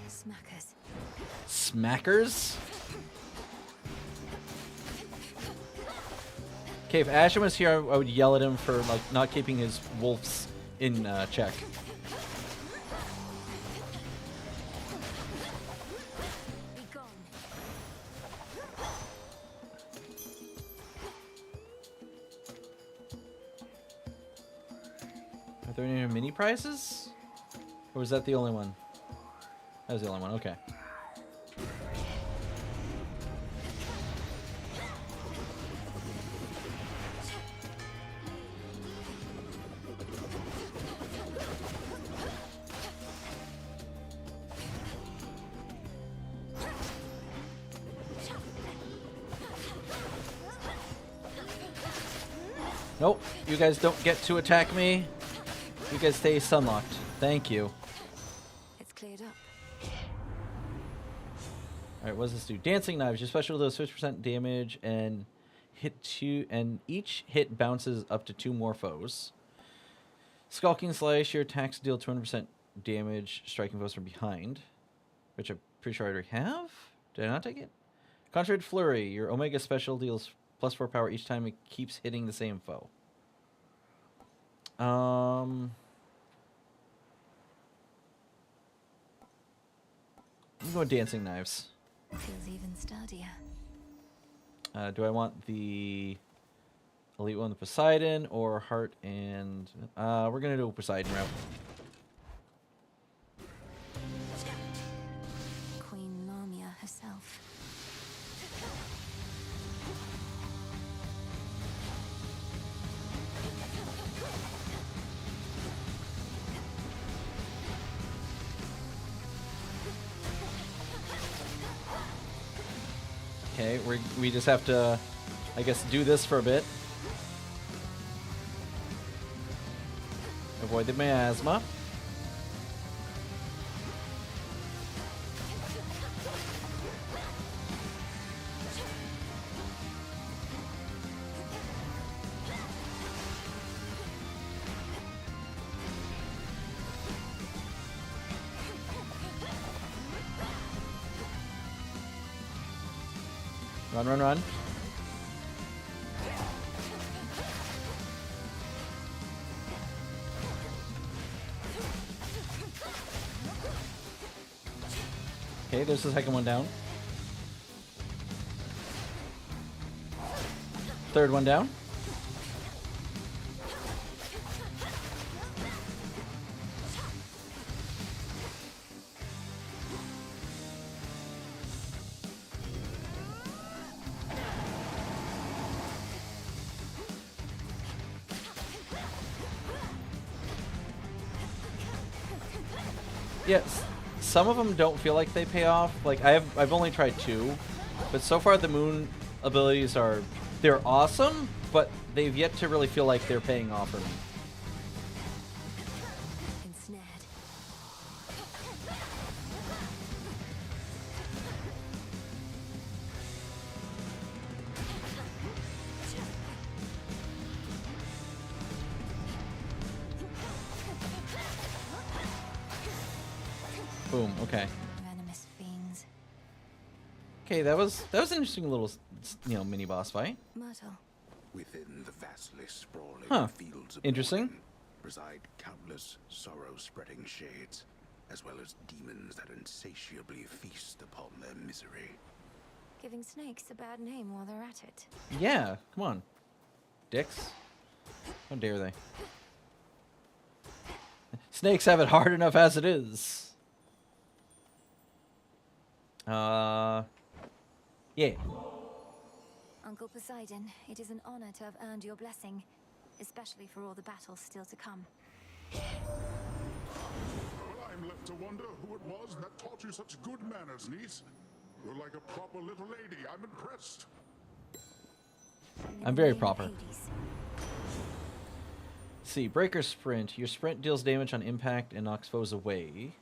Smackers. Smackers? Okay, if Ashen was here, I would yell at him for like not keeping his wolves in check. Be gone. Are there any mini prizes? Or was that the only one? That was the only one, okay. Nope, you guys don't get to attack me. You guys stay sunlocked. Thank you. It's cleared up. Alright, what does this do? Dancing Knives. Your special does 50% damage and hit two, and each hit bounces up to 2 more foes. Skulking Slice. Your attacks deal 200% damage, striking foes from behind, which I'm pretty sure I already have. Did I not take it? Concentrated Flurry. Your Omega special deals +4 power each time it keeps hitting the same foe. I'm going Dancing Knives. Feels even sturdier. Do I want the Elite one, the Poseidon, or Heart and... we're going to do a Poseidon route. Queen Lamia herself. Okay, we just have to, I guess, do this for a bit. Avoid the miasma. Run, run, run. Okay, there's the second one down. Third one down. Yes, some of them don't feel like they pay off. Like I've only tried 2, but so far the moon abilities they're awesome, but they've yet to really feel like they're paying off for me. Ensnared. Boom. Okay. Venomous fiends. Okay, that was an interesting little mini boss fight. Myrtle. Within the vastly sprawling Huh. fields of Interesting. Morn reside countless sorrow-spreading shades, as well as demons that insatiably feast upon their misery. Giving snakes a bad name while they're at it. Yeah, come on, dicks. How dare they? Snakes have it hard enough as it is. Yeah. Uncle Poseidon, it is an honor to have earned your blessing, especially for all the battles still to come. Well, I'm left to wonder who it was that taught you such good manners, niece. You're like a proper little lady. I'm impressed. I'm very proper. See, Breaker Sprint. Your sprint deals damage on impact and knocks foes away.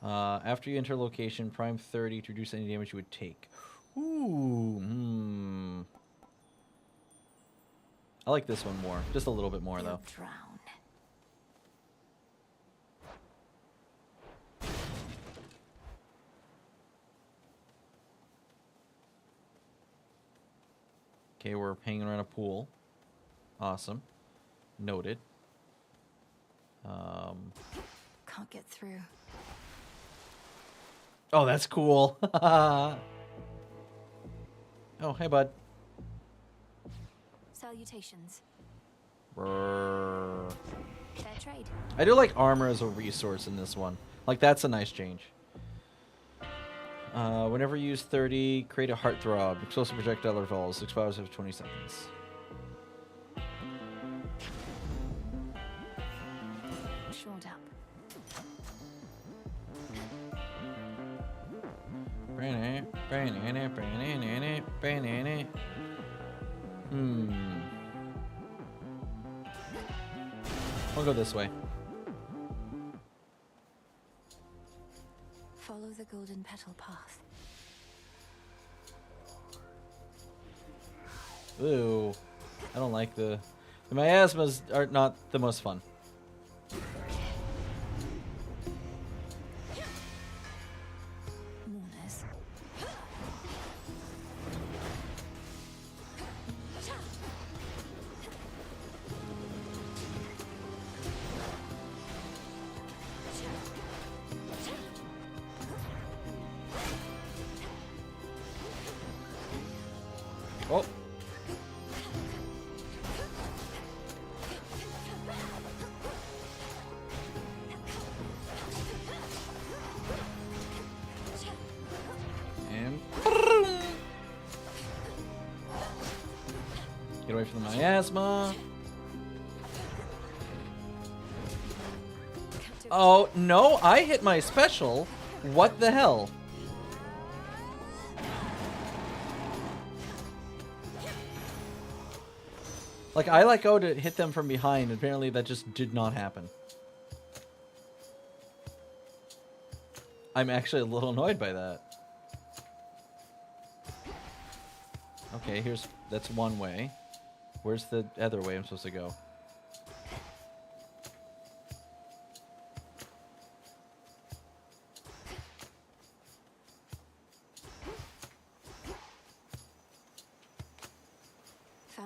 After you enter a location, prime 30 to reduce any damage you would take. Ooh, I like this one more. Just a little bit more, though. Drown. Okay, we're hanging around a pool. Awesome. Noted. Can't get through. Oh, that's cool. Oh, hey, bud. Salutations. Brrr. Fair trade. I do like armor as a resource in this one. Like, that's a nice change. Whenever you use 30, create a heartthrob. Explosive projectile revolves. Expires after 20 seconds. Shored up. We'll go this way. Follow the golden petal path. Ooh. I don't like the miasmas are not the most fun. Mourners. Oh. And get away from the miasma. Oh, no, I hit my special. What the hell? Like, I let go to hit them from behind. Apparently, that just did not happen. I'm actually a little annoyed by that. Okay, that's one way. Where's the other way I'm supposed to go?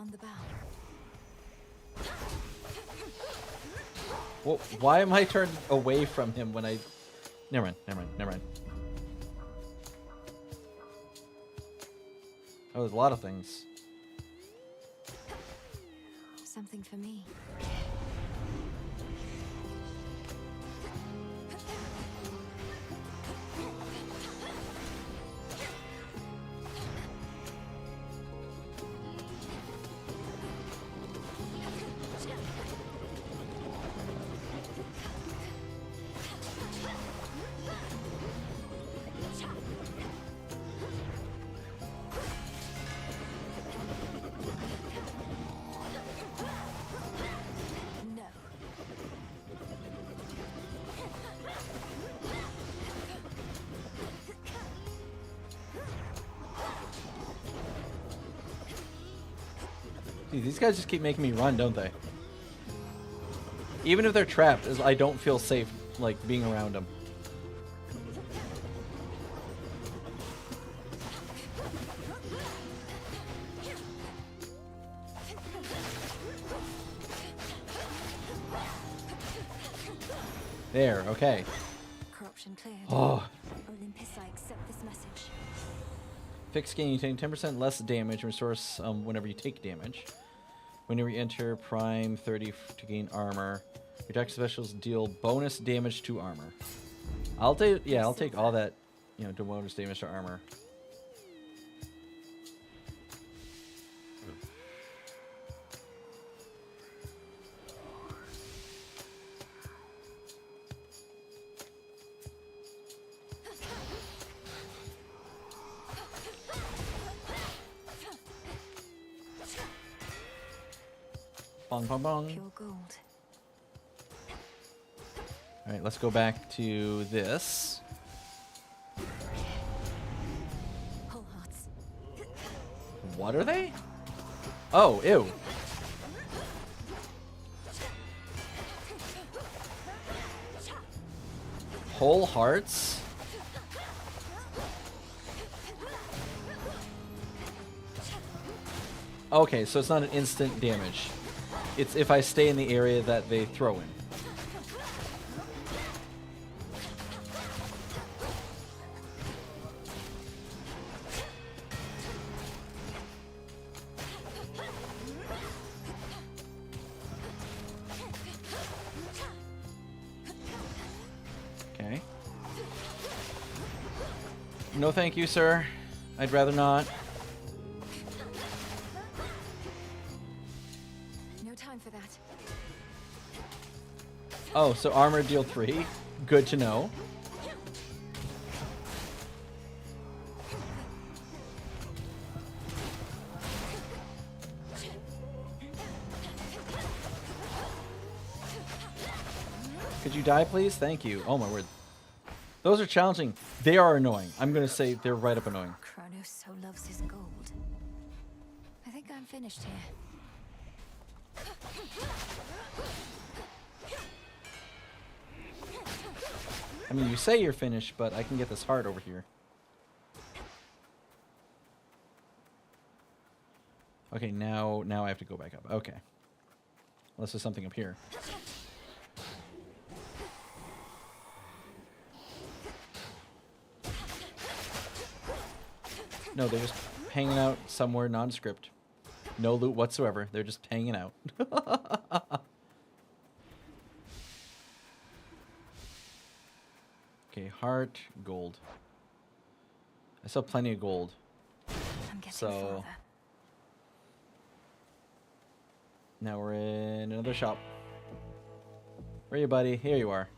Round the bow. Well, why am I turned away from him when I... Never mind, never mind, never mind. Oh, there's a lot of things. Something for me. No. Dude, these guys just keep making me run, don't they? Even if they're trapped, I don't feel safe, like, being around them. There, okay. Corruption cleared. Oh. Olympus, I accept this message. Fixed gain, you take 10% less damage and restores whenever you take damage. Whenever you enter Prime 30 to gain armor. Your attack specials deal bonus damage to armor. I'll take, yeah, I'll take all that, you know, to bonus damage to armor. Bong, bong, bong. Pure gold. All right, let's go back to this. Whole hearts. What are they? Oh, ew. Whole hearts? Okay, so it's not an instant damage. It's if I stay in the area that they throw in. Okay. No thank you, sir. I'd rather not. No time for that. Oh, so armor deal 3. Good to know. Could you die, please? Thank you. Oh my word. Those are challenging. They are annoying. I'm going to say they're right up annoying. Kronos so loves his gold. I think I'm finished here. I mean, you say you're finished, but I can get this heart over here. Okay, now I have to go back up. Okay. Unless there's something up here. No, they're just hanging out somewhere nondescript. No loot whatsoever. They're just hanging out. Okay, heart, gold. I still have plenty of gold. I'm getting So farther. now we're in another shop. Where are you, buddy? Here you are.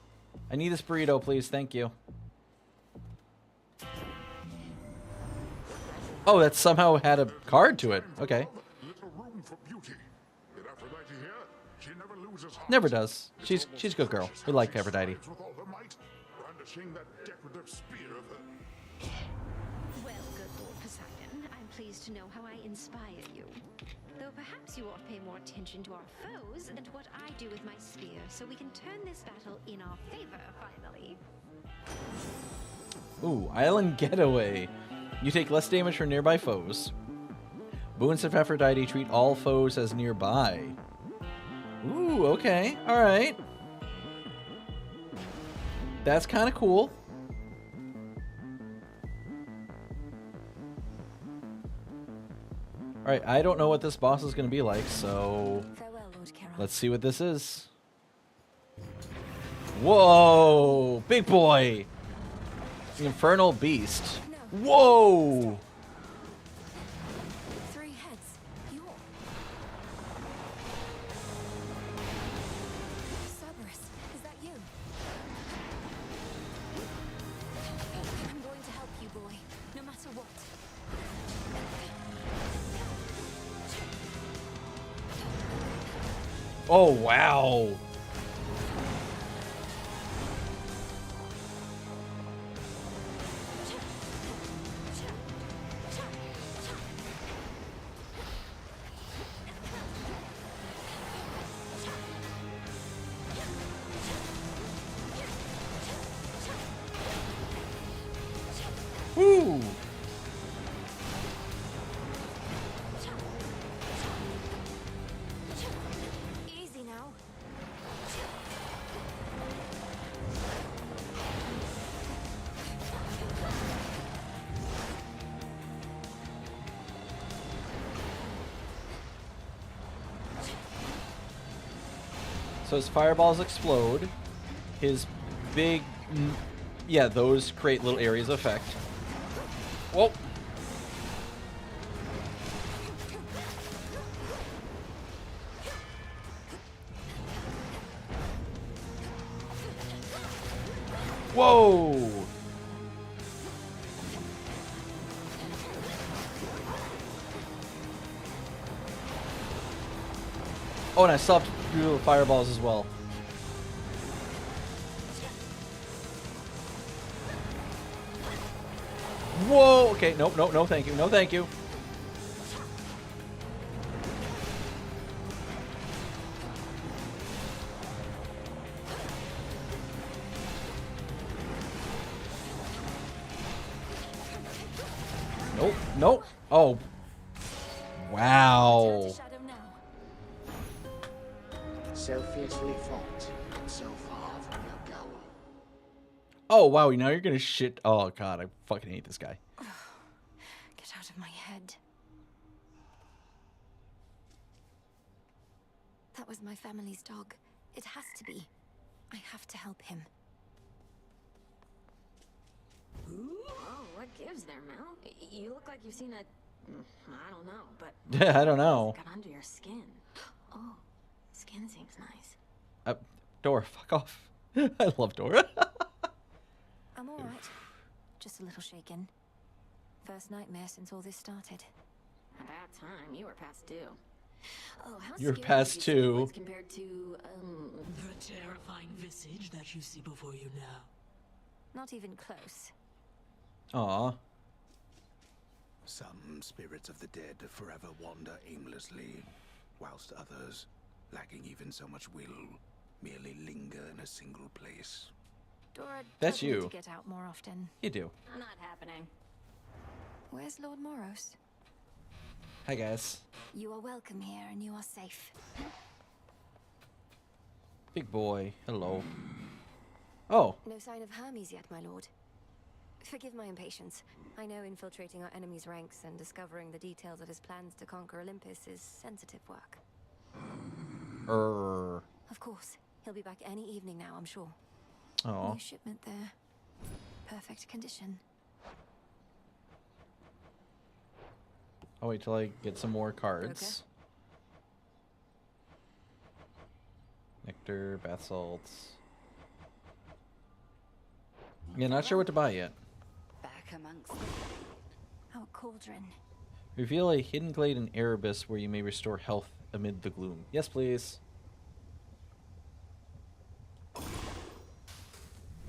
I need this burrito, please. Thank you. Oh, that somehow had a card to it. Okay. Little room for beauty. Yet Aphrodite here, she never loses heart. Never does. She's a good girl. We like Aphrodite. With all her might, brandishing that decorative spear of her. Well, good Lord Poseidon, I'm pleased to know how I inspire you. Though perhaps you ought to pay more attention to our foes than to what I do with my spear, so we can turn this battle in our favor, finally. Ooh, Island Getaway. You take less damage from nearby foes. Boons of Aphrodite treat all foes as nearby. Ooh, okay. Alright. That's kind of cool. Alright, I don't know what this boss is going to be like, so Farewell, Lord Charon. let's see what this is. Whoa! Big boy! The Infernal Beast. Whoa! 3 heads. You're... Cerberus, is that you? I'm going to help you, boy, no matter what. Oh, wow! Woo! Easy now. So his fireballs explode. His big... Yeah, those create little areas of effect. Whoa! Whoa! Oh, and I still have to do fireballs as well. Whoa! Okay, nope, nope, no thank you, no thank you. Nope, nope. Oh. Wow. Shadow now. So fiercely fought, and so far from your goal. Oh, wow, now you're gonna shit. Oh, God, I fucking hate this guy. Get out of my head. That was my family's dog. It has to be. I have to help him. Oh, what gives there, Mel? You look like you've seen a... I don't know, but... Yeah, I don't know. Got under your skin. Oh, skin seems nice. Dora, fuck off. I love Dora. I'm alright. Just a little shaken. First nightmare since all this started. About time. You were past due. Oh, how You're scary past would you say it two. was compared to, The terrifying visage that you see before you now. Not even close. Aw. Some spirits of the dead forever wander aimlessly, whilst others, lacking even so much will, merely linger in a single place. Dora That's does need you. to get out more often. You do. not happening. Where's Lord Moros? Hi, guys. You are welcome here and you are safe. Big boy. Hello. Oh. No sign of Hermes yet, my lord. Forgive my impatience. I know infiltrating our enemy's ranks and discovering the details of his plans to conquer Olympus is sensitive work. Of course. He'll be back any evening now, I'm sure. Oh. New shipment there. Perfect condition. I'll wait till I get some more cards. Nectar, bath salts. Yeah, not sure what to buy yet. Back amongst Our cauldron. Reveal a hidden glade in Erebus where you may restore health amid the gloom. Yes, please.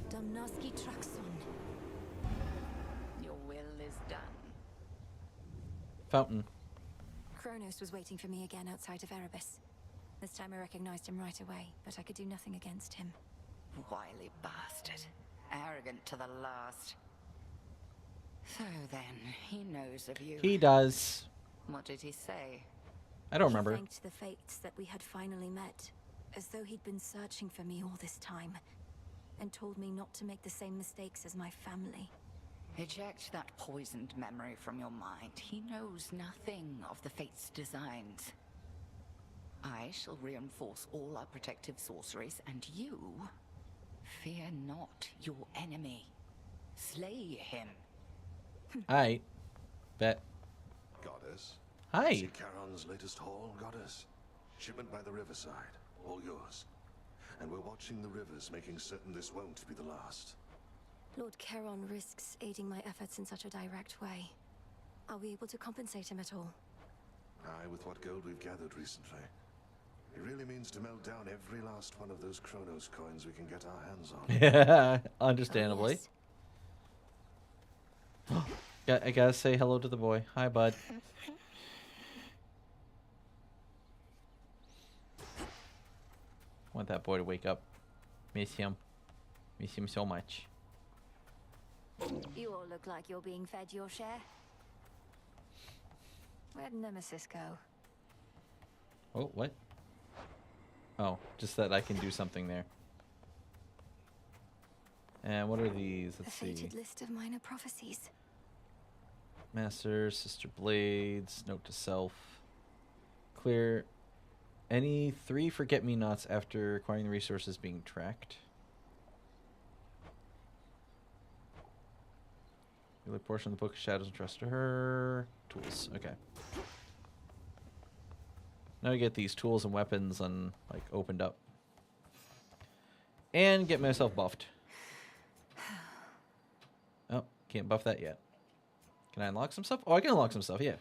Domnoski Traxon. your will is done. Fountain. Kronos was waiting for me again outside of Erebus. This time I recognized him right away, but I could do nothing against him. Wily bastard. Arrogant to the last. So then, he knows of you. He does. What did he say? I don't remember. He thanked the fates that we had finally met, as though he'd been searching for me all this time, and told me not to make the same mistakes as my family. Eject that poisoned memory from your mind. He knows nothing of the fate's designs. I shall reinforce all our protective sorceries, and you fear not your enemy. Slay him. I bet. Goddess. Hi. See Charon's latest haul, Goddess? Shipment by the riverside. All yours. And we're watching the rivers, making certain this won't be the last. Lord Charon risks aiding my efforts in such a direct way. Are we able to compensate him at all? Aye, with what gold we've gathered recently. It really means to melt down every last one of those Kronos coins we can get our hands on. Yeah, understandably. Oh, I gotta say hello to the boy. Hi, bud. Want that boy to wake up. Miss him. Miss him so much. You all look like you're being fed your share. Where'd Nemesis go? Oh, what? Oh, just that I can do something there. And what are these? A Let's see. fated list of minor prophecies. Master, Sister Blades, Note to Self. Clear any 3 forget-me-nots after acquiring the resources being tracked. You look portion of the Book of Shadows and trust to her. Tools. Okay. Now I get these tools and weapons like opened up. And get myself buffed. Oh, can't buff that yet. Can I unlock some stuff? Oh, I can unlock some stuff, yeah.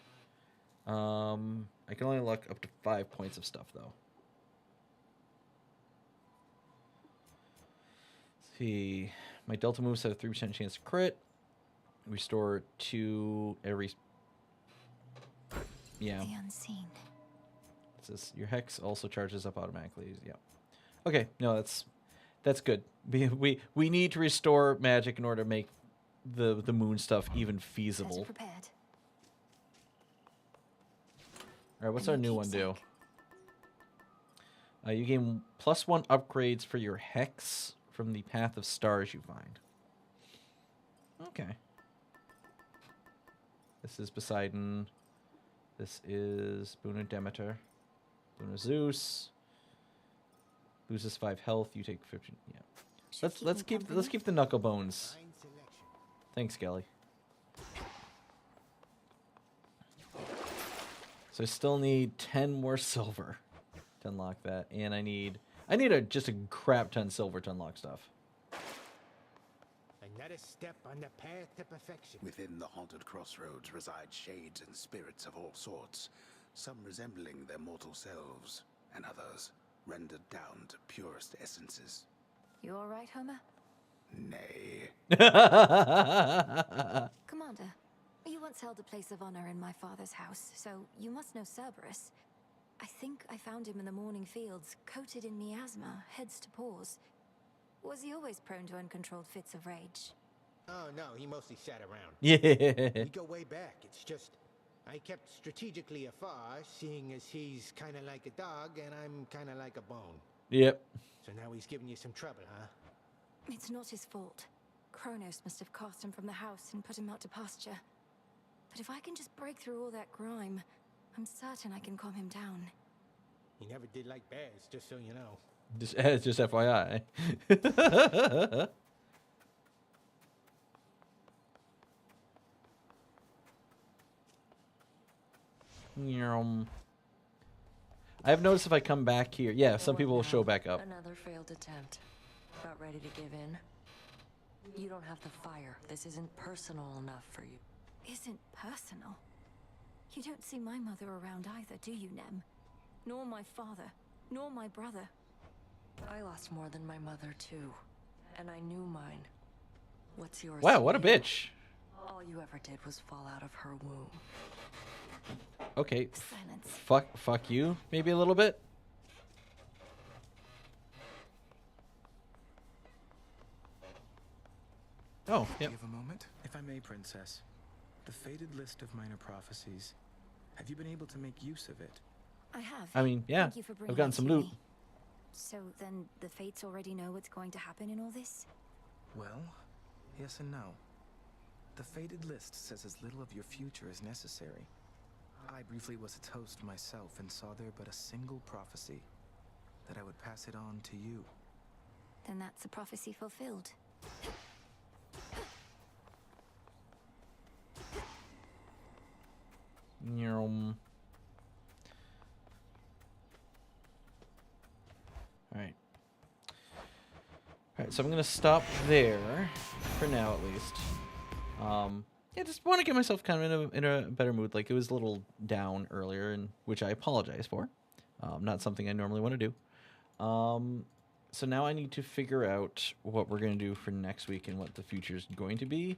I can only unlock up to 5 points of stuff, though. Let's see. My Delta moves have a 3% chance to crit. Restore 2 every... Yeah. The unseen. It says your hex also charges up automatically. Yeah. Okay, no, that's good. We need to restore magic in order to make the moon stuff even feasible. Prepared. All right, what's our new one do? You gain +1 upgrades for your hex from the path of stars you find. Okay. This is Poseidon. This is Boon of Demeter. Boon of Zeus. Loses 5 health. You take 15. Yeah. Let's keep the knuckle bones. Thanks, Skelly. So I still need 10 more silver to unlock that, and I need just a crap ton silver to unlock stuff. Another step on the path to perfection. Within the haunted crossroads reside shades and spirits of all sorts, some resembling their mortal selves, and others rendered down to purest essences. You all right, Homer? Nay. Commander, you once held a place of honor in my father's house, so you must know Cerberus. I think I found him in the morning fields, coated in miasma, heads to paws. Was he always prone to uncontrolled fits of rage? Oh no, he mostly sat around. Yeah. We go way back. It's just I kept strategically afar, seeing as he's kind of like a dog and I'm kind of like a bone. Yep. So now he's giving you some trouble, huh? It's not his fault. Kronos must have cast him from the house and put him out to pasture. But if I can just break through all that grime, I'm certain I can calm him down. He never did like bears, just so you know. Just FYI. I've noticed if I come back here, yeah, some people will show back up. Another failed attempt. About ready to give in. You don't have the fire. This isn't personal enough for you. Isn't personal? You don't see my mother around either, do you, Nem? Nor my father, nor my brother. I lost more than my mother, too. And I knew mine. What's yours? Wow, what a bitch. All you ever did was fall out of her womb. Okay. Silence. Fuck you, maybe a little bit. Oh, yeah. Give a moment, if I may, Princess. The fated list of minor prophecies. Have you been able to make use of it? I have. I mean, yeah, Thank you for bringing I've gotten it some to loot. me. So then the Fates already know what's going to happen in all this? Well, yes and no. The fated list says as little of your future as necessary. I briefly was a toast myself and saw there but a single prophecy, that I would pass it on to you. Then that's a prophecy fulfilled. Alright. Alright, so I'm gonna stop there for now at least. Yeah, just want to get myself kind of in a better mood. Like, it was a little down earlier, and which I apologize for. Not something I normally want to do. So now I need to figure out what we're going to do for next week and what the future is going to be,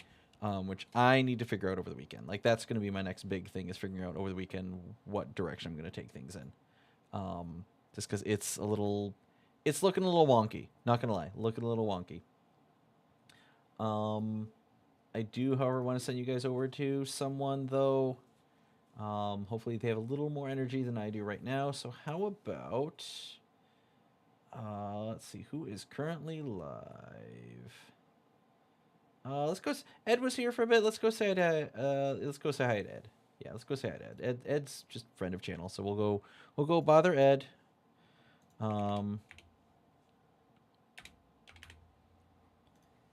which I need to figure out over the weekend. Like, that's going to be my next big thing, is figuring out over the weekend what direction I'm going to take things in. Just because it's looking a little wonky. Not going to lie, looking a little wonky. I do, however, want to send you guys over to someone, though. Hopefully they have a little more energy than I do right now. So how about... let's see, who is currently live? Let's go... Ed was here for a bit. Let's go say hi to, let's go say hi to Ed. Yeah, let's go say hi to Ed. Ed's just friend of channel, so we'll go bother Ed.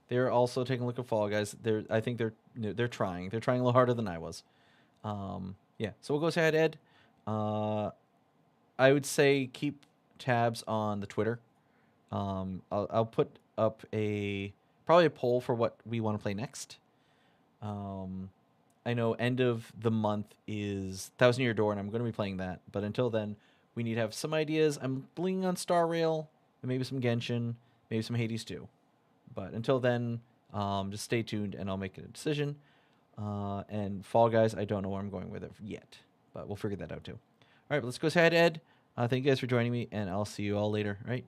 They're also taking a look at Fall Guys. I think they're trying. They're trying a little harder than I was. Yeah, so we'll go say hi to Ed. I would say keep tabs on the Twitter. I'll put up probably a poll for what we want to play next. I know end of the month is Thousand Year Door, and I'm going to be playing that. But until then, we need to have some ideas. I'm leaning on Star Rail, and maybe some Genshin, maybe some Hades too. But until then, just stay tuned, and I'll make a decision. And Fall Guys, I don't know where I'm going with it yet, but we'll figure that out too. All right, but let's go say hi to Ed. Thank you guys for joining me, and I'll see you all later. All right,